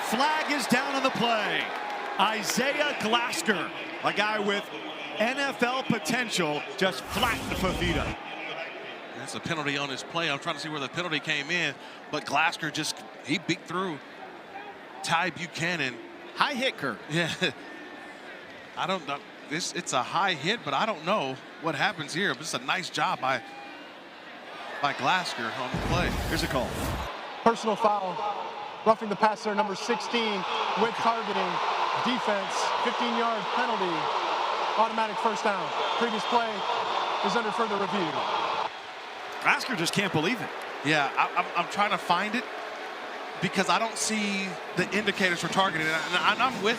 Flag is down on the play. Isaiah Glasker, a guy with NFL potential, just flattened Fafita. That's a penalty on his play. I'm trying to see where the penalty came in, but Glasker he beat through Ty Buchanan. High hit, Kirk. Yeah. I don't know. It's a high hit, but I don't know what happens here. But it's a nice job by Glasgow on the play. Here's a call. Personal foul. Roughing the passer, number 16, with targeting. Defense, 15-yard penalty. Automatic first down. Previous play is under further review. Glasgow just can't believe it. Yeah, I'm trying to find it because I don't see the indicators for targeting. And I'm with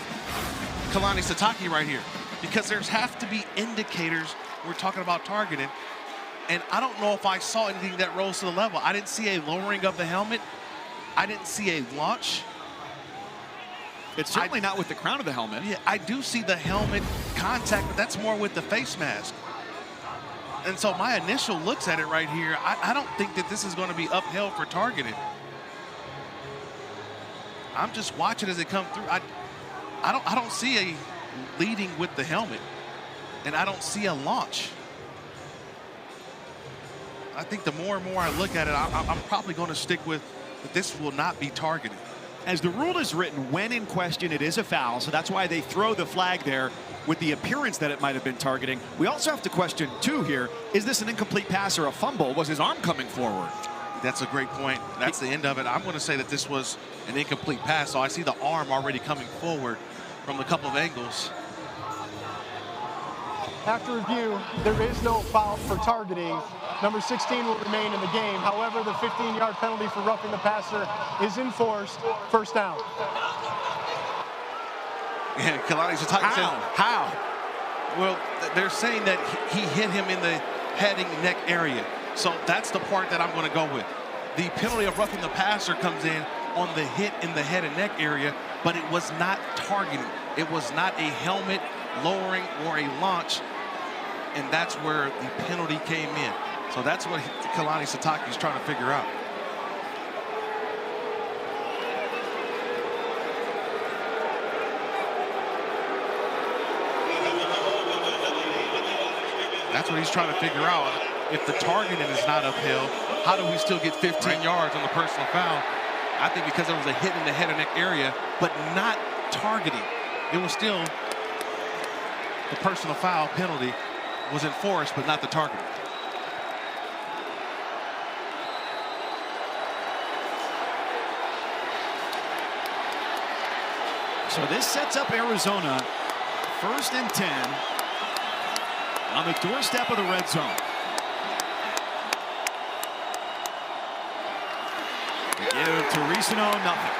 Kalani Sitake right here because there's have to be indicators. We're talking about targeting. And I don't know if I saw anything that rose to the level. I didn't see a lowering of the helmet. I didn't see a launch. It's certainly not with the crown of the helmet. Yeah, I do see the helmet contact, but that's more with the face mask. And so my initial looks at it right here, I don't think that this is going to be upheld for targeting. I'm just watching as it come through. I don't see a leading with the helmet, and I don't see a launch. I think the more and more I look at it, I'm probably going to stick with that this will not be targeted. As the rule is written, when in question, it is a foul. So that's why they throw the flag there with the appearance that it might have been targeting. We also have to question, too, here, is this an incomplete pass or a fumble? Was his arm coming forward? That's a great point. That's the end of it. I'm going to say that this was an incomplete pass. So I see the arm already coming forward from a couple of angles. After review, there is no foul for targeting. Number 16 will remain in the game. However, the 15-yard penalty for roughing the passer is enforced. First down. Yeah, Kalani Sitake said, how? Well, they're saying that he hit him in the head and neck area. So that's the part that I'm going to go with. The penalty of roughing the passer comes in on the hit in the head and neck area, but it was not targeting. It was not a helmet lowering or a launch, and that's where the penalty came in. So that's what Kalani Sitake is trying to figure out. That's what he's trying to figure out. If the targeting is not upheld, how do we still get 15 yards on the personal foul? I think because there was a hit in the head and neck area, but not targeting. It was still the personal foul penalty was enforced, but not the target. So this sets up Arizona 1st and 10 on the doorstep of the red zone. They give to Risino nothing.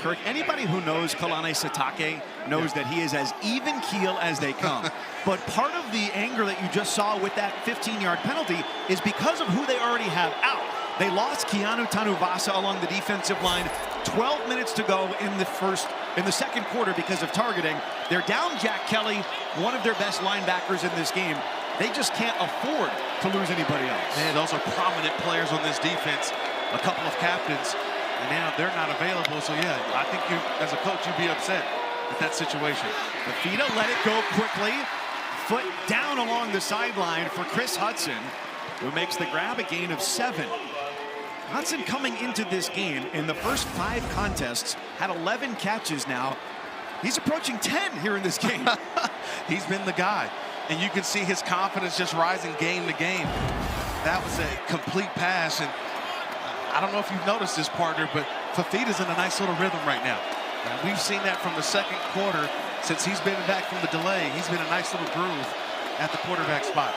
Kirk, anybody who knows Kalani Sitake knows that he is as even keel as they come. But part of the anger that you just saw with that 15-yard penalty is because of who they already have out. They lost Keanu Tanuvasa along the defensive line. 12 minutes to go in the second quarter because of targeting. They're down Jack Kelly, one of their best linebackers in this game. They just can't afford to lose anybody else. Man, those are prominent players on this defense. A couple of captains. And now they're not available, so yeah, I think you, as a coach, you'd be upset with that situation. Fafita let it go quickly. Foot down along the sideline for Chris Hudson, who makes the grab, a gain of 7. Hudson coming into this game in the first 5 contests had 11 catches now. He's approaching 10 here in this game. He's been the guy. And you can see his confidence just rising game to game. That was a complete pass, and I don't know if you've noticed this, partner, but Fafita's in a nice little rhythm right now. And we've seen that from the second quarter. Since he's been back from the delay, he's been a nice little groove at the quarterback spot.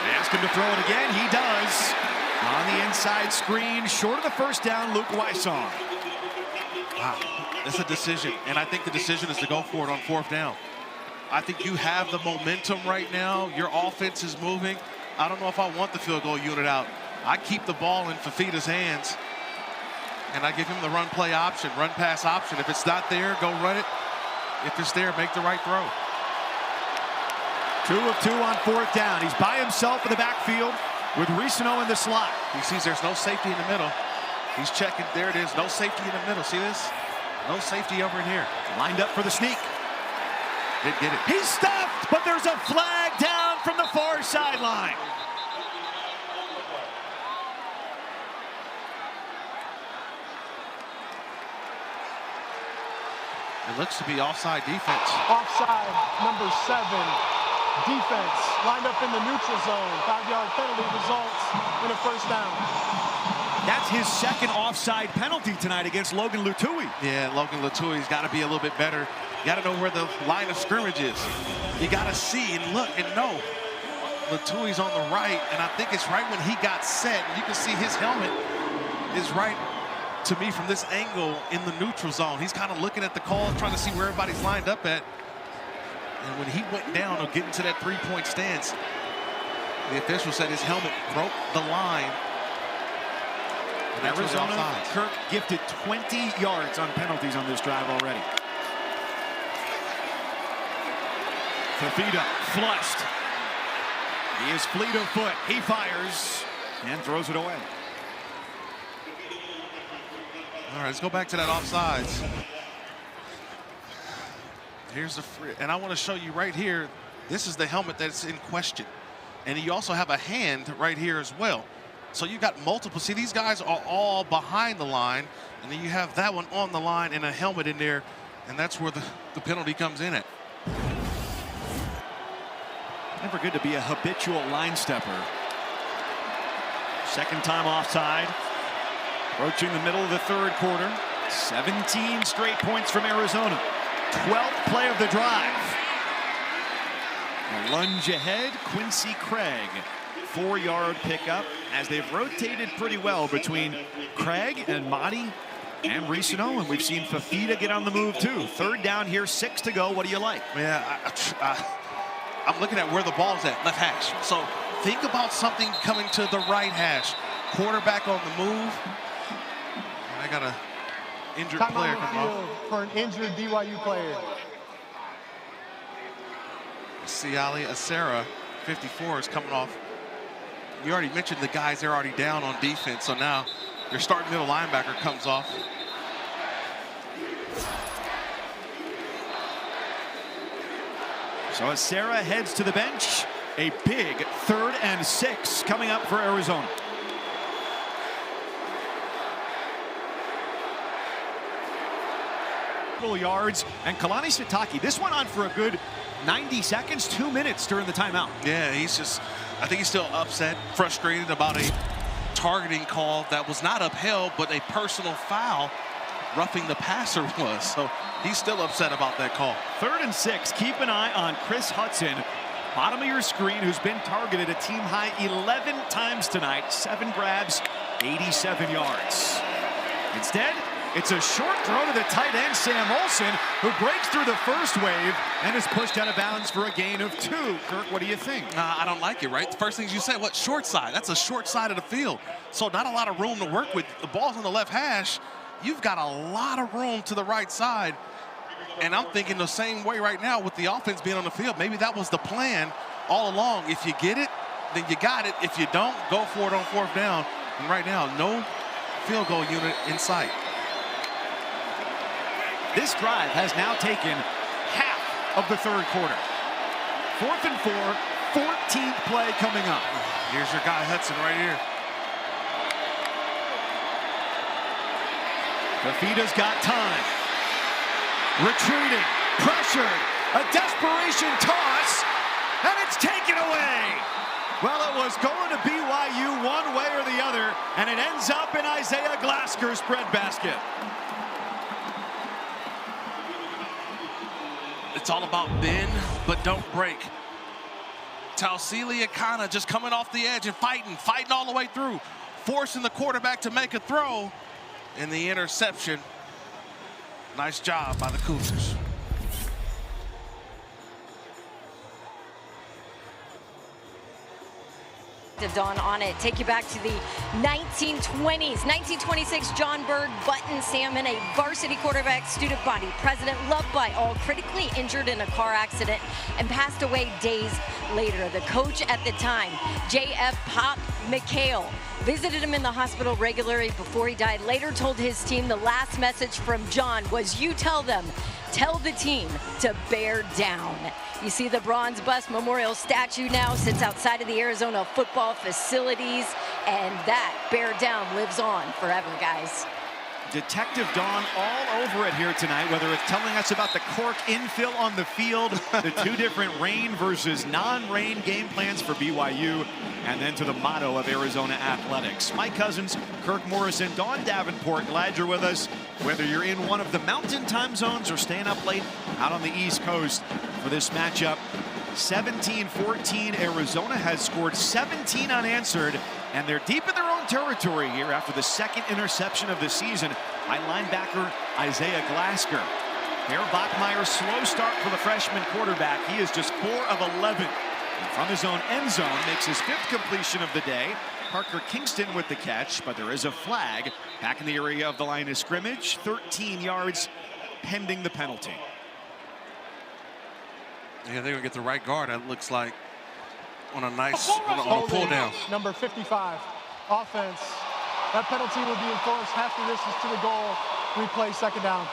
They ask him to throw it again. He does. On the inside screen, short of the first down, Luke Wysong. Wow, it's a decision, and I think the decision is to go for it on 4th down. I think you have the momentum right now. Your offense is moving. I don't know if I want the field goal unit out. I keep the ball in Fafita's hands, and I give him the run play option, run pass option. If it's not there, go run it. If it's there, make the right throw. 2 of 2 on 4th down. He's by himself in the backfield with Risino in the slot. He sees there's no safety in the middle. He's checking. There it is. No safety in the middle. See this? No safety over in here. Lined up for the sneak. Didn't get it. He's stuffed, but there's a flag down from the far sideline. It looks to be offside defense. Offside, number 7. Defense lined up in the neutral zone. 5-yard penalty results in a first down. That's his second offside penalty tonight against Logan Lutui. Yeah, Logan Lutui's got to be a little bit better. You got to know where the line of scrimmage is. You got to see and look and know. Lutui's on the right, and I think it's right when he got set. You can see his helmet is right, to me, from this angle in the neutral zone. He's kind of looking at the call, trying to see where everybody's lined up at. And when he went down or getting to that 3-point stance, the official said his helmet broke the line. And Arizona, Kirk gifted 20 yards on penalties on this drive already. Fafita flushed. He is fleet of foot. He fires and throws it away. All right, let's go back to that offsides. Here's the free, and I want to show you right here, this is the helmet that's in question. And you also have a hand right here as well. So you got multiple, see, these guys are all behind the line, and then you have that one on the line and a helmet in there, and that's where the penalty comes in at. Never good to be a habitual line stepper. Second time offside. Approaching the middle of the third quarter. 17 straight points from Arizona. 12th play of the drive. A lunge ahead, Quincy Craig. 4-yard pickup as they've rotated pretty well between Craig and Mahdi and Risano, and we've seen Fafita get on the move too. Third down here, 6 to go. What do you like? Yeah, I'm looking at where the ball's at, left hash. So think about something coming to the right hash. Quarterback on the move. I got an injured player coming off. For an injured BYU player. Siali Acera, 54, is coming off. You already mentioned the guys, they're already down on defense, so now your starting middle linebacker comes off. So Acera heads to the bench. A big 3rd and 6 coming up for Arizona. Yards, and Kalani Sitake, this went on for a good 90 seconds, 2 minutes during the timeout. Yeah, I think he's still upset, frustrated about a targeting call that was not upheld, but a personal foul, roughing the passer was. So he's still upset about that call. 3rd and 6, keep an eye on Chris Hudson, bottom of your screen, who's been targeted a team high 11 times tonight, 7 grabs, 87 yards. Instead, it's a short throw to the tight end, Sam Olsen, who breaks through the first wave and is pushed out of bounds for a gain of 2. Kirk, what do you think? I don't like it, right? The first things you said, what, short side? That's a short side of the field. So not a lot of room to work with. The ball's on the left hash. You've got a lot of room to the right side. And I'm thinking the same way right now with the offense being on the field. Maybe that was the plan all along. If you get it, then you got it. If you don't, go for it on 4th down. And right now, no field goal unit in sight. This drive has now taken half of the 3rd quarter. 4th and 4, 14th play coming up. Here's your guy Hudson right here. Fafita's got time. Retreating, pressured, a desperation toss, and it's taken away. Well, it was going to BYU one way or the other, and it ends up in Isaiah Glasker's breadbasket. It's all about bend, but don't break. Tausili Akana just coming off the edge and fighting all the way through, forcing the quarterback to make a throw, and the interception. Nice job by the Cougars. Dawn on it. Take you back to the 1920s. 1926, John Bird, Button Salmon, a varsity quarterback, student body president, loved by all, critically injured in a car accident and passed away days later. The coach at the time, J.F. Pop McHale visited him in the hospital regularly before he died. Later told his team the last message from John was, "You tell them, tell the team to bear down." You see the bronze bust memorial statue now sits outside of the Arizona football facilities, and that bear down lives on forever, guys. Detective Dawn all over it here tonight, whether it's telling us about the cork infill on the field, the two different rain versus non-rain game plans for BYU, and then to the motto of Arizona Athletics. Mike Cousins, Kirk Morrison, Dawn Davenport, glad you're with us. Whether you're in one of the mountain time zones or staying up late out on the East Coast for this matchup, 17-14, Arizona has scored 17 unanswered, and they're deep in their own territory here after the second interception of the season by linebacker Isaiah Glasker. Bear Bachmeier's slow start for the freshman quarterback. He is just 4 of 11. And from his own end zone, makes his 5th completion of the day. Parker Kingston with the catch, but there is a flag back in the area of the line of scrimmage. 13 yards pending the penalty. Yeah, they're gonna get the right guard, it looks like, on a nice on a pull down. Number 55, offense. That penalty will be enforced. Half the distance to the goal. Replay, second down.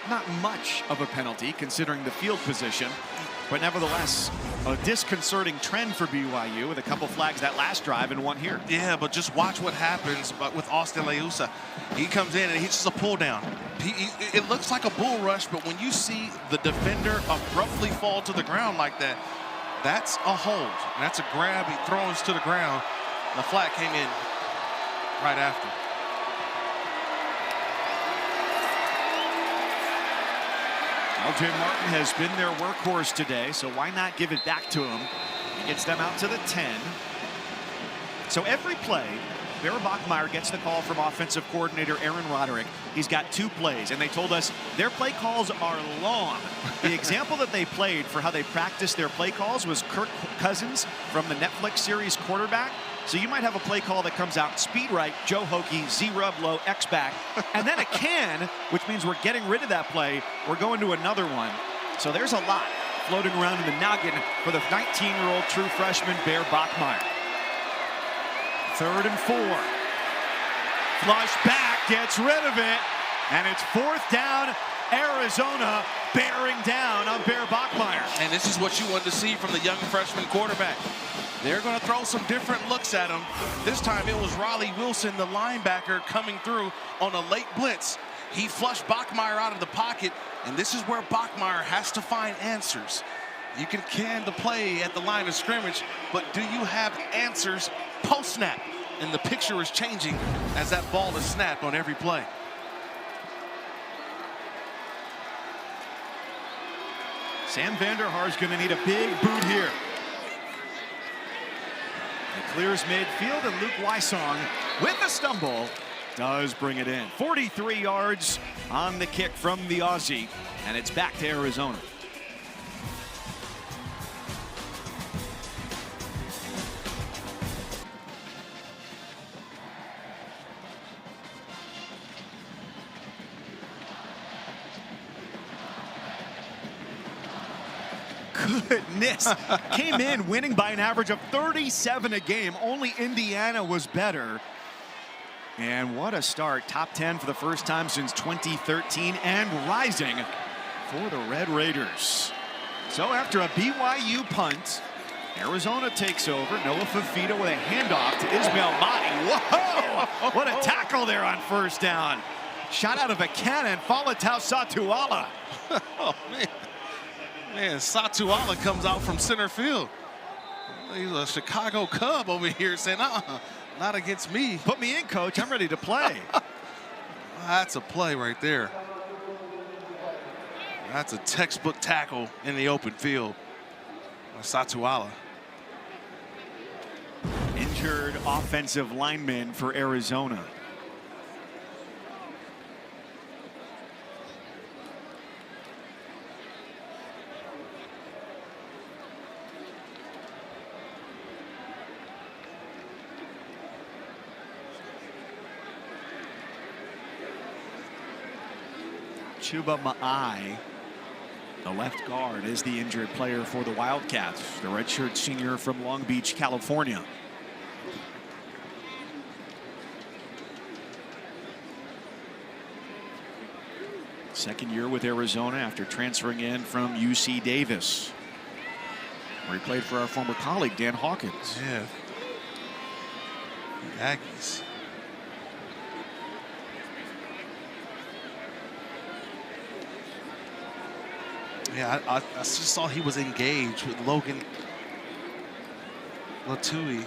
Not much of a penalty considering the field position, but nevertheless a disconcerting trend for BYU with a couple flags that last drive and one here. Yeah, but just watch what happens with Austin Leusa. He comes in and he's just a pull down. It looks like a bull rush, but when you see the defender abruptly fall to the ground like that, that's a hold. And that's a grab. He throws to the ground. The flag came in right after. LJ Martin has been their workhorse today, so why not give it back to him? He gets them out to the 10. So every play, Bear Bachmeier gets the call from offensive coordinator Aaron Roderick. He's got 2 plays, and they told us their play calls are long. The example that they played for how they practiced their play calls was Kirk Cousins from the Netflix series Quarterback. So you might have a play call that comes out speed right, Joe Hokie, Z-rub low, X-back, and then a can, which means we're getting rid of that play. We're going to another one. So there's a lot floating around in the noggin for the 19-year-old true freshman Bear Bachmeier. 3rd and 4. Flush back, gets rid of it, and it's 4th down. Arizona bearing down on Bear Bachmeier. And this is what you want to see from the young freshman quarterback. They're going to throw some different looks at him. This time it was Raleigh Wilson, the linebacker, coming through on a late blitz. He flushed Bachmeier out of the pocket, and this is where Bachmeier has to find answers. You can the play at the line of scrimmage, but do you have answers post-snap? And the picture is changing as that ball is snapped on every play. Sam Vanderhaar's going to need a big boot here. He clears midfield, and Luke Wysong, with a stumble, does bring it in. 43 yards on the kick from the Aussie, and it's back to Arizona. Goodness. Came in winning by an average of 37 a game. Only Indiana was better. And what a start. Top 10 for the first time since 2013 and rising for the Red Raiders. So after a BYU punt, Arizona takes over. Noah Fafita with a handoff to Ismail Mahdi. Whoa! What a tackle there on 1st down. Shot out of a cannon. Faletau Satuala. Oh, man. Man, Satuala comes out from center field. He's a Chicago Cub over here saying, not against me. Put me in, coach. I'm ready to play. That's a play right there. That's a textbook tackle in the open field. Satuala. Injured offensive lineman for Arizona. Chuba Ma'ai, The left guard is the injured player for the Wildcats, the redshirt senior from Long Beach, California. Second year with Arizona after transferring in from UC Davis, where he played for our former colleague Dan Hawkins. Yeah. The Aggies. Yeah, I just saw he was engaged with Logan Latui. And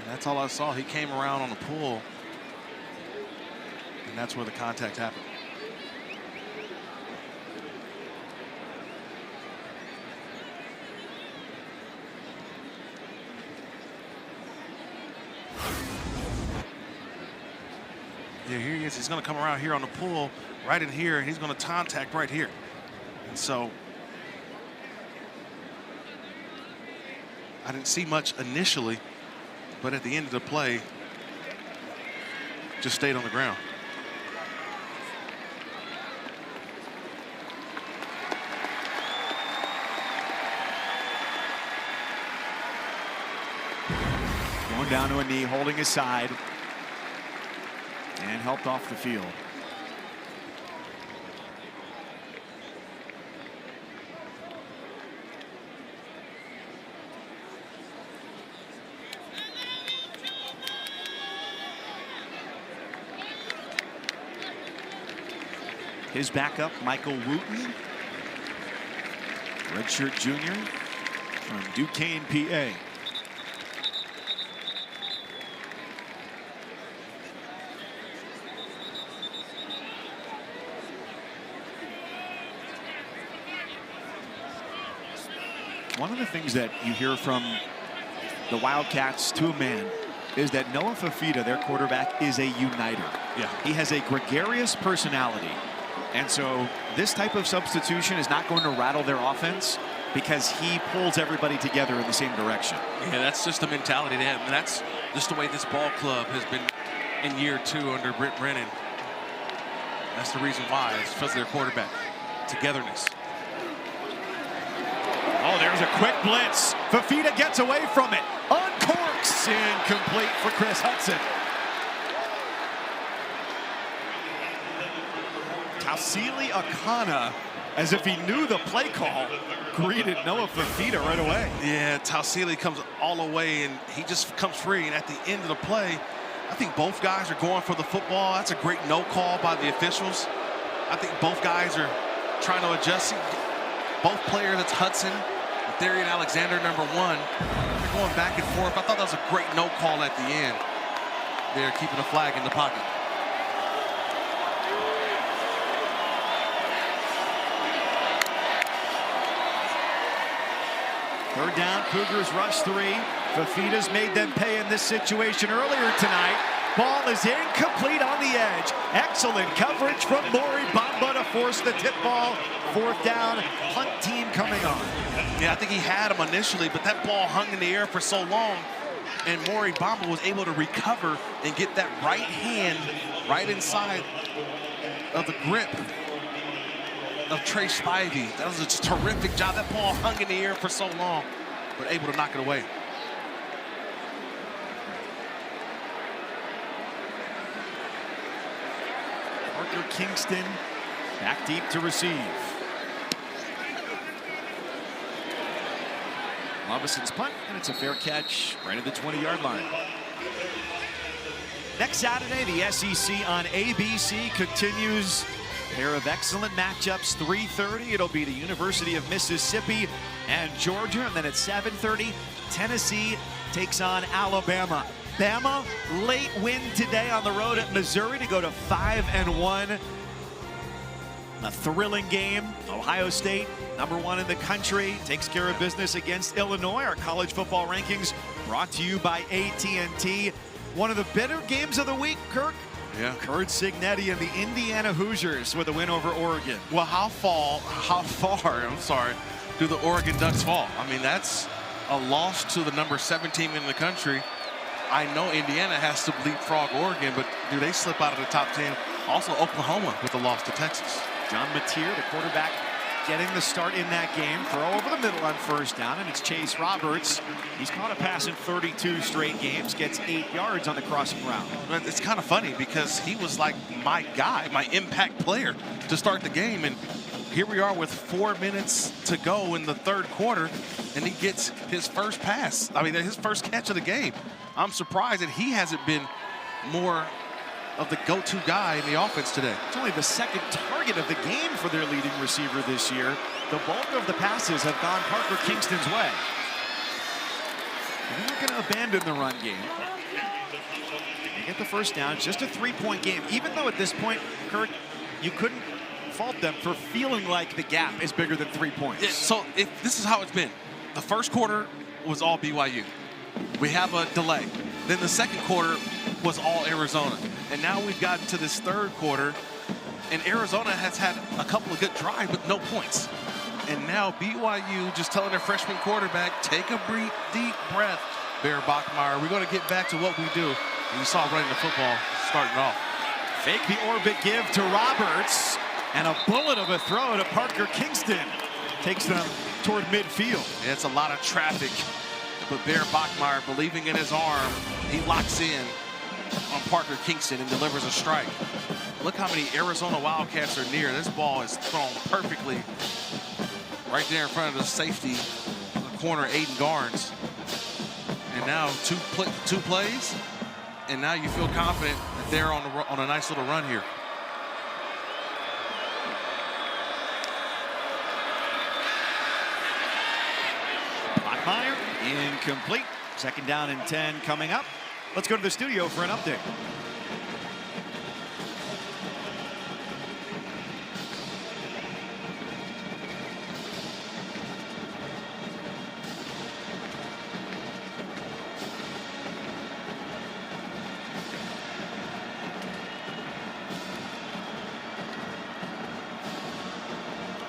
that's all I saw. He came around on the pull, and that's where the contact happened. Yeah, here he is. He's going to come around here on the pull, right in here, and he's going to contact right here. And so I didn't see much initially, but at the end of the play, just stayed on the ground. Going down to a knee, holding his side, and helped off the field. His backup, Michael Wooten, redshirt junior from Duquesne, PA. One of the things that you hear from the Wildcats to a man is that Noah Fafita, their quarterback, is a uniter. Yeah. He has a gregarious personality. And so this type of substitution is not going to rattle their offense because he pulls everybody together in the same direction. Yeah, that's just the mentality they have. And that's just the way this ball club has been in year 2 under Britt Brennan. That's the reason why. It's because of their quarterback. Togetherness. Oh, there's a quick blitz. Fafita gets away from it. Uncorks. Incomplete for Chris Hudson. Tausili Akana, as if he knew the play call, greeted Noah Fafita right away. Yeah, Tausili comes all the way, and he just comes free. And at the end of the play, I think both guys are going for the football. That's a great no call by the officials. I think both guys are trying to adjust. Both players, that's Hudson, Darian Alexander, number 1. They're going back and forth. I thought that was a great no call at the end. They're keeping a flag in the pocket. Third down, Cougars rush 3. Fafita's made them pay in this situation earlier tonight. Ball is incomplete on the edge. Excellent coverage from Maury Bamba to force the tip ball. 4th down, punt team coming on. Yeah, I think he had him initially, but that ball hung in the air for so long, and Maury Bamba was able to recover and get that right hand right inside of the grip of Trey Spivey. That was a terrific job. That ball hung in the air for so long, but able to knock it away. Parker Kingston back deep to receive. Lovison's punt, and it's a fair catch right at the 20-yard line. Next Saturday, the SEC on ABC continues. Pair of excellent matchups, 3:30. It'll be the University of Mississippi and Georgia. And then at 7:30, Tennessee takes on Alabama. Bama, late win today on the road at Missouri to go to 5-1. A thrilling game. Ohio State, number 1 in the country, takes care of business against Illinois. Our college football rankings brought to you by AT&T. One of the better games of the week, Kirk. Yeah. Curt Cignetti and the Indiana Hoosiers with a win over Oregon. Well, how far, I'm sorry, do the Oregon Ducks fall? I mean, that's a loss to the number 7 team in the country. I know Indiana has to leapfrog Oregon, but do they slip out of the top 10? Also Oklahoma with the loss to Texas. John Mateer, the quarterback, getting the start in that game. Throw over the middle on first down, and it's Chase Roberts. He's caught a pass in 32 straight games, gets 8 yards on the crossing route. But it's kind of funny because he was like my guy, my impact player to start the game. And here we are with 4 minutes to go in the third quarter, and he gets his first pass. I mean, his first catch of the game. I'm surprised that he hasn't been more of the go-to guy in the offense today. It's only the second target of the game for their leading receiver this year. The bulk of the passes have gone Parker Kingston's way. And they're not going to abandon the run game. They get the first down. It's just a 3-point game. Even though at this point, Kurt, you couldn't fault them for feeling like the gap is bigger than 3 points. Yeah, so this is how it's been. The first quarter was all BYU. We have a delay. Then the second quarter was all Arizona. And now we've gotten to this third quarter, and Arizona has had a couple of good drives, but no points. And now BYU just telling their freshman quarterback, take a deep breath, Bear Bachmeier. We're going to get back to what we do. And you saw running the football starting off. Fake the orbit give to Roberts, and a bullet of a throw to Parker Kingston. Takes them toward midfield. Yeah, it's a lot of traffic, but Bear Bachmeier, believing in his arm, he locks in on Parker Kingston and delivers a strike. Look how many Arizona Wildcats are near. This ball is thrown perfectly right there in front of the safety, the corner, Aiden Garnes. And now two plays, and now you feel confident that they're on a nice little run here. Bachmeier, incomplete. Second down and 10 coming up. Let's go to the studio for an update.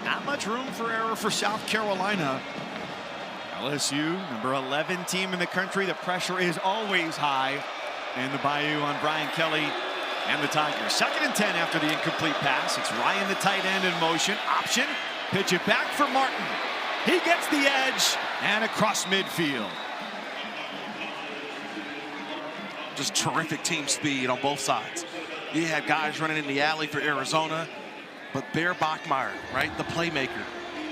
Not much room for error for South Carolina. LSU, number 11 team in the country. The pressure is always high in the Bayou on Brian Kelly and the Tigers. Second and 10 after the incomplete pass. It's Ryan, the tight end, in motion. Option. Pitch it back for Martin. He gets the edge and across midfield. Just terrific team speed on both sides. You had guys running in the alley for Arizona, but Bear Bachmeier, right, the playmaker,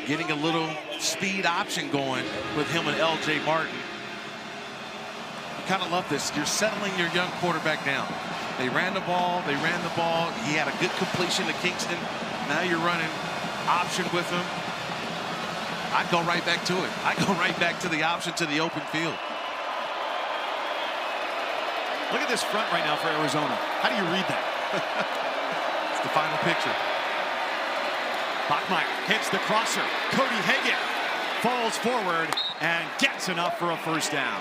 getting a little speed option going with him and L.J. Martin. You kind of love this. You're settling your young quarterback down. They ran the ball. He had a good completion to Kingston. Now you're running option with him. I'd go right back to it. I'd go right back to the option to the open field. Look at this front right now for Arizona. How do you read that? It's the final picture. Bachmeier hits the crosser. Cody Hagan falls forward and gets enough for a first down.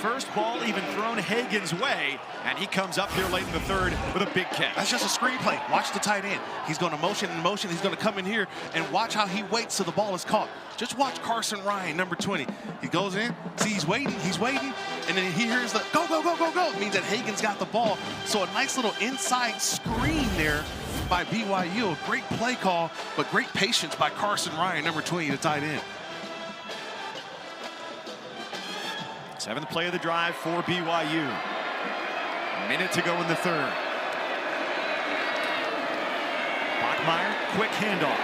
First ball even thrown Hagan's way, and he comes up here late in the third with a big catch. That's just a screen play. Watch the tight end. He's going to motion and motion. He's going to come in here and watch how he waits till the ball is caught. Just watch Carson Ryan, number 20. He goes in, see he's waiting, and then he hears the go, go, go, go, go. It means that Hagan's got the ball. So a nice little inside screen there by BYU. A great play call, but great patience by Carson Ryan, number 20, the tight end. Seventh play of the drive for BYU. A minute to go in the third. Bachmeier, quick handoff.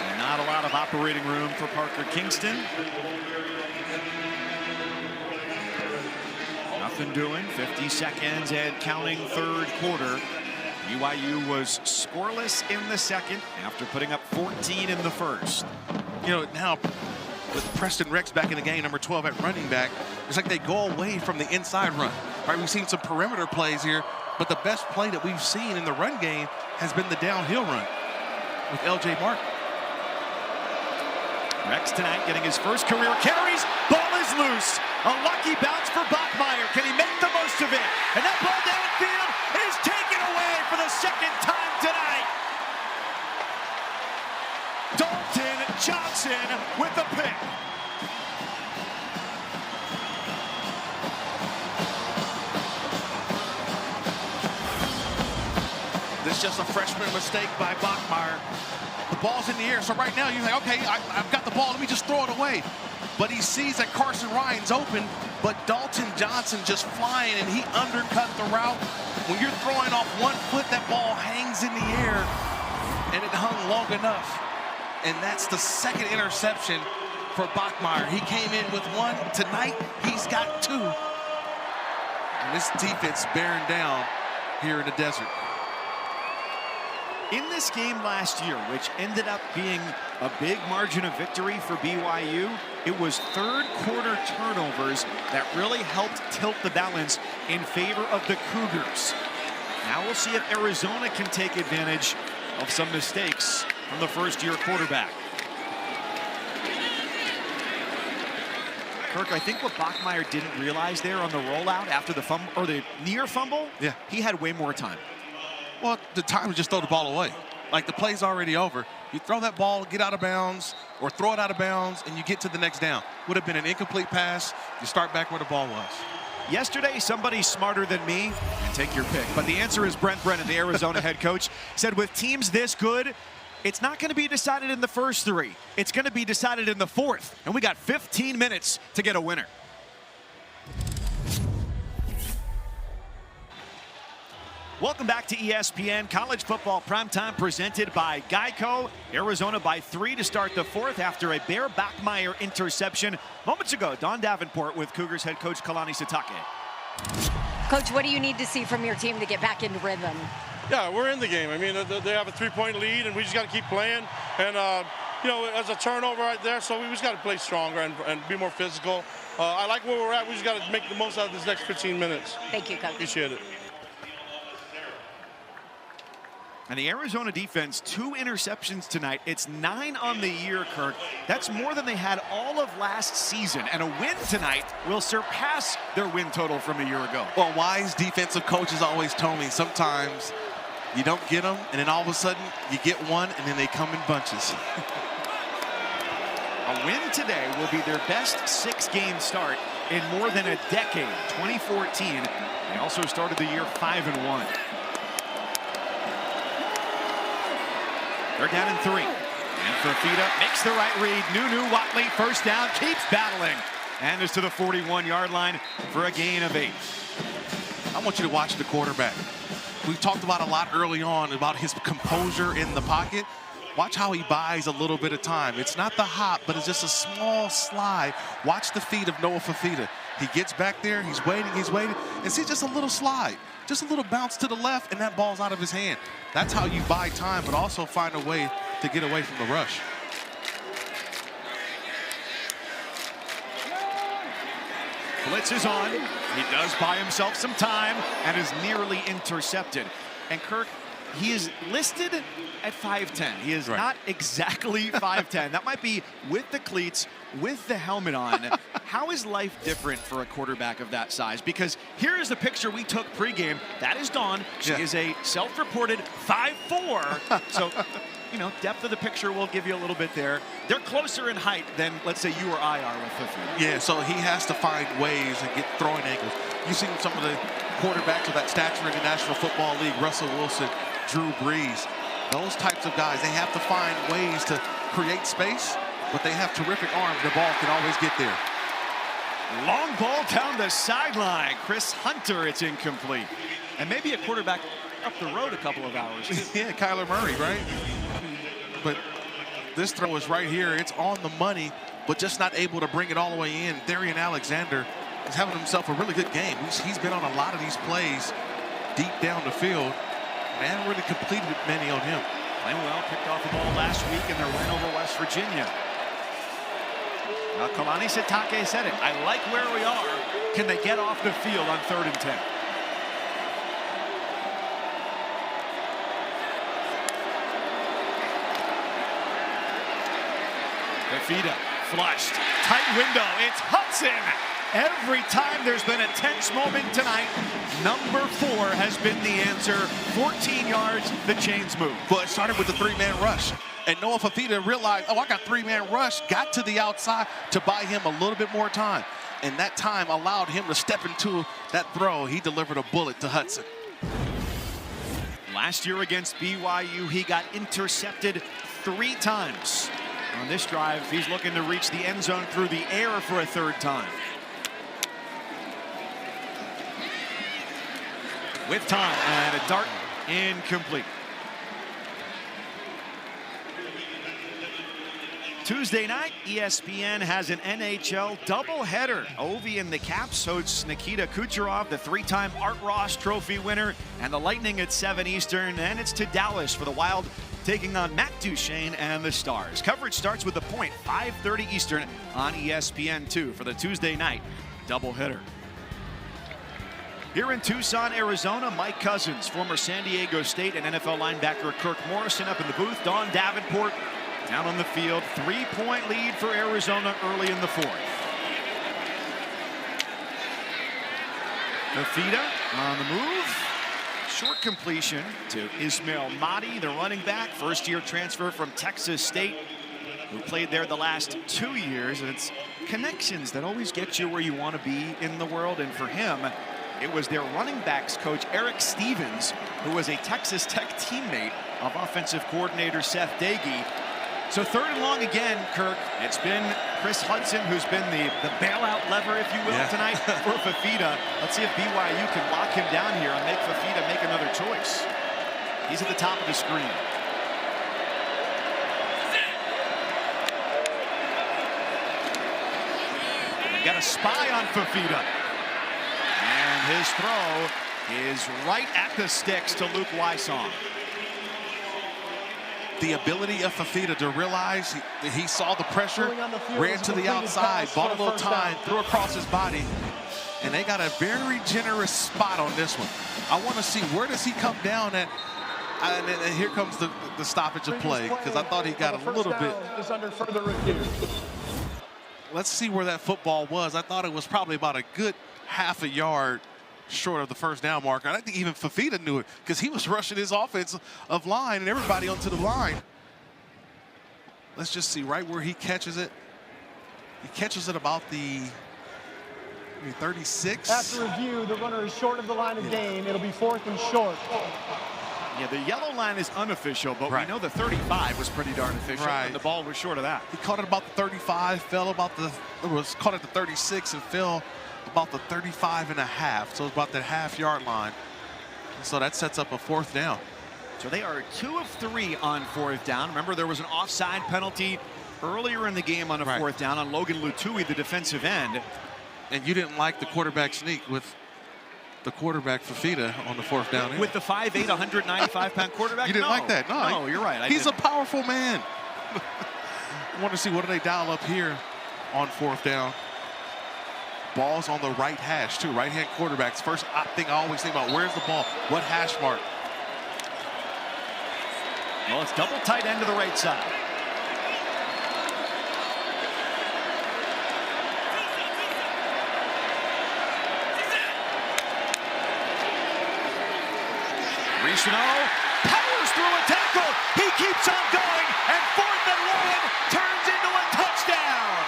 And not a lot of operating room for Parker Kingston. Nothing doing. 50 seconds and counting third quarter. BYU was scoreless in the second after putting up 14 in the first. You know, now with Preston Rex back in the game, number 12 at running back, it's like they go away from the inside run. Right, we've seen some perimeter plays here, but the best play that we've seen in the run game has been the downhill run with L.J. Martin. Rex tonight getting his first career carries. Ball is loose. A lucky bounce for Bachmeier. Can he make the most of it? And that ball downfield is taken away for the second time tonight. Dalton Johnson with the pick. it's just a freshman mistake by Bachmeier. The ball's in the air, so right now you're like, okay, I've got the ball, let me just throw it away. But he sees that Carson Ryan's open, but Dalton Johnson just flying, and he undercut the route. When you're throwing off 1 foot, that ball hangs in the air, and it hung long enough. And that's the second interception for Bachmeier. He came in with 1. Tonight, he's got 2. And this defense bearing down here in the desert. In this game last year, which ended up being a big margin of victory for BYU, it was third quarter turnovers that really helped tilt the balance in favor of the Cougars. Now we'll see if Arizona can take advantage of some mistakes from the first-year quarterback. Kirk, I think what Bachmeier didn't realize there on the rollout after the fumble, or the near fumble, yeah, he had way more time. Well, the time to just throw the ball away. Like, the play's already over. You throw that ball, get out of bounds, or throw it out of bounds, and you get to the next down. Would have been an incomplete pass. You start back where the ball was. Yesterday, somebody smarter than me, and take your pick, but the answer is Brent Brennan, the Arizona head coach, said with teams this good, it's not going to be decided in the first 3. It's going to be decided in the 4th, and we got 15 minutes to get a winner. Welcome back to ESPN College Football Primetime, presented by Geico. Arizona by 3 to start the 4th after a Bear Bachmeier interception. Moments ago, Don Davenport with Cougars head coach Kalani Sitake. Coach, what do you need to see from your team to get back into rhythm? Yeah, we're in the game. I mean, they have a 3-point lead, and we just got to keep playing. And, you know, as a turnover right there, so we just got to play stronger and be more physical. I like where we're at. We just got to make the most out of this next 15 minutes. Thank you, Coach. Appreciate it. And the Arizona defense, 2 interceptions tonight. It's 9 on the year, Kirk. That's more than they had all of last season. And a win tonight will surpass their win total from a year ago. Well, wise defensive coaches always told me sometimes you don't get them, and then all of a sudden you get one, and then they come in bunches. A win today will be their best 6-game start in more than a decade. 2014. They also started the year 5-1. They're down in 3. And Fafita makes the right read. Nunu Watley, first down, keeps battling. And is to the 41-yard line for a gain of 8. I want you to watch the quarterback. We've talked about a lot early on about his composure in the pocket. Watch how he buys a little bit of time. It's not the hop, but it's just a small slide. Watch the feet of Noah Fafita. He gets back there, he's waiting, and see just a little slide. Just a little bounce to the left, and that ball's out of his hand. That's how you buy time, but also find a way to get away from the rush. Blitz is on. He does buy himself some time and is nearly intercepted. And Kirk, he is listed at 5'10". He is not exactly 5'10". That might be with the cleats, with the helmet on. How is life different for a quarterback of that size? Because here is the picture we took pregame. That is Dawn. She is a self-reported 5'4". So, you know, depth of the picture will give you a little bit there. They're closer in height than, let's say, you or I are with Fafita. Yeah, so he has to find ways and get throwing angles. You've seen some of the quarterbacks of that stature in the National Football League, Russell Wilson, Drew Brees. Those types of guys, they have to find ways to create space, but they have terrific arms. The ball can always get there. Long ball down the sideline. Chris Hunter, it's incomplete. And maybe a quarterback up the road a couple of hours. Yeah, Kyler Murray, right? But this throw is right here. It's on the money, but just not able to bring it all the way in. Darian Alexander is having himself a really good game. He's been on a lot of these plays deep down the field. They haven't really completed many on him. Playing well, picked off the ball last week in their win over West Virginia. Now, Kalani Sitake said it. I like where we are. Can they get off the field on 3rd and 10? Fafita flushed. Tight window. It's Hudson. Every time there's been a tense moment tonight, number 4 has been the answer. 14 yards, the chains move. But it started with the 3-man rush. And Noah Fafita realized, oh, I got 3-man rush, got to the outside to buy him a little bit more time. And that time allowed him to step into that throw. He delivered a bullet to Hudson. Last year against BYU, he got intercepted 3 times. On this drive, he's looking to reach the end zone through the air for a 3rd time. With time, and a dart incomplete. Tuesday night, ESPN has an NHL doubleheader. Ovi and the Caps hosts Nikita Kucherov, the 3-time Art Ross Trophy winner, and the Lightning at 7 Eastern. And it's to Dallas for the Wild, taking on Matt Duchene and the Stars. Coverage starts with The Point, 5:30 Eastern on ESPN2 for the Tuesday night doubleheader. Here in Tucson, Arizona, Mike Cousins, former San Diego State and NFL linebacker Kirk Morrison up in the booth. Don Davenport down on the field. 3-point lead for Arizona early in the 4th. Fafita on the move. Short completion to Ismail Mahdi, the running back, first-year transfer from Texas State, who played there the last 2 years. And it's connections that always get you where you want to be in the world. And for him, it was their running backs coach, Eric Stevens, who was a Texas Tech teammate of offensive coordinator Seth Dagey. So 3rd and long again, Kirk. It's been Chris Hudson who's been the bailout lever, if you will, tonight for Fafita. Let's see if BYU can lock him down here and make Fafita make another choice. He's at the top of the screen. We got a spy on Fafita. And his throw is right at the sticks to Luke Wysong. The ability of Fafita to realize he saw the pressure, ran to the outside, bought a little time, threw across his body, and they got a very generous spot on this one. I want to see, where does he come down at? And here comes the stoppage of play, because I thought he got a little bit. Is under further review. Let's see where that football was. I thought it was probably about a good half a yard short of the 1st down marker. And I think even Fafita knew it, because he was rushing his offensive line and everybody onto the line. Let's just see right where he catches it. He catches it about the 36. After review, the runner is short of the line of gain. It'll be 4th and short. Yeah, the yellow line is unofficial, but we know the 35 was pretty darn official, and the ball was short of that. He caught it about the 35, fell about was caught at the 36 and fell about the 35.5, so it's about that half-yard line. And so that sets up a 4th down. So they are 2 of 3 on 4th down. Remember, there was an offside penalty earlier in the game on a 4th down on Logan Lutui, the defensive end. And you didn't like the quarterback sneak with the quarterback Fafita on the 4th down. With the 5'8", 195-pound quarterback? You didn't like that? No, you're right. He's a powerful man. I want to see, what do they dial up here on 4th down? Ball's on the right hash, too. Right-hand quarterbacks. First thing I always think about, where's the ball? What hash mark? Well, it's double tight end to the right side. Ricino powers through a tackle. He keeps on going, and 4th and 1 turns into a touchdown.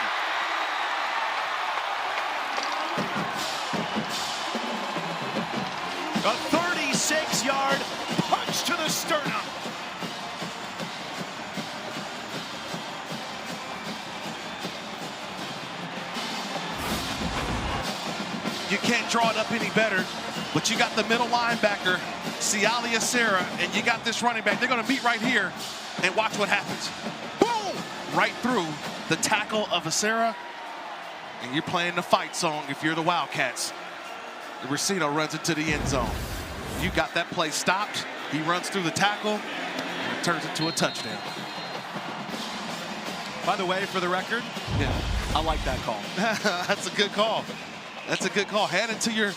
A 36-yard punch to the sternum. You can't draw it up any better, but you got the middle linebacker, Siali Acera, and you got this running back. They're going to meet right here, and watch what happens. Boom! Right through the tackle of Acera, and you're playing the fight song if you're the Wildcats. Ricino runs into the end zone. You got that play stopped. He runs through the tackle, and it turns into a touchdown. By the way, for the record, I like that call. That's a good call. That's a good call. Hand it to your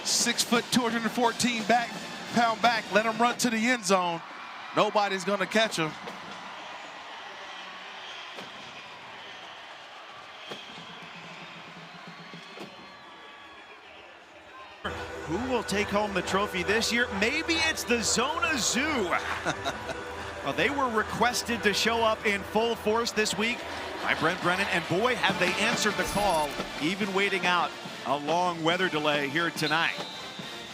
6 foot, 214-pound back. Let him run to the end zone. Nobody's going to catch him. Who will take home the trophy this year? Maybe it's the Zona Zoo. Well, they were requested to show up in full force this week by Brent Brennan, and boy, have they answered the call, even waiting out a long weather delay here tonight.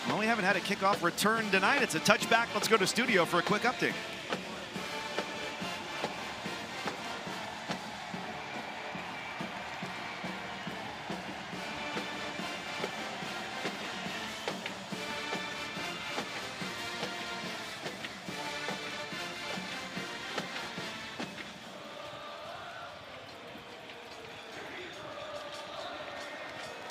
Well, we haven't had a kickoff return tonight. It's a touchback. Let's go to studio for a quick update.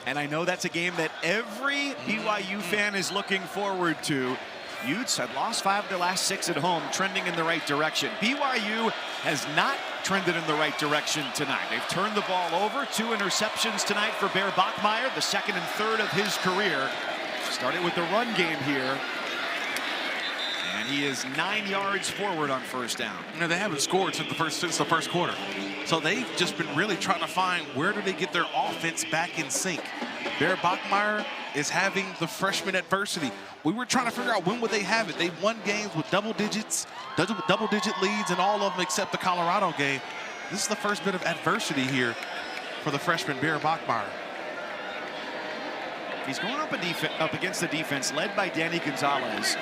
And I know that's a game that every BYU fan is looking forward to. Utes had lost 5 of their last 6 at home, trending in the right direction. BYU has not trended in the right direction tonight. They've turned the ball over. 2 interceptions tonight for Bear Bachmeier, the 2nd and 3rd of his career. Started with the run game here. And he is 9 yards forward on first down. You know, they haven't scored since the first quarter. So they've just been really trying to find where do they get their offense back in sync. Bear Bachmeier is having the freshman adversity. We were trying to figure out when would they have it. They won games with double-digit leads in all of them except the Colorado game. This is the first bit of adversity here for the freshman Bear Bachmeier. He's going up against the defense led by Danny Gonzalez,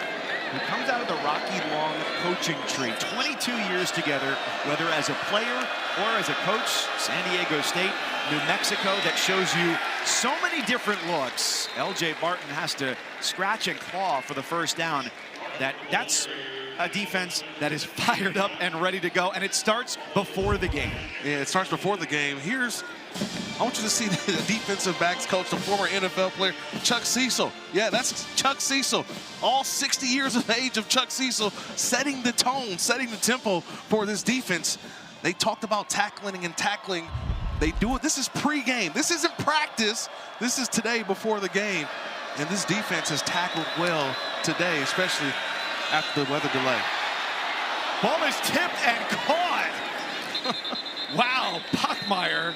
who comes out of the Rocky Long coaching tree. 22 years together, whether as a player or as a coach. San Diego State, New Mexico, that shows you so many different looks. LJ Barton has to scratch and claw for the first down. That's a defense that is fired up and ready to go, and it starts before the game. Yeah, it starts before the game. I want you to see the defensive backs coach, the former NFL player, Chuck Cecil. Yeah, that's Chuck Cecil. All 60 years of age of Chuck Cecil setting the tone, setting the tempo for this defense. They talked about tackling and tackling. They do it. This is pre-game. This isn't practice. This is today before the game. And this defense has tackled well today, especially after the weather delay. Ball is tipped and caught. Wow, Bachmeier.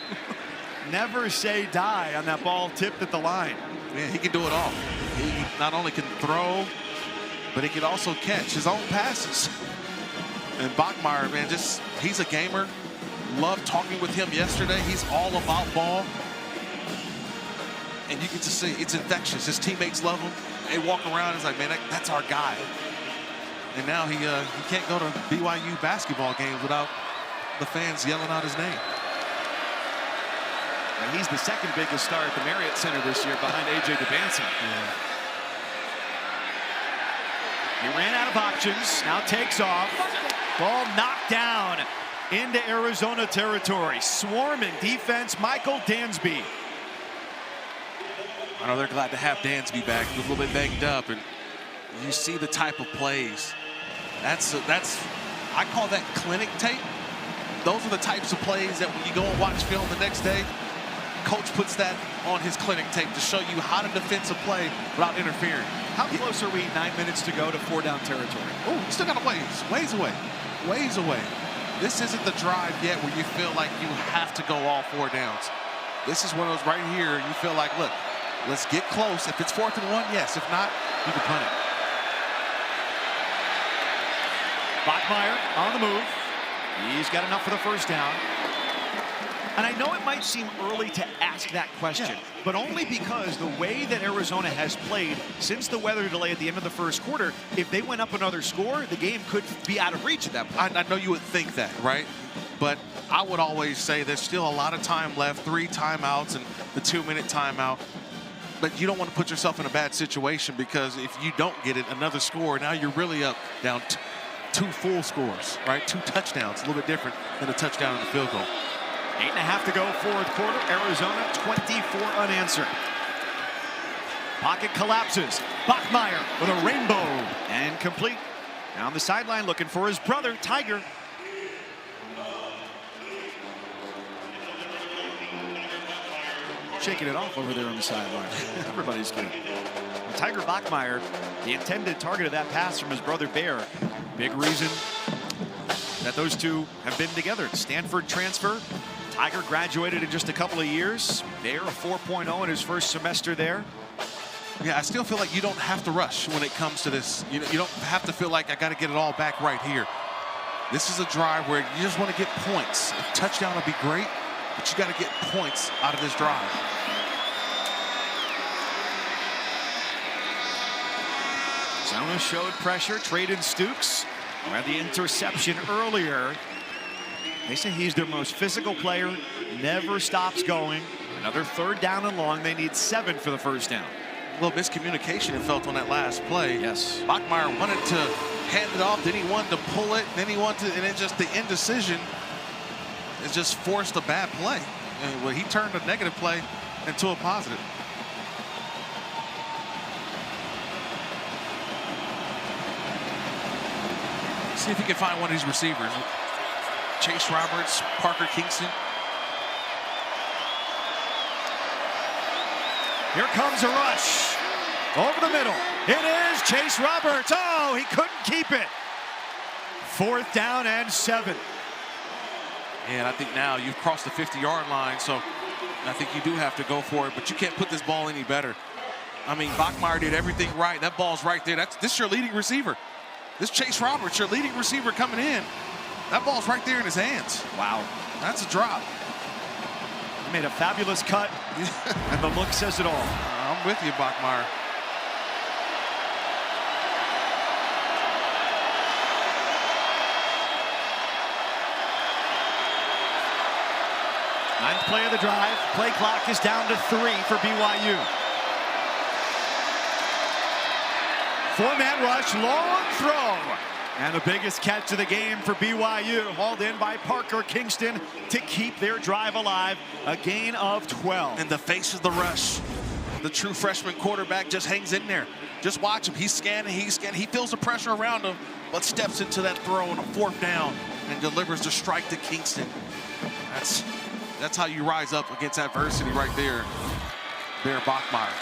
Never say die on that ball tipped at the line. Man, he can do it all. He not only can throw, but he can also catch his own passes. And Bachmeier, man, he's a gamer. Loved talking with him yesterday. He's all about ball. And you can just see it's infectious. His teammates love him. They walk around, it's like, man, that's our guy. And now he can't go to BYU basketball games without the fans yelling out his name. And he's the 2nd biggest star at the Marriott Center this year behind A.J. DeBanson. Yeah. He ran out of options, now takes off. Ball knocked down into Arizona territory. Swarming defense, Michael Dansby. I know they're glad to have Dansby back. He was a little bit banged up, and you see the type of plays. I call that clinic tape. Those are the types of plays that when you go and watch film the next day, coach puts that on his clinic tape to show you how to defensive play without interfering. How close are we? 9 minutes to go to 4-down territory. Oh, you still got a ways away. This isn't the drive yet where you feel like you have to go all 4 downs. This is one of those right here. You feel like, look, let's get close. If it's 4th and 1, yes. If not, you can punt it. Bachmeier on the move. He's got enough for the first down. And I know it might seem early to ask that question, but only because the way that Arizona has played since the weather delay at the end of the first quarter, if they went up another score, the game could be out of reach at that point. I know you would think that, right? But I would always say there's still a lot of time left, 3 timeouts and the 2-minute timeout. But you don't want to put yourself in a bad situation, because if you don't get it, another score, now you're really up down 2 full scores, right? 2 touchdowns, a little bit different than a touchdown and a field goal. 8.5 to go, 4th quarter. Arizona 24 unanswered. Pocket collapses. Bachmeier with a rainbow and complete. Down the sideline looking for his brother, Tiger. Shaking it off over there on the sideline. Everybody's good. Tiger Bachmeier, the intended target of that pass from his brother Bear. Big reason that those two have been together. Stanford transfer. Tiger graduated in just a couple of years. Bear a 4.0 in his first semester there. Yeah, I still feel like you don't have to rush when it comes to this. You don't have to feel like I got to get it all back right here. This is a drive where you just want to get points. A touchdown would be great, but you got to get points out of this drive. Arizona showed pressure. Traden Stukes, who had the interception earlier. They say he's their most physical player, never stops going. Another 3rd down and long. They need 7 for the first down. A little miscommunication it felt on that last play. Yes. Bachmeier wanted to hand it off, then he wanted to pull it, then he wanted to, and then just the indecision is just forced a bad play. And well, he turned a negative play into a positive. See if he can find one of these receivers. Chase Roberts, Parker Kingston. Here comes a rush. Over the middle. It is Chase Roberts. Oh, he couldn't keep it. 4th down and 7. And I think now you've crossed the 50-yard line, so I think you do have to go for it, but you can't put this ball any better. I mean, Bachmeier did everything right. That ball's right there. This is your leading receiver. This Chase Roberts, your leading receiver coming in. That ball's right there in his hands. Wow. That's a drop. He made a fabulous cut, and the look says it all. I'm with you, Bachmeier. Ninth play of the drive. Play clock is down to 3 for BYU. 4-man rush, long throw. And the biggest catch of the game for BYU, hauled in by Parker Kingston to keep their drive alive. A gain of 12. In the face of the rush, the true freshman quarterback just hangs in there. Just watch him. He's scanning, he's scanning. He feels the pressure around him, but steps into that throw on a 4th down and delivers the strike to Kingston. That's how you rise up against adversity right there. Bear Bachmeier.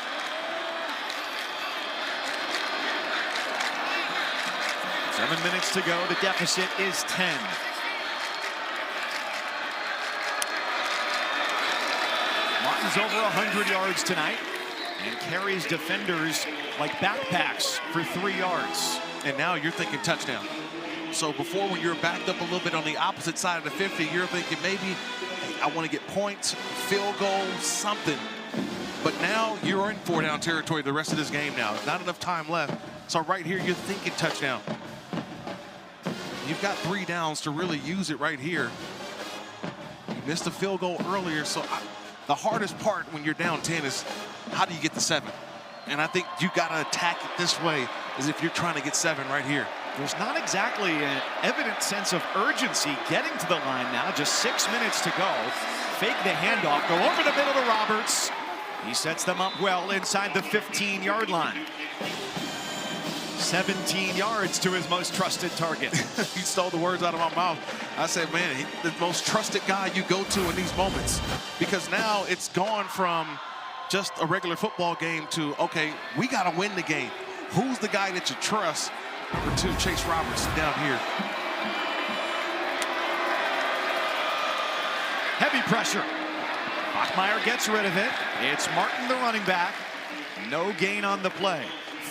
Seven minutes to go. The deficit is 10. Martin's over 100 yards tonight and carries defenders like backpacks for 3 yards. And now you're thinking touchdown. So before, when you're backed up a little bit on the opposite side of the 50, you're thinking maybe, hey, I want to get points, field goal, something. But now you're in 4-down territory the rest of this game now. Not enough time left. So right here, you're thinking touchdown. You've got 3 downs to really use it right here. You missed a field goal earlier, so the hardest part when you're down 10 is how do you get the 7? And I think you got to attack it this way as if you're trying to get 7 right here. There's not exactly an evident sense of urgency getting to the line now. Just 6 minutes to go. Fake the handoff, go over the middle to Roberts. He sets them up well inside the 15-yard line. 17 yards to his most trusted target. He stole the words out of my mouth. I said, man, the most trusted guy you go to in these moments. Because now it's gone from just a regular football game to, okay, we got to win the game. Who's the guy that you trust? Number 2, Chase Roberts down here. Heavy pressure. Bachmeier gets rid of it. It's Martin, the running back. No gain on the play.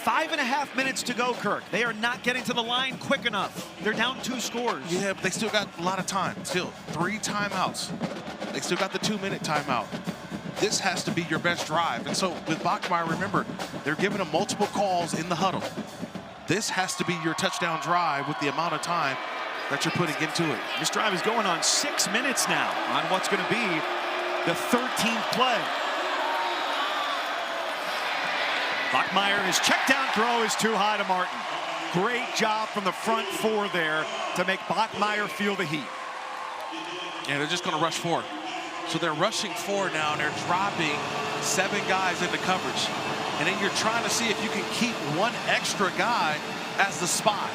5.5 minutes to go, Kirk. They are not getting to the line quick enough. They're down 2 scores. Yeah, but they still got a lot of time. Still, 3 timeouts. They still got the 2-minute timeout. This has to be your best drive. And so with Bachmeier, remember, they're giving him multiple calls in the huddle. This has to be your touchdown drive with the amount of time that you're putting into it. This drive is going on 6 minutes now on what's going to be the 13th play. Bachmeier, his check down throw is too high to Martin. Great job from the front 4 there to make Bachmeier feel the heat. Yeah, they're just going to rush 4. So they're rushing 4 now, and they're dropping 7 guys into coverage. And then you're trying to see if you can keep 1 extra guy as the spy,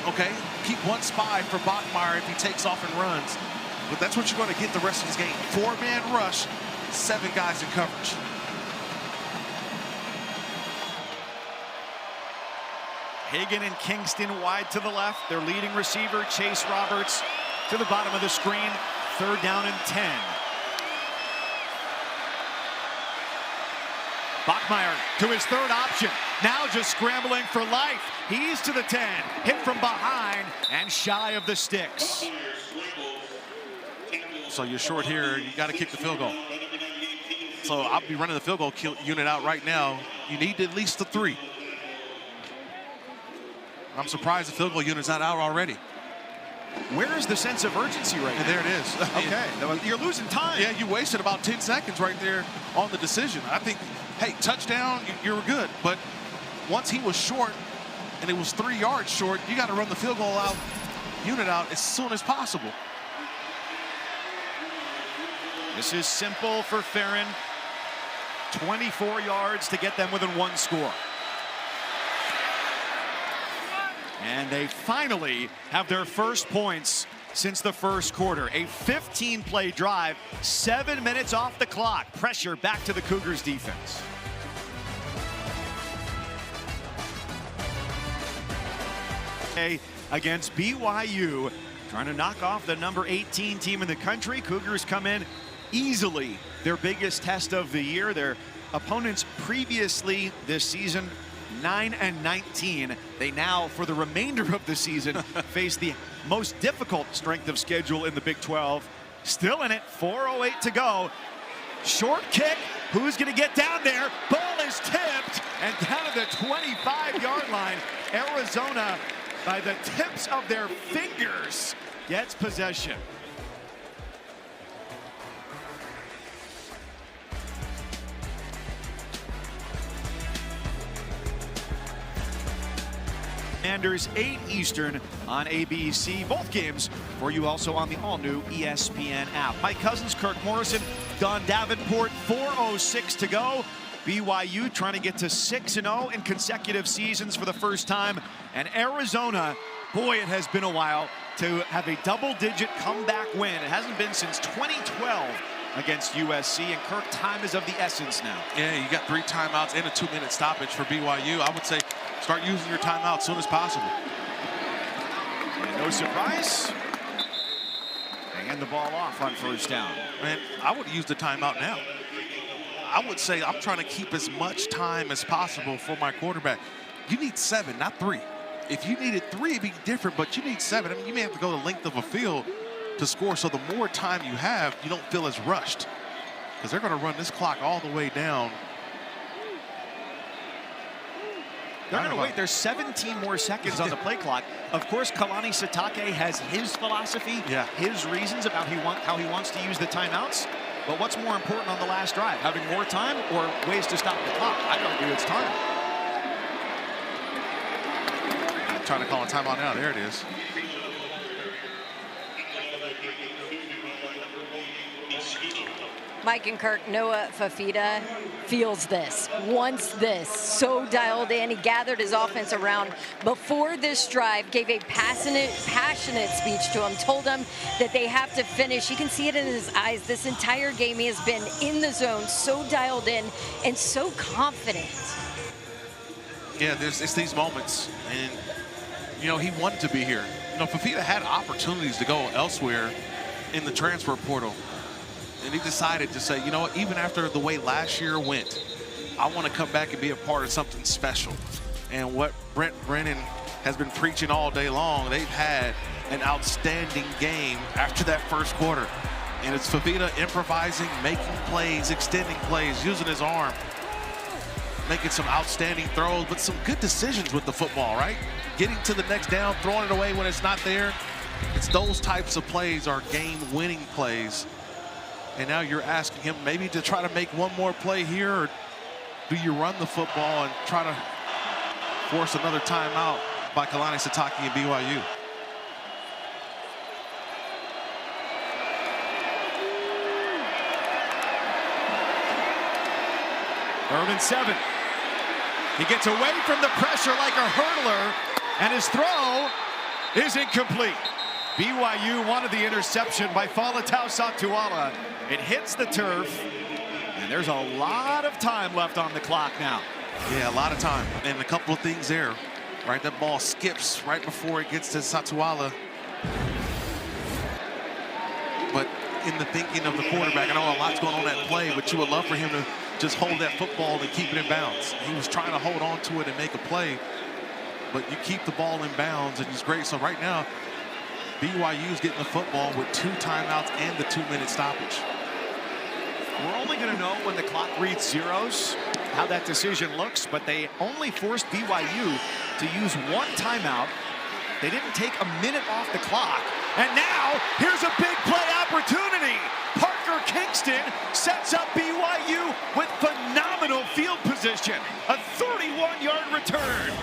okay? Keep 1 spy for Bachmeier if he takes off and runs. But that's what you're going to get the rest of this game. 4-man rush, 7 guys in coverage. Hagan and Kingston wide to the left. Their leading receiver, Chase Roberts, to the bottom of the screen. 3rd down and 10. Bachmeier to his 3rd option. Now just scrambling for life. He's to the 10. Hit from behind and shy of the sticks. So you're short here. You got to kick the field goal. So I'll be running the field goal unit out right now. You need at least the 3. I'm surprised the field goal unit's not out already. Where is the sense of urgency right now? And there it is. Okay, you're losing time. Yeah, you wasted about 10 seconds right there on the decision. I think, hey, touchdown, you're good. But once he was short, and it was 3 yards short, you got to run the field goal unit out as soon as possible. This is simple for Farron. 24 yards to get them within 1 score. And they finally have their first points since the first quarter. A 15-play drive, 7 minutes off the clock. Pressure back to the Cougars defense. Against BYU, trying to knock off the number 18 team in the country. Cougars come in easily their biggest test of the year. Their opponents previously this season 9-19. They now, for the remainder of the season, face the most difficult strength of schedule in the Big 12. Still in it, 4:08 to go. Short kick, who's gonna get down there? Ball is tipped, and down to the 25-yard line. Arizona, by the tips of their fingers, gets possession. Commanders 8 Eastern on ABC. Both games for you also on the all-new ESPN app. Mike Cousins, Kirk Morrison, Don Davenport, 4:06 to go. BYU trying to get to 6-0 in consecutive seasons for the first time. And Arizona, boy, it has been a while to have a double-digit comeback win. It hasn't been since 2012 against USC, and Kirk, time is of the essence now. Yeah, you got 3 timeouts and a 2-minute stoppage for BYU. I would say start using your timeout as soon as possible. And no surprise, they hand the ball off on first down. Man, I would use the timeout now. I would say I'm trying to keep as much time as possible for my quarterback. You need 7, not 3. If you needed 3, it'd be different, but you need 7. I mean, you may have to go the length of a field to score, so the more time you have, you don't feel as rushed, because they're going to run this clock all the way down. They're going to wait. There's 17 more seconds on the play clock. Of course, Kalani Sitake has his philosophy, his reasons about how he wants to use the timeouts. But what's more important on the last drive, having more time or ways to stop the clock? I'd argue it's time. I'm trying to call a timeout now. There it is. Mike and Kirk, Noah Fafita feels this, wants this, so dialed in. He gathered his offense around before this drive, gave a passionate speech to him, told him that they have to finish. You can see it in his eyes. This entire game he has been in the zone, so dialed in and so confident. Yeah, it's these moments, and you know, he wanted to be here. You know, Fafita had opportunities to go elsewhere in the transfer portal. And he decided to say, you know what, even after the way last year went, I want to come back and be a part of something special. And what Brent Brennan has been preaching all day long, they've had an outstanding game after that first quarter. And it's Fafita improvising, making plays, extending plays, using his arm, making some outstanding throws, but some good decisions with the football, right? Getting to the next down, throwing it away when it's not there. It's those types of plays are game-winning plays. And now you're asking him maybe to try to make one more play here, or do you run the football and try to force another timeout by Kalani Sitake and BYU? Third and 7. He gets away from the pressure like a hurdler, and his throw is incomplete. BYU wanted the interception by Faletau Satuala. It hits the turf, and there's a lot of time left on the clock now. Yeah, a lot of time, and a couple of things there. Right, that ball skips right before it gets to Satuala. But in the thinking of the quarterback, I know a lot's going on that play, but you would love for him to just hold that football and keep it in bounds. He was trying to hold on to it and make a play, but you keep the ball in bounds, and it's great. So right now, BYU is getting the football with 2 timeouts and the 2-minute stoppage. We're only going to know when the clock reads zeros how that decision looks, but they only forced BYU to use one timeout. They didn't take a minute off the clock. And now, here's a big play opportunity. Parker Kingston sets up BYU with phenomenal field position. A 31-yard return.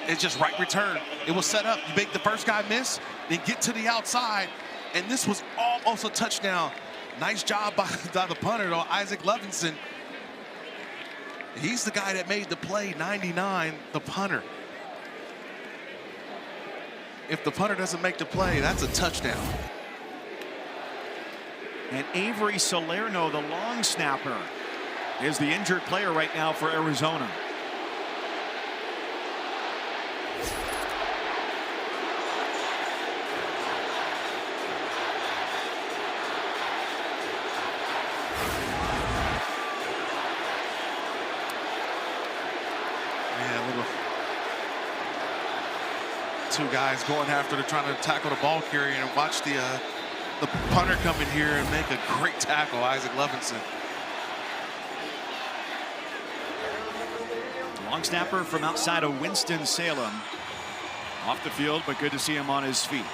It's just right return. It was set up. You make the first guy miss, then get to the outside, and this was almost a touchdown. Nice job by the punter, though, Isaac Levinson. He's the guy that made the play, 99, the punter. If the punter doesn't make the play, that's a touchdown. And Avery Salerno, the long snapper, is the injured player right now for Arizona. Two guys going after to trying to tackle the ball carrier, and watch the punter come in here and make a great tackle, Isaac Levinson. Long snapper from outside of Winston-Salem. Off the field, but good to see him on his feet.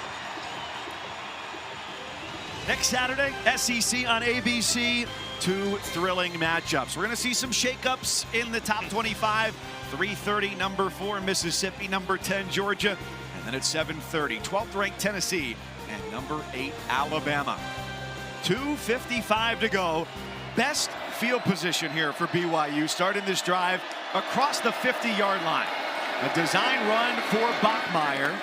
Next Saturday, SEC on ABC. Two thrilling matchups. We're going to see some shakeups in the top 25. 3:30, number 4, Mississippi, number 10, Georgia. And then at 7:30, 12th ranked Tennessee and number 8, Alabama. 2:55 to go. Best field position here for BYU, starting this drive across the 50-yard line. A design run for Bachmeier.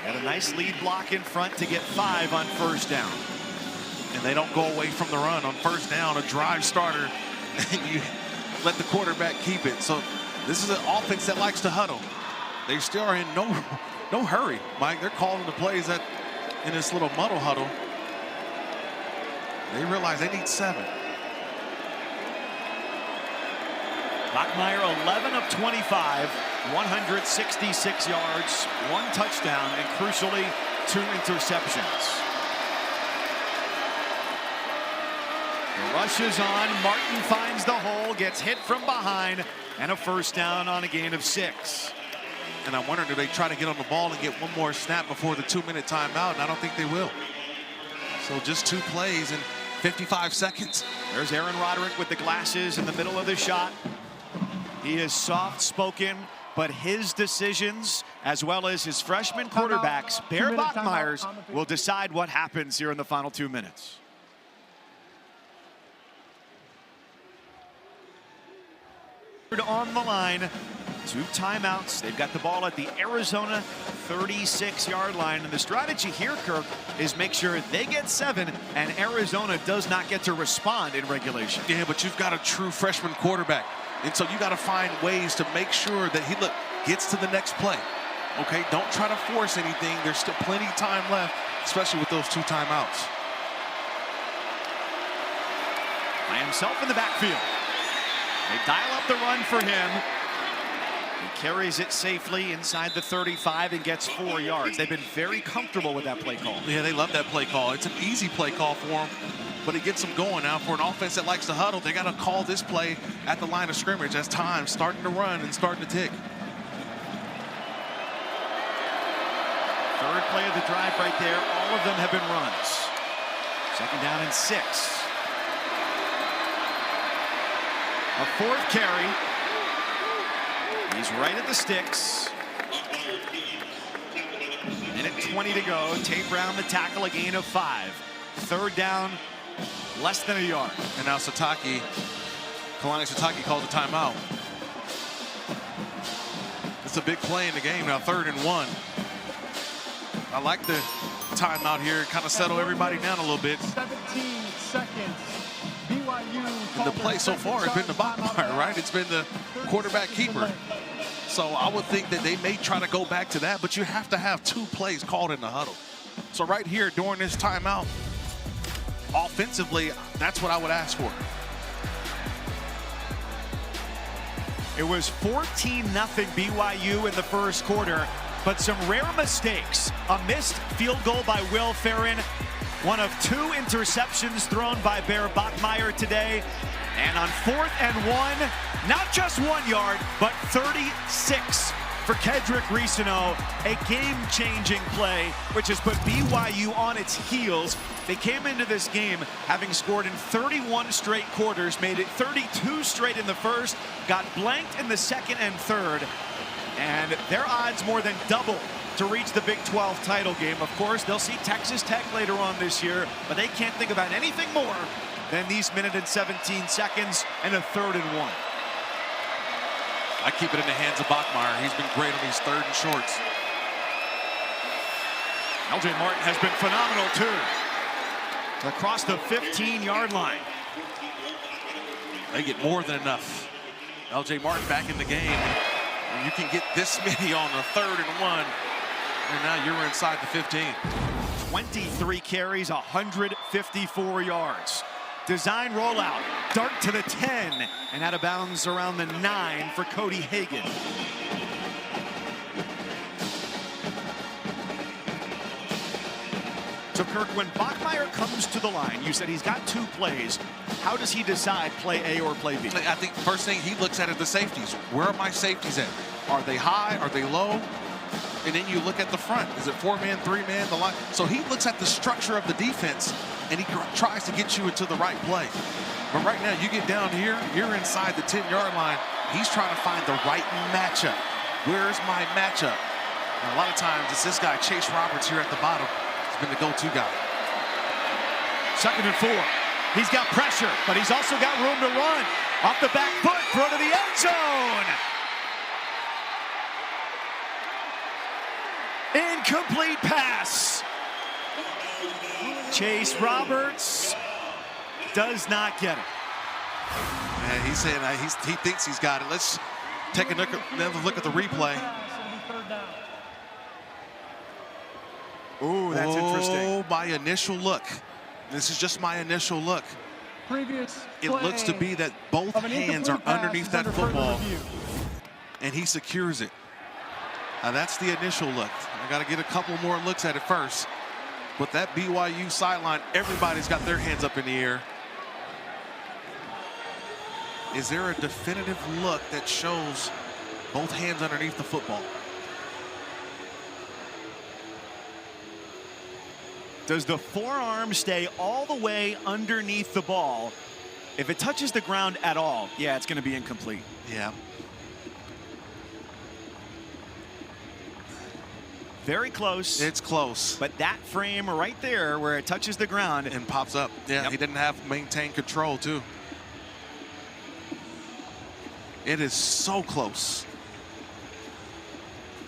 And a nice lead block in front to get 5 on first down. And they don't go away from the run on first down, a drive starter, and you let the quarterback keep it. So this is an offense that likes to huddle. They still are in no hurry, Mike. They're calling the plays in this little muddle huddle. They realize they need 7. Bachmeier 11 of 25, 166 yards, 1 touchdown, and crucially 2 interceptions. The rush is on. Martin finds the hole, gets hit from behind, and a first down on a gain of 6. And I wonder, do they try to get on the ball and get one more snap before the 2-minute timeout? And I don't think they will. So just 2 plays in 55 seconds. There's Aaron Roderick with the glasses in the middle of the shot. He is soft-spoken, but his decisions, as well as his freshman quarterbacks, Bear Bachmeier's, will decide what happens here in the final 2 minutes. On the line, 2 timeouts. They've got the ball at the Arizona 36-yard line. And the strategy here, Kirk, is make sure they get 7 and Arizona does not get to respond in regulation. Yeah, but you've got a true freshman quarterback. And so you got to find ways to make sure that he gets to the next play. Okay, don't try to force anything. There's still plenty of time left, especially with those 2 timeouts. By himself in the backfield. They dial up the run for him. He carries it safely inside the 35 and gets 4 yards. They've been very comfortable with that play call. Yeah, they love that play call. It's an easy play call for them, but it gets them going. Now, for an offense that likes to huddle, they got to call this play at the line of scrimmage as time's starting to run and starting to tick. Third play of the drive right there. All of them have been runs. 2nd down and 6. A 4th carry. He's right at the sticks. Minute 20 to go. Tate Brown the tackle, a gain of 5. 3rd down, less than a yard. And now Kalani Sitake calls a timeout. It's a big play in the game now, 3rd and 1. I like the timeout here, kind of settle everybody down a little bit. 17 seconds. BYU. And the play so far has been the Bachmeier, right? It's been the quarterback keeper. So I would think that they may try to go back to that, but you have to have 2 plays called in the huddle. So right here during this timeout, offensively, that's what I would ask for. It was 14-0 BYU in the first quarter, but some rare mistakes. A missed field goal by Will Ferrin. One of 2 interceptions thrown by Bear Bachmeier today. And on 4th and 1, Not just 1 yard, but 36 for Kedrick Reesino. A game-changing play, which has put BYU on its heels. They came into this game having scored in 31 straight quarters, made it 32 straight in the first, got blanked in the second and third, and their odds more than double to reach the Big 12 title game. Of course, they'll see Texas Tech later on this year, but they can't think about anything more than these minute and 17 seconds and a 3rd and 1. I keep it in the hands of Bachmeier. He's been great on these 3rd and shorts. LJ Martin has been phenomenal too. Across the 15-yard line. They get more than enough. LJ Martin back in the game. And you can get this many on the 3rd and 1. And now you're inside the 15. 23 carries, 154 yards. Design rollout, dart to the 10, and out of bounds around the 9 for Cody Hagan. So Kirk, when Bachmeier comes to the line, you said he's got 2 plays. How does he decide play A or play B? I think first thing he looks at is the safeties. Where are my safeties at? Are they high? Are they low? And then you look at the front. Is it 4-man, 3-man, the line? So he looks at the structure of the defense, and he tries to get you into the right play. But right now, you get down here, you're inside the 10-yard line. He's trying to find the right matchup. Where's my matchup? And a lot of times, it's this guy, Chase Roberts, here at the bottom. He's been the go-to guy. 2nd and 4. He's got pressure, but he's also got room to run. Off the back foot, throw to the end zone. Incomplete pass. Chase Roberts does not get it. Man, he's saying he thinks he's got it. Let's take another look at the replay. Ooh, that's interesting. Oh, my initial look. This is just my initial look. It looks to be that both hands are underneath that football, and he secures it. Now that's the initial look. I got to get a couple more looks at it first. But that BYU sideline, everybody's got their hands up in the air. Is there a definitive look that shows both hands underneath the football? Does the forearm stay all the way underneath the ball? If it touches the ground at all, yeah, it's going to be incomplete. Yeah. Very close. It's close. But that frame right there where it touches the ground and pops up. Yeah, yep. He didn't have maintained control too. It is so close.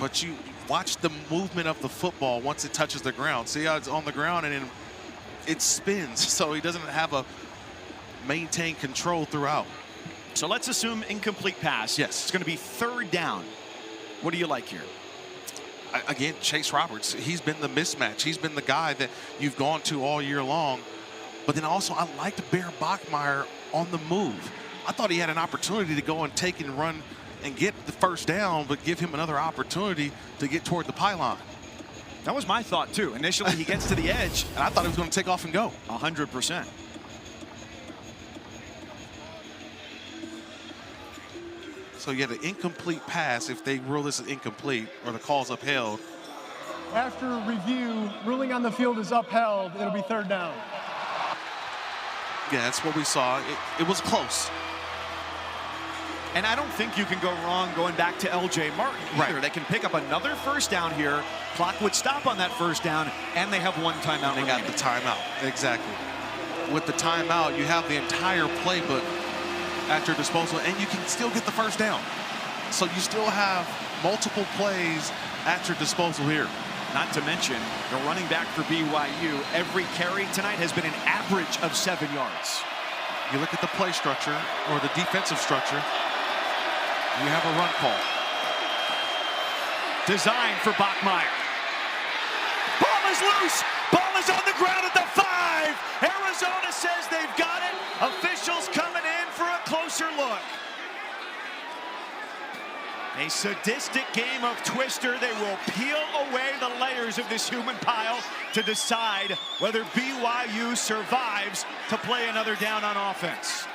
But you watch the movement of the football once it touches the ground. See how it's on the ground and then it spins. So he doesn't have a maintained control throughout. So let's assume incomplete pass. Yes. It's going to be 3rd down. What do you like here? Again, Chase Roberts, he's been the mismatch. He's been the guy that you've gone to all year long. But then also, I liked Bear Bachmeier on the move. I thought he had an opportunity to go and take and run and get the 1st down, but give him another opportunity to get toward the pylon. That was my thought, too. Initially, he gets to the edge. And I thought he was going to take off and go. 100%. So you had an incomplete pass if they rule this as incomplete or the call's upheld. After review, ruling on the field is upheld. It'll be 3rd down. Yeah, that's what we saw. It was close. And I don't think you can go wrong going back to LJ Martin either. Right. They can pick up another 1st down here. Clock would stop on that 1st down, and they have 1 timeout. They got the timeout. Exactly. With the timeout, you have the entire playbook at your disposal, and you can still get the 1st down. So you still have multiple plays at your disposal here. Not to mention, the running back for BYU, every carry tonight has been an average of 7 yards. You look at the play structure or the defensive structure, you have a run call. Designed for Bachmeier. Ball is loose. Ball is on the ground at the 5. Arizona says they've got it. Officials coming in for a closer look. A sadistic game of Twister. They will peel away the layers of this human pile to decide whether BYU survives to play another down on offense.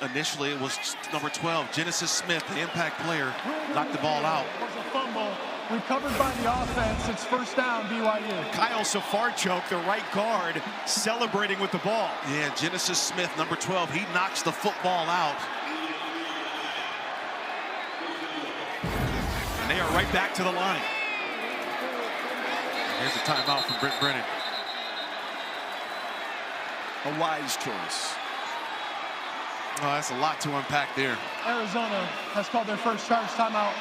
Initially, it was number 12, Genesis Smith, the impact player, knocked the ball out. It was a fumble recovered by the offense. It's first down, BYU. Kyle Safarchuk, the right guard, celebrating with the ball. Yeah, Genesis Smith, number 12, he knocks the football out. And they are right back to the line. Here's a timeout from Brent Brennan. A wise choice. Oh, that's a lot to unpack there. Arizona has called their first charge timeout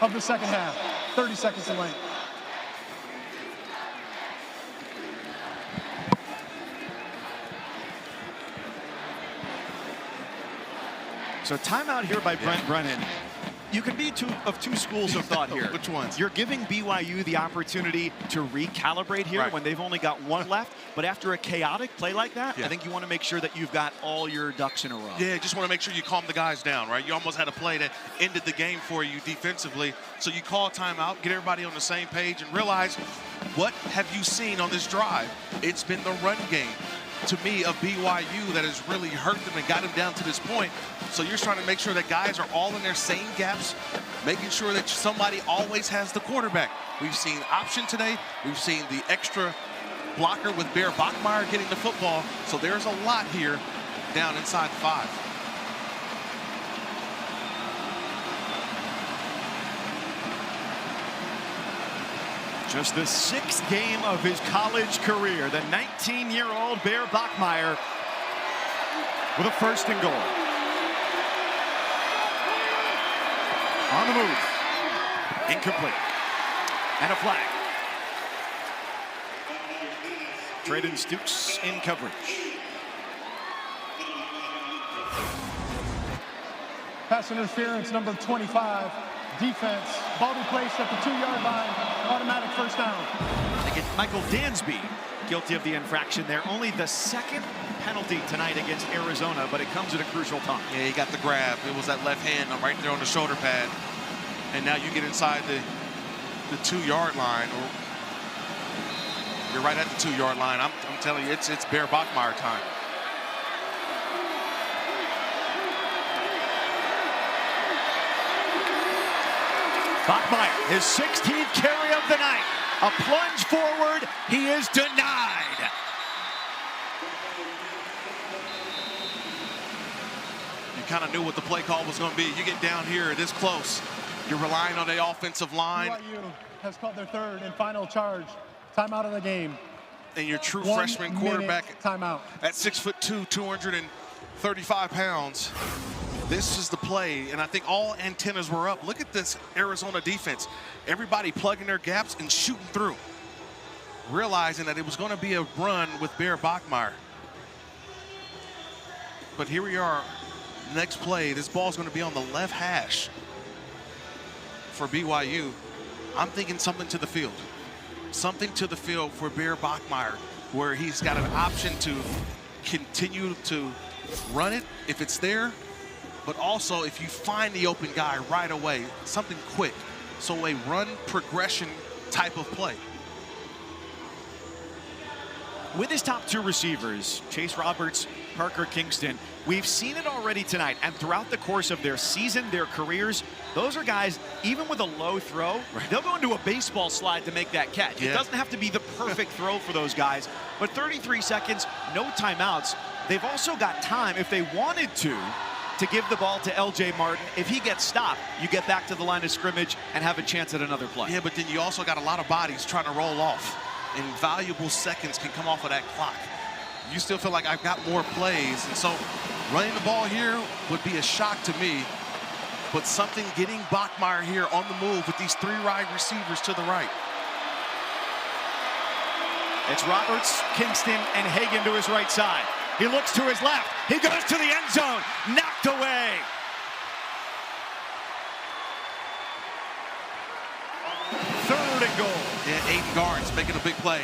of the second half. 30 seconds in length. So timeout here by Brent Brennan. You can be of two schools of thought here. Which ones? You're giving BYU the opportunity to recalibrate here when they've only got one left. But after a chaotic play like that, I think you want to make sure that you've got all your ducks in a row. Yeah, just want to make sure you calm the guys down, right? You almost had a play that ended the game for you defensively. So you call timeout, get everybody on the same page, and realize, what have you seen on this drive? It's been the run game, to me, of BYU that has really hurt them and got them down to this point. So you're trying to make sure that guys are all in their same gaps, making sure that somebody always has the quarterback. We've seen option today. We've seen the extra blocker with Bear Bachmeier getting the football. So there's a lot here down inside 5. Just the 6th game of his college career. The 19-year-old Bear Bachmeier with a 1st and goal. On the move. Incomplete. And a flag. Traden Stukes in coverage. Pass interference, number 25. Defense. Ball be placed at the 2-yard line. Automatic first down. Again, Michael Dansby guilty of the infraction there. Only the 2nd penalty tonight against Arizona, but it comes at a crucial time. Yeah, he got the grab. It was that left hand right there on the shoulder pad. And now you get inside the 2-yard line. Or you're right at the 2-yard line. I'm telling you, it's Bear Bachmeier time. Bachmeier, his 16th carry of the night. A plunge forward, he is denied. You kind of knew what the play call was going to be. You get down here this close, you're relying on the offensive line. BYU has called their 3rd and final charge. Timeout of the game. And your true 1 freshman quarterback timeout. at 6'2", 235 pounds. This is the play, and I think all antennas were up. Look at this Arizona defense. Everybody plugging their gaps and shooting through, realizing that it was going to be a run with Bear Bachmeier. But here we are, next play. This ball's going to be on the left hash for BYU. I'm thinking something to the field. Something to the field for Bear Bachmeier, where he's got an option to continue to run it if it's there, but also if you find the open guy right away, something quick. So a run progression type of play. With his top 2 receivers, Chase Roberts, Parker Kingston, we've seen it already tonight, and throughout the course of their season, their careers, those are guys, even with a low throw, they'll go into a baseball slide to make that catch. It doesn't have to be the perfect throw for those guys, but 33 seconds, no timeouts. They've also got time, if they wanted to give the ball to LJ Martin. If he gets stopped, you get back to the line of scrimmage and have a chance at another play. Yeah, but then you also got a lot of bodies trying to roll off, and valuable seconds can come off of that clock. You still feel like I've got more plays, and so running the ball here would be a shock to me, but something getting Bachmeier here on the move with these 3 wide receivers to the right. It's Roberts, Kingston, and Hagan to his right side. He looks to his left. He goes to the end zone. Knocked away. Third and goal. Yeah, Aiden Garnes making a big play.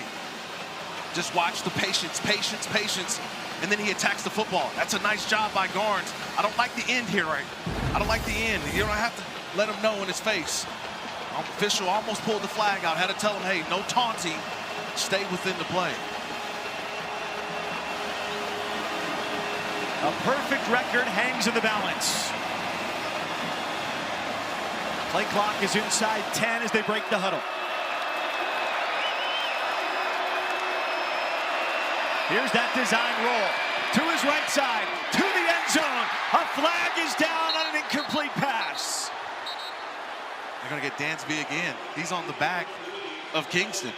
Just watch the patience, patience, patience, and then he attacks the football. That's a nice job by Garnes. I don't like the end here, right? I don't like the end. You don't have to let him know in his face. Official almost pulled the flag out. Had to tell him, hey, no taunting. Stay within the play. A perfect record hangs in the balance. Play clock is inside 10 as they break the huddle. Here's that design roll to his right side, to the end zone. A flag is down on an incomplete pass. They're going to get Dansby again. He's on the back of Kingston.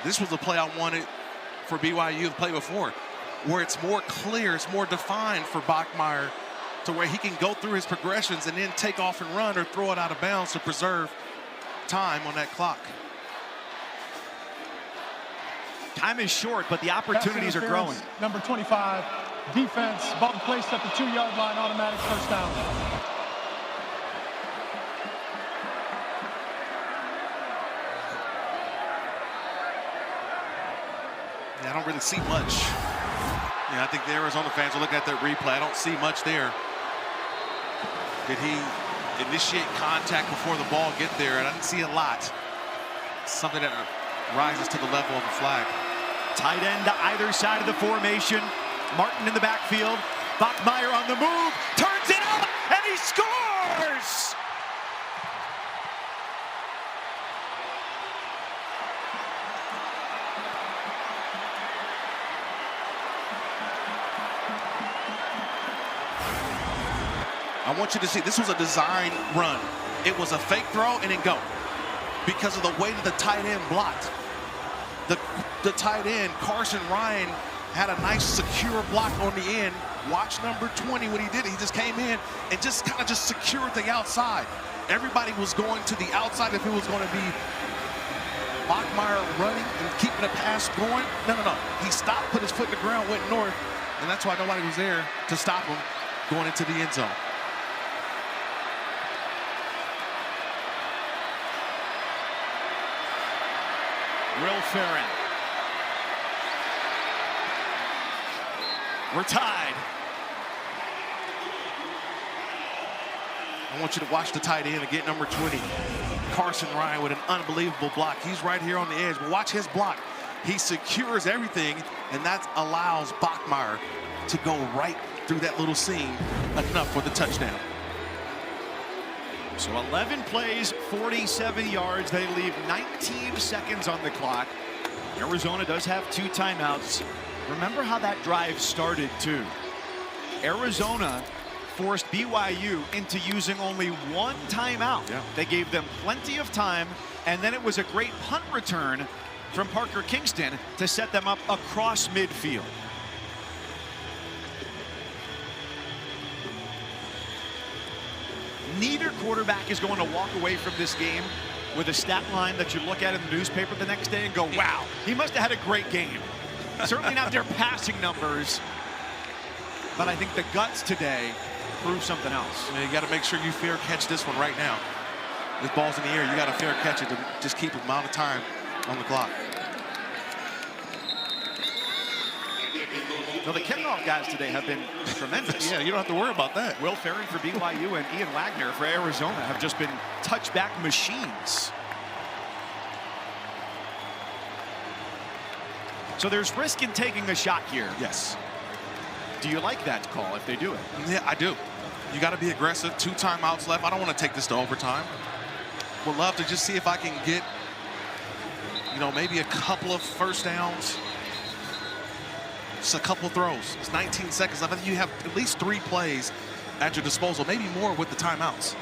This was the play I wanted for BYU to play before, where it's more clear, it's more defined for Bachmeier, to where he can go through his progressions and then take off and run or throw it out of bounds to preserve time on that clock. Time is short, but the opportunities are growing. Number 25, defense, ball placed at the 2-yard line, automatic first down. Yeah, I don't really see much. Yeah, I think the Arizona fans are looking at that replay. I don't see much there. Did he initiate contact before the ball get there? And I didn't see a lot. Something that rises to the level of the flag. Tight end to either side of the formation. Martin in the backfield. Bachmeier on the move. Turns it up, and he scores! I want you to see, this was a design run. It was a fake throw and then go. Because of the way that the tight end blocked. The tight end, Carson Ryan, had a nice secure block on the end. Watch number 20 when he did it. He just came in and just kind of just secured the outside. Everybody was going to the outside if it was going to be Bachmeier running and keeping the pass going. No. He stopped, put his foot in the ground, went north, and that's why nobody was there to stop him going into the end zone. Will Ferrin. We're tied. I want you to watch the tight end and get number 20. Carson Ryan with an unbelievable block. He's right here on the edge, but watch his block. He secures everything, and that allows Bachmeier to go right through that little seam enough for the touchdown. So 11 plays, 47 yards. They leave 19 seconds on the clock. Arizona does have 2 timeouts. Remember how that drive started, too. Arizona forced BYU into using only 1 timeout. Yeah. They gave them plenty of time, and then it was a great punt return from Parker Kingston to set them up across midfield. Neither quarterback is going to walk away from this game with a stat line that you look at in the newspaper the next day and go, wow, he must have had a great game. Certainly not their passing numbers, but I think the guts today prove something else. You got to make sure you fair catch this one right now. This ball's in the air. You got to fair catch it to just keep the amount of time on the clock. Well, the kickoff guys today have been tremendous. Yeah, you don't have to worry about that. Will Ferrin for BYU and Ian Wagner for Arizona have just been touchback machines. So there's risk in taking a shot here. Yes. Do you like that call if they do it? Yeah, I do. You got to be aggressive. 2 timeouts left. I don't want to take this to overtime. Would love to just see if I can get, maybe a couple of first downs. Just a couple throws. It's 19 seconds left. I think you have at least 3 plays at your disposal, maybe more with the timeouts.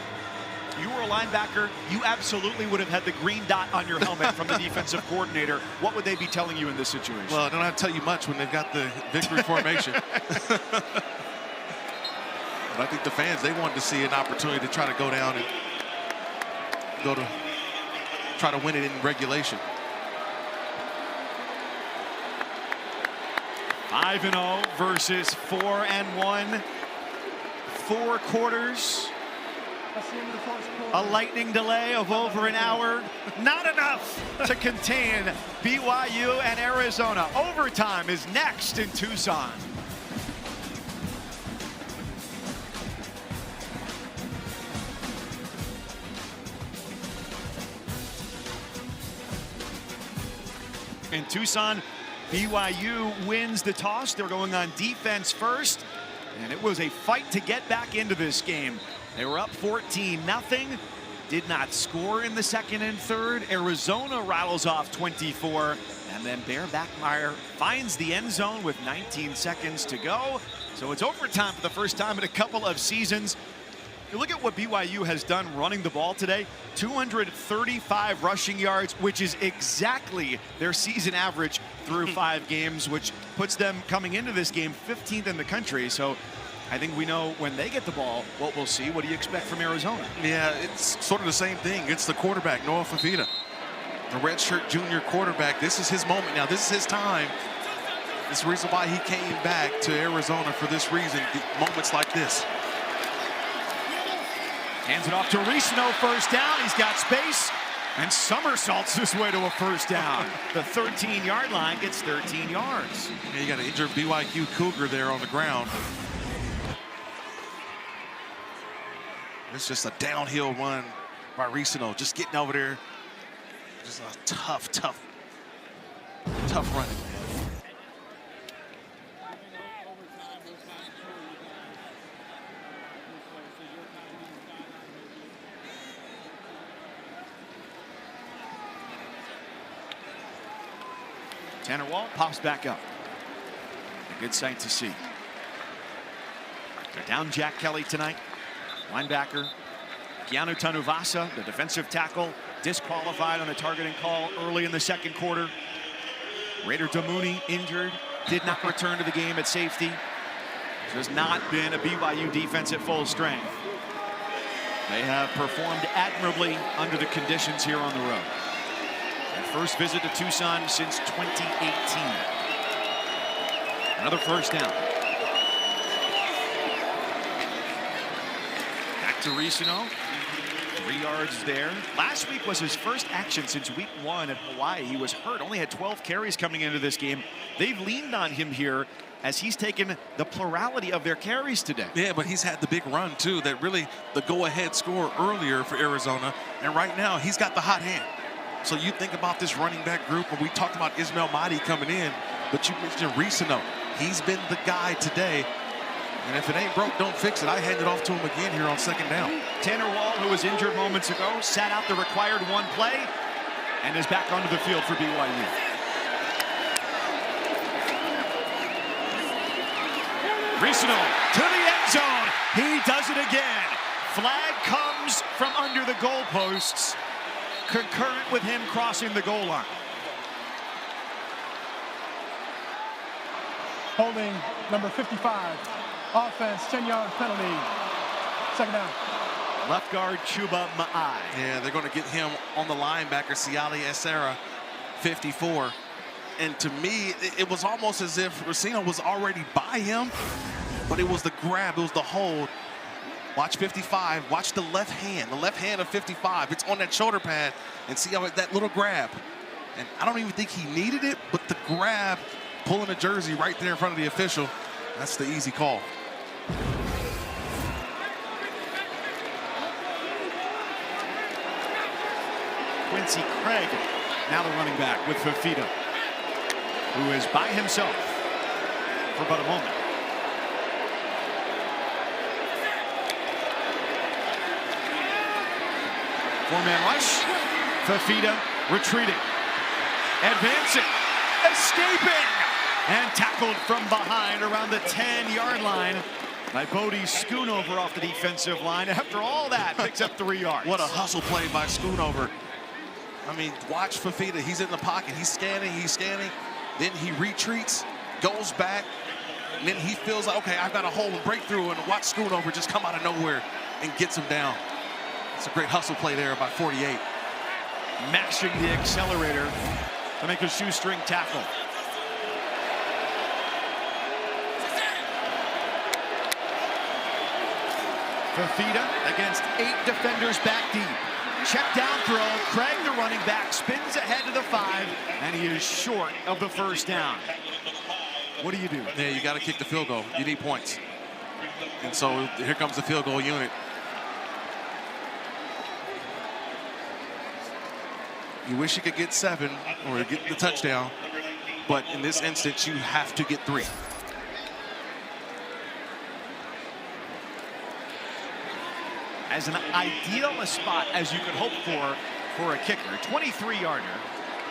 You were a linebacker. You absolutely would have had the green dot on your helmet from the defensive coordinator. What would they be telling you in this situation? Well, I don't have to tell you much when they've got the victory formation. But I think the fans, they wanted to see an opportunity to try to go down and try to win it in regulation. 5-0 versus 4-1. 4 quarters. A lightning delay of over an hour. Not enough to contain BYU and Arizona. Overtime is next in Tucson. In Tucson, BYU wins the toss. They're going on defense first, and it was a fight to get back into this game. They were up 14-0. Did not score in the second and third. Arizona rattles off 24, and then Bear Backmeyer finds the end zone with 19 seconds to go. So it's overtime for the first time in a couple of seasons. You look at what BYU has done running the ball today, 235 rushing yards, which is exactly their season average through 5 games, which puts them coming into this game 15th in the country. So I think we know when they get the ball what we'll see. What do you expect from Arizona? Yeah, it's sort of the same thing. It's the quarterback, Noah Fafita, the redshirt junior quarterback. This is his moment now. This is his time. It's the reason why he came back to Arizona for this reason, moments like this. Hands it off to Ricino, first down. He's got space and somersaults his way to a first down. The 13-yard line gets 13 yards. Yeah, you got an injured BYU Cougar there on the ground. It's just a downhill run by Ricino, just getting over there. Just a tough run. Tanner Wall pops back up. A good sight to see. They're down Jack Kelly tonight. Linebacker Keanu Tanuvasa, the defensive tackle, disqualified on a targeting call early in the second quarter. Raider Damouni injured, did not return to the game at safety. This has not been a BYU defense at full strength. They have performed admirably under the conditions here on the road. Their first visit to Tucson since 2018. Another first down. Back to Ricino. 3 yards there. Last week was his first action since week 1 at Hawaii. He was hurt, only had 12 carries coming into this game. They've leaned on him here as he's taken the plurality of their carries today. Yeah, but he's had the big run too, that really the go-ahead score earlier for Arizona. And right now he's got the hot hand. So you think about this running back group, and we talked about Ismail Mahdi coming in, but you mentioned Ricino. He's been the guy today. And if it ain't broke, don't fix it. I hand it off to him again here on second down. Tanner Wall, who was injured moments ago, sat out the required 1 play and is back onto the field for BYU. Ricino to the end zone. He does it again. Flag comes from under the goalposts, concurrent with him crossing the goal line. Holding number 55. Offense, 10-yard penalty. Second down. Left guard Chuba Ma'ai. Yeah, they're going to get him on the linebacker, Siali Esera, 54. And to me, it was almost as if Ricino was already by him, but it was the grab, it was the hold. Watch 55, watch the left hand of 55. It's on that shoulder pad, and see how that little grab. And I don't even think he needed it, but the grab, pulling the jersey right there in front of the official, that's the easy call. Quincy Craig, now the running back with Fafita, who is by himself for about a moment. Four-man rush. Fafita retreating, advancing, escaping, and tackled from behind around the 10-yard line by Bodie Schoonover off the defensive line. After all that, picks up 3 yards. What a hustle play by Schoonover. I mean, watch Fafita. He's in the pocket. He's scanning. Then he retreats, goes back, and then he feels like, okay, I've got a hole and breakthrough, and watch Schoonover just come out of nowhere and gets him down. It's a great hustle play there by 48. Mashing the accelerator to make a shoestring tackle. Fafita against 8 defenders back deep. Check down throw. Craig, the running back, spins ahead to the 5, and he is short of the first down. What do you do? Yeah, you got to kick the field goal. You need points. And so here comes the field goal unit. You wish you could get 7 or get the touchdown, but in this instance, you have to get 3. As an ideal a spot as you could hope for a kicker. 23-yarder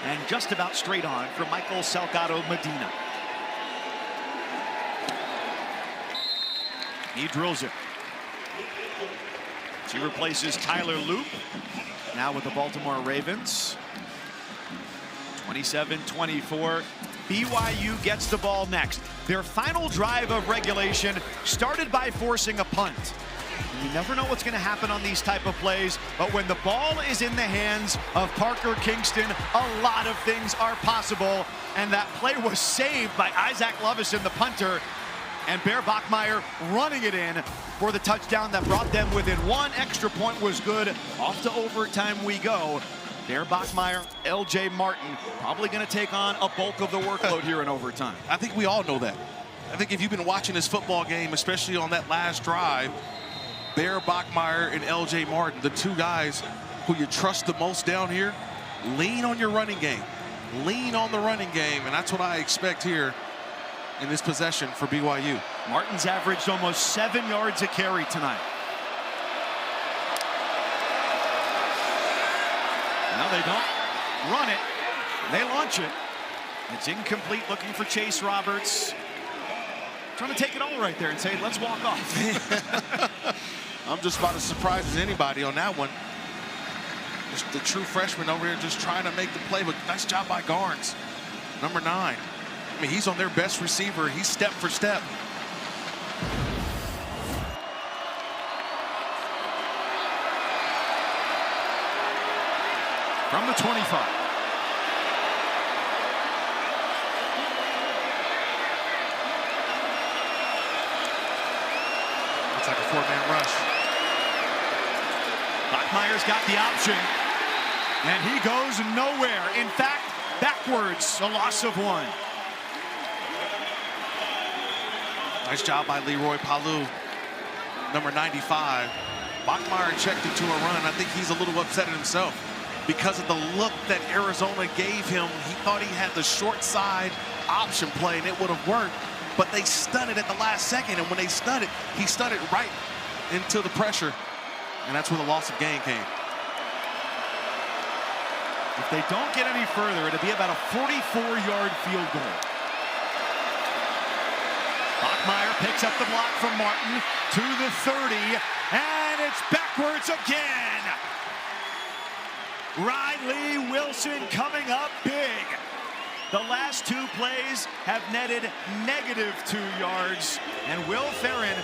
and just about straight on from Michael Salgado Medina. He drills it. He replaces Tyler Loop, now with the Baltimore Ravens. 27-24. BYU gets the ball next. Their final drive of regulation started by forcing a punt. You never know what's going to happen on these type of plays, but when the ball is in the hands of Parker Kingston, a lot of things are possible, and that play was saved by Isaac Lovison, the punter, and Bear Bachmeier running it in for the touchdown that brought them within 1. Extra point was good. Off to overtime we go. Bear Bachmeier, LJ Martin, probably going to take on a bulk of the workload here in overtime. I think we all know that. I think if you've been watching this football game, especially on that last drive, Bear Bachmeier and LJ Martin, the 2 guys who you trust the most down here, lean on your running game. Lean on the running game, and that's what I expect here in this possession for BYU. Martin's averaged almost 7 yards a carry tonight. No, they don't run it. They launch it. It's incomplete, looking for Chase Roberts. Trying to take it all right there and say, let's walk off. I'm just about as surprised as anybody on that one. Just the true freshman over here just trying to make the play, but nice job by Garnes, number 9. I mean, he's on their best receiver. He's step for step. From the 25. It's like a 4-man rush. Bachmeier's got the option, and he goes nowhere. In fact, backwards, a loss of 1. Nice job by Leroy Palu, number 95. Bachmeier checked into a run. I think he's a little upset at himself because of the look that Arizona gave him. He thought he had the short side option play, and it would have worked. But they stunned it at the last second, and when they stunned it, he stunned it right into the pressure, and that's where the loss of gain came. If they don't get any further, it'll be about a 44-yard field goal. Bachmeier picks up the block from Martin to the 30, and it's backwards again. Riley Wilson coming up big. The last 2 plays have netted -2 yards, and Will Ferrin,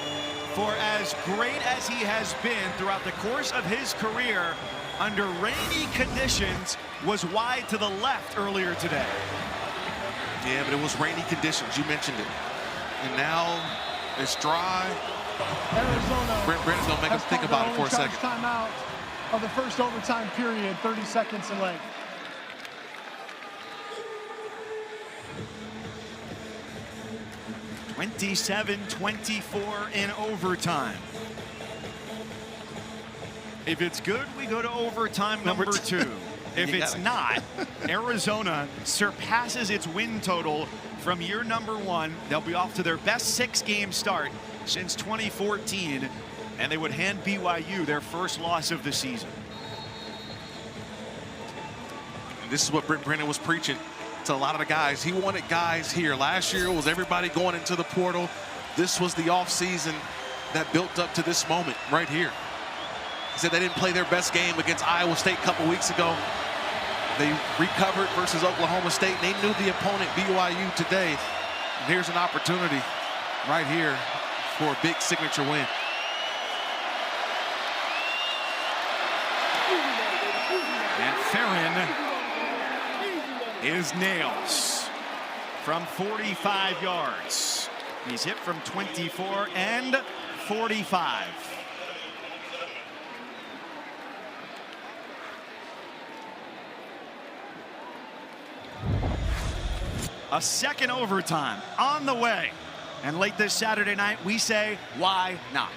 for as great as he has been throughout the course of his career, under rainy conditions, was wide to the left earlier today. Yeah, but it was rainy conditions. You mentioned it. And now it's dry. Arizona. Brent's gonna make us think about it for a second. Timeout of the first overtime period, 30 seconds in length. (27-24) in overtime. If it's good, we go to overtime number 2. If it's not, Arizona surpasses its win total from year number 1. They'll be off to their best 6-game start since 2014, and they would hand BYU their first loss of the season. And this is what Brent Brennan was preaching to a lot of the guys. He wanted guys here. Last year it was everybody going into the portal. This was the offseason that built up to this moment right here. He said they didn't play their best game against Iowa State a couple weeks ago. They recovered versus Oklahoma State. They knew the opponent, BYU, today. And here's an opportunity right here for a big signature win. And Ferrin is nails from 45 yards. He's hit from 24 and 45. A second overtime on the way. And late this Saturday night, we say, why not?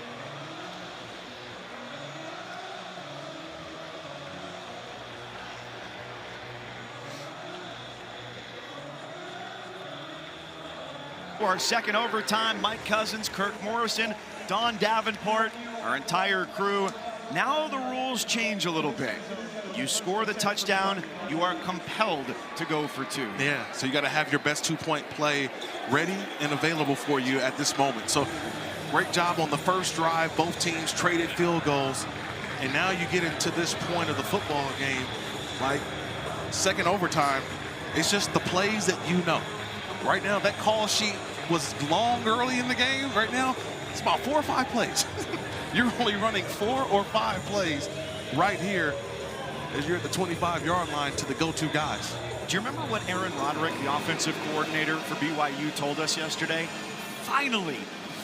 Our second overtime, Mike Cousins, Kirk Morrison, Don Davenport, our entire crew. Now the rules change a little bit. You score the touchdown, you are compelled to go for 2. Yeah, so you got to have your best 2-point play ready and available for you at this moment. So great job on the first drive. Both teams traded field goals. And now you get into this point of the football game, like second overtime. It's just the plays that you know. Right now, that call sheet was long early in the game. Right now, it's about 4 or 5 plays. You're only running 4 or 5 plays right here as you're at the 25-yard line to the go-to guys. Do you remember what Aaron Roderick, the offensive coordinator for BYU, told us yesterday? Finally,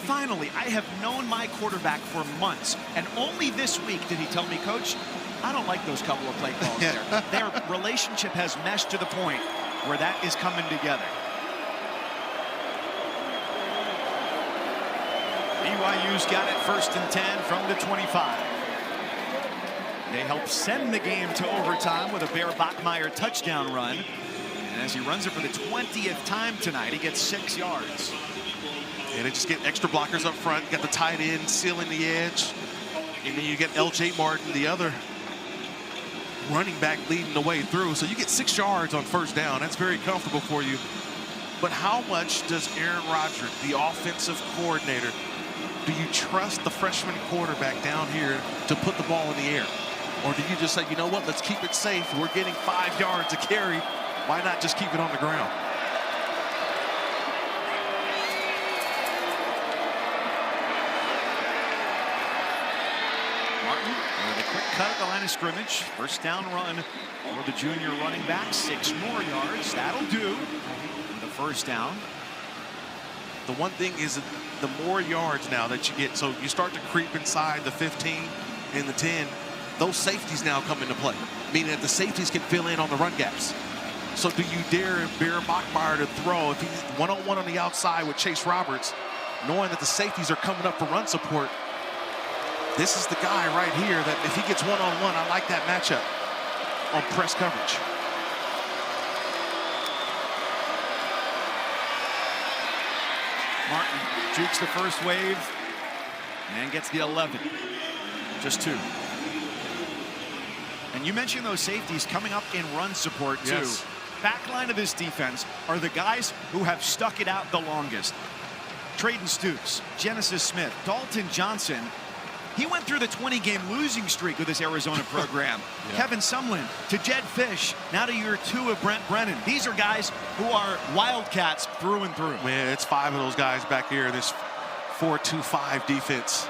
I have known my quarterback for months, and only this week did he tell me, Coach, I don't like those couple of play calls there. Their relationship has meshed to the point where that is coming together. BYU's got it 1st and 10 from the 25. They help send the game to overtime with a Bear Bachmeier touchdown run. And as he runs it for the 20th time tonight, he gets 6 yards. And they just get extra blockers up front. You got the tight end sealing the edge. And then you get L.J. Martin, the other running back, leading the way through. So you get 6 yards on 1st down. That's very comfortable for you. But how much does Aaron Roderick, the offensive coordinator, do you trust the freshman quarterback down here to put the ball in the air? Or do you just say, you know what, let's keep it safe. We're getting 5 yards a carry. Why not just keep it on the ground? Martin with a quick cut at the line of scrimmage. 1st down run for the junior running back. 6 more yards. That'll do for the 1st down. The one thing is the more yards now that you get, so you start to creep inside the 15 and the 10, those safeties now come into play, meaning that the safeties can fill in on the run gaps. So do you dare Bear Bachmeier to throw if he's one-on-one on the outside with Chase Roberts, knowing that the safeties are coming up for run support? This is the guy right here that if he gets one-on-one, I like that matchup on press coverage. Martin jukes the first wave and gets the 11. Just 2. And you mentioned those safeties coming up in run support too. Yes. Back line of this defense are the guys who have stuck it out the longest. Trayden Stoops, Genesis Smith, Dalton Johnson. He went through the 20-game losing streak with this Arizona program. Yeah. Kevin Sumlin to Jed Fish, now to year 2 of Brent Brennan. These are guys who are Wildcats through and through. Man, it's 5 of those guys back here, this 4-2-5 defense.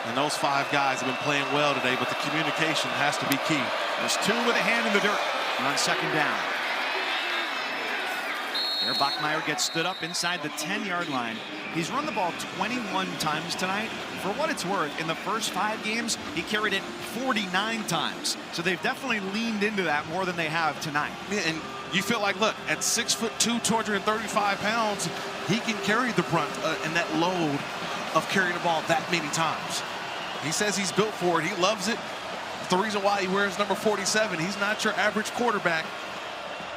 And those 5 guys have been playing well today, but the communication has to be key. There's 2 with a hand in the dirt on 2nd down. There, Bachmeier gets stood up inside the 10-yard line. He's run the ball 21 times tonight. For what it's worth, in the first 5 games, he carried it 49 times. So they've definitely leaned into that more than they have tonight. Yeah, and you feel like, look, at 6'2", 235 pounds, he can carry the brunt and that load of carrying the ball that many times. He says he's built for it. He loves it. It's the reason why he wears number 47. He's not your average quarterback.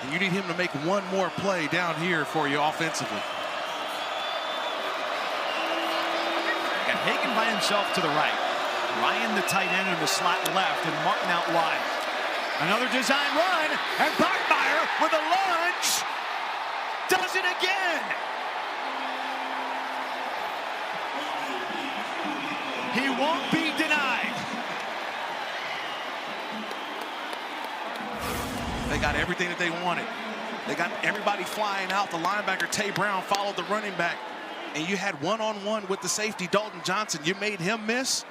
And you need him to make one more play down here for you offensively. Got Hagan by himself to the right. Ryan, the tight end, in the slot left, and Martin out wide. Another design run, and Bachmeier with a lunge does it again. He won't be denied. They got everything that they wanted. They got everybody flying out. The linebacker, Tay Brown, followed the running back. And you had one-on-one with the safety, Dalton Johnson. You made him miss.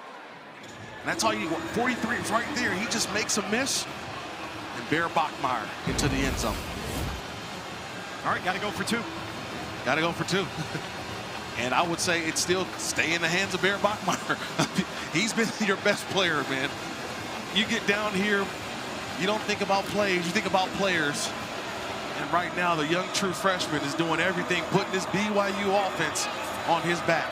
And that's all you need. 43 is right there. He just makes a miss. And Bear Bachmeier into the end zone. All right, got to go for 2. Got to go for 2. And I would say it's still stay in the hands of Bear Bachmeier. He's been your best player, man. You get down here, you don't think about plays, you think about players. And right now, the young true freshman is doing everything, putting this BYU offense on his back.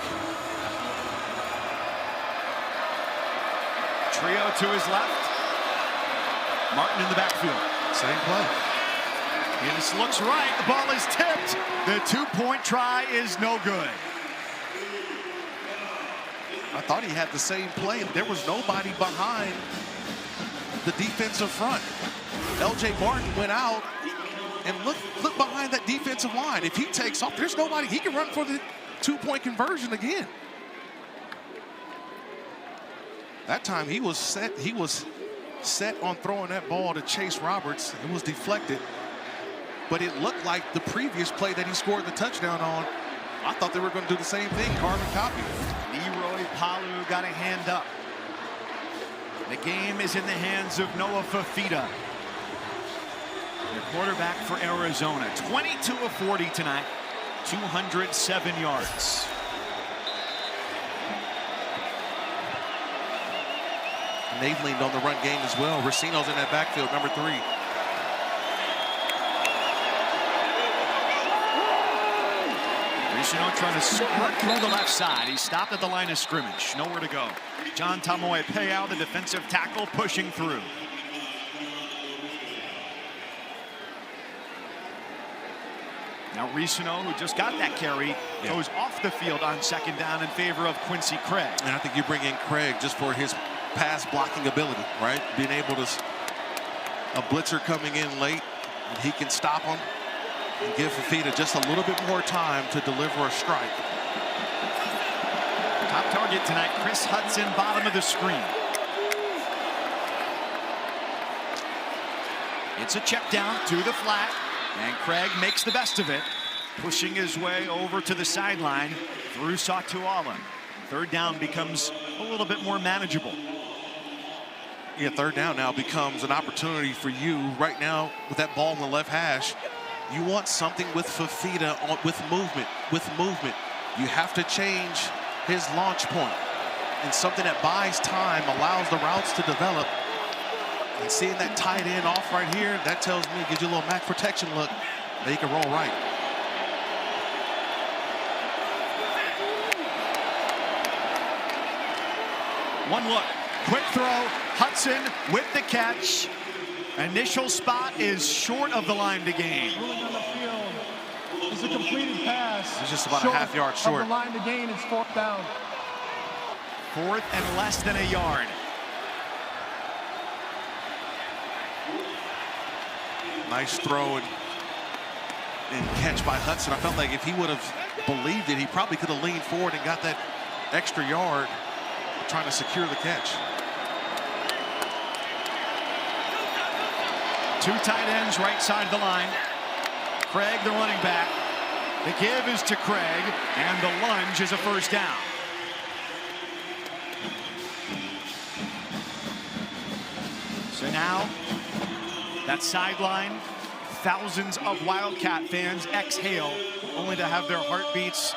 Trio to his left. Martin in the backfield. Same play. This looks right. The ball is tipped. The two-point try is no good. I thought he had the same play. There was nobody behind the defensive front. L.J. Martin went out and look behind that defensive line. If he takes off, there's nobody. He can run for the two-point conversion again. That time he was set. He was set on throwing that ball to Chase Roberts. It was deflected. But it looked like the previous play that he scored the touchdown on. I thought they were going to do the same thing, carbon copy. Leroy Palu got a hand up. The game is in the hands of Noah Fafita, the quarterback for Arizona. 22 of 40 tonight, 207 yards. And they've leaned on the run game as well. Racino's in that backfield, number 3. Racino trying to squirt through the left side. He stopped at the line of scrimmage. Nowhere to go. John Tamoe-Peau, the defensive tackle, pushing through. Now Racino, who just got that carry, goes off the field on second down in favor of Quincy Craig. And I think you bring in Craig just for his pass blocking ability, right? Being able to, a blitzer coming in late, and he can stop him and give Fafita just a little bit more time to deliver a strike. Top target tonight, Chris Hudson, bottom of the screen. It's a check down to the flat, and Craig makes the best of it, pushing his way over to the sideline through Satuala. Third down becomes a little bit more manageable. Yeah, third down now becomes an opportunity for you right now with that ball in the left hash. You want something with Fafita with movement. You have to change his launch point, and something that buys time, allows the routes to develop. And seeing that tight end off right here, that tells me, gives you a little max protection look that he can roll right. One look, quick throw, Hudson with the catch. Initial spot is short of the line to gain. Ruling on the field is a completed pass. It's just about a half yard short. Of the line to gain, it's 4th down. 4th and less than a yard. Nice throw and catch by Hudson. I felt like if he would have believed it, he probably could have leaned forward and got that extra yard trying to secure the catch. 2 tight ends right side of the line. Craig, the running back. The give is to Craig, and the lunge is a first down. So now, that sideline, thousands of Wildcat fans exhale, only to have their heartbeats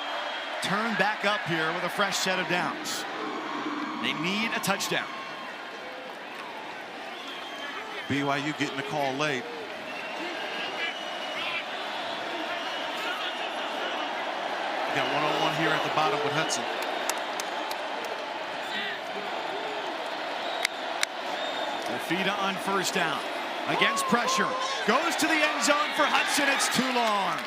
turn back up here with a fresh set of downs. They need a touchdown. BYU getting the call late. Got one-on-one here at the bottom with Hudson. Fafita on first down. Against pressure. Goes to the end zone for Hudson. It's too long.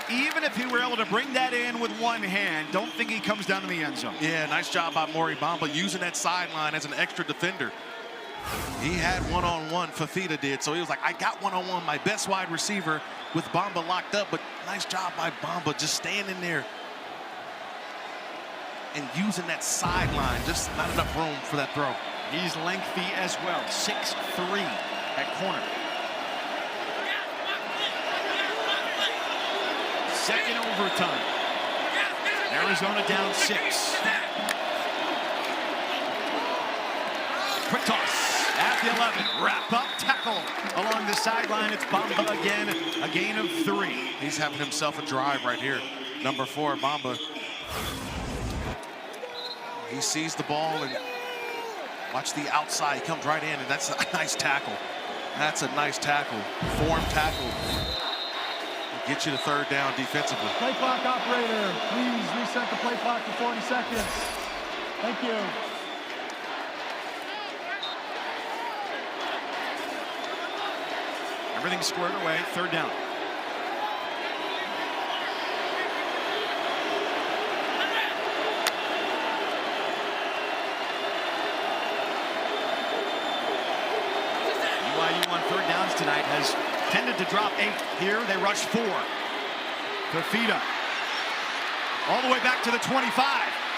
Even if he were able to bring that in with one hand, don't think he comes down to the end zone. Yeah, nice job by Maury Bamba using that sideline as an extra defender. He had one-on-one, Fafita did, so he was like, I got one-on-one, my best wide receiver with Bamba locked up, but nice job by Bamba just standing there and using that sideline, just not enough room for that throw. He's lengthy as well, 6'3" at corner. Second overtime. Arizona down 6. Quick toss at the 11. Wrap up tackle along the sideline. It's Bamba again, a gain of 3. He's having himself a drive right here. Number 4, Bamba. He sees the ball and watch the outside. He comes right in, and that's a nice tackle. That's a nice tackle. Form tackle. Get you to third down defensively. Play clock operator, please reset the play clock to 40 seconds. Thank you. Everything squared away, third down. to drop 8. Here they rush 4. Fafita all the way back to the 25.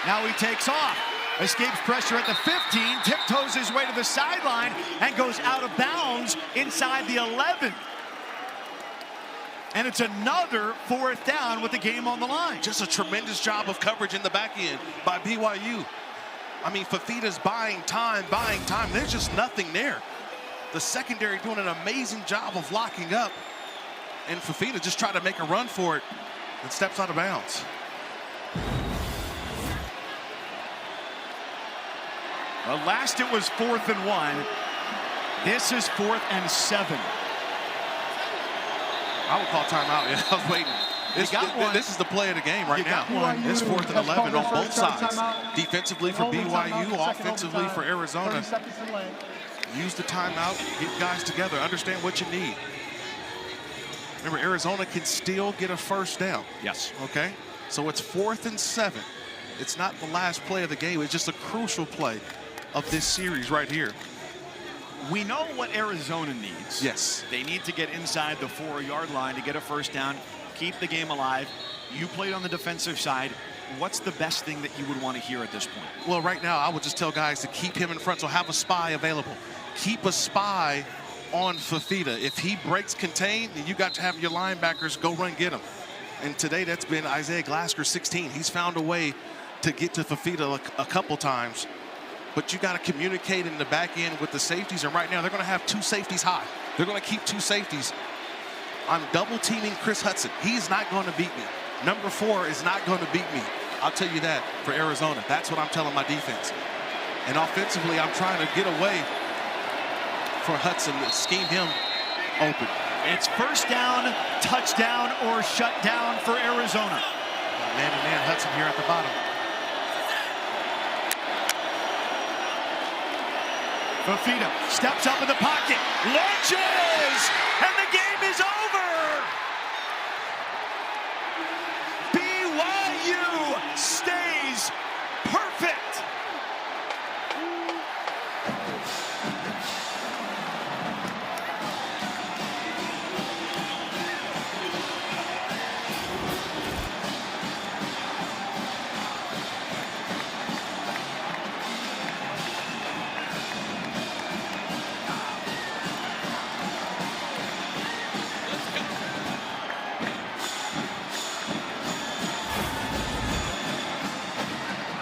Now he takes off. Escapes pressure at the 15, tiptoes his way to the sideline, and goes out of bounds inside the 11. And it's another 4th down with the game on the line. Just a tremendous job of coverage in the back end by BYU. I mean, Fafita's buying time. There's just nothing there. The secondary doing an amazing job of locking up. And Fafita just tried to make a run for it and steps out of bounds. Well, last it was 4th and 1. This is 4th and 7. I would call timeout. Yeah, I was waiting. This is the play of the game right now. It's 4th and 11 on both sides. Defensively for BYU, offensively for Arizona. Use the timeout, get guys together, understand what you need. Remember, Arizona can still get a 1st down. Yes. Okay? So it's 4th and 7. It's not the last play of the game. It's just a crucial play of this series right here. We know what Arizona needs. Yes. They need to get inside the 4-yard line to get a 1st down, keep the game alive. You played on the defensive side. What's the best thing that you would want to hear at this point? Well, right now, I would just tell guys to keep him in front, so have a spy available. Keep a spy on Fafita. If he breaks contain, then you got to have your linebackers go run get him. And today, that's been Isaiah Glasgow, 16. He's found a way to get to Fafita a couple times. But you got to communicate in the back end with the safeties. And right now, they're going to have 2 safeties high. They're going to keep 2 safeties. I'm double teaming Chris Hudson. He's not going to beat me. Number 4 is not going to beat me. I'll tell you that for Arizona. That's what I'm telling my defense. And offensively, I'm trying to get away for Hudson and scheme him open. It's 1st down, touchdown, or shut down for Arizona. Man-to-man Hudson here at the bottom. Fafita steps up in the pocket, launches, and the game is over. BYU stays perfect.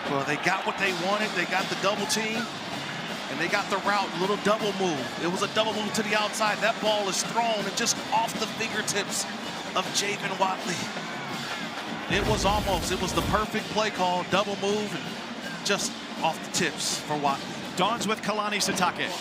Well, they got what they wanted. They got the double team, and they got the route, little double move. It was a double move to the outside. That ball is thrown and just off the fingertips of Javen Watley. It was the perfect play call, double move, and just off the tips for Watley. Dawns with Kalani Sitake.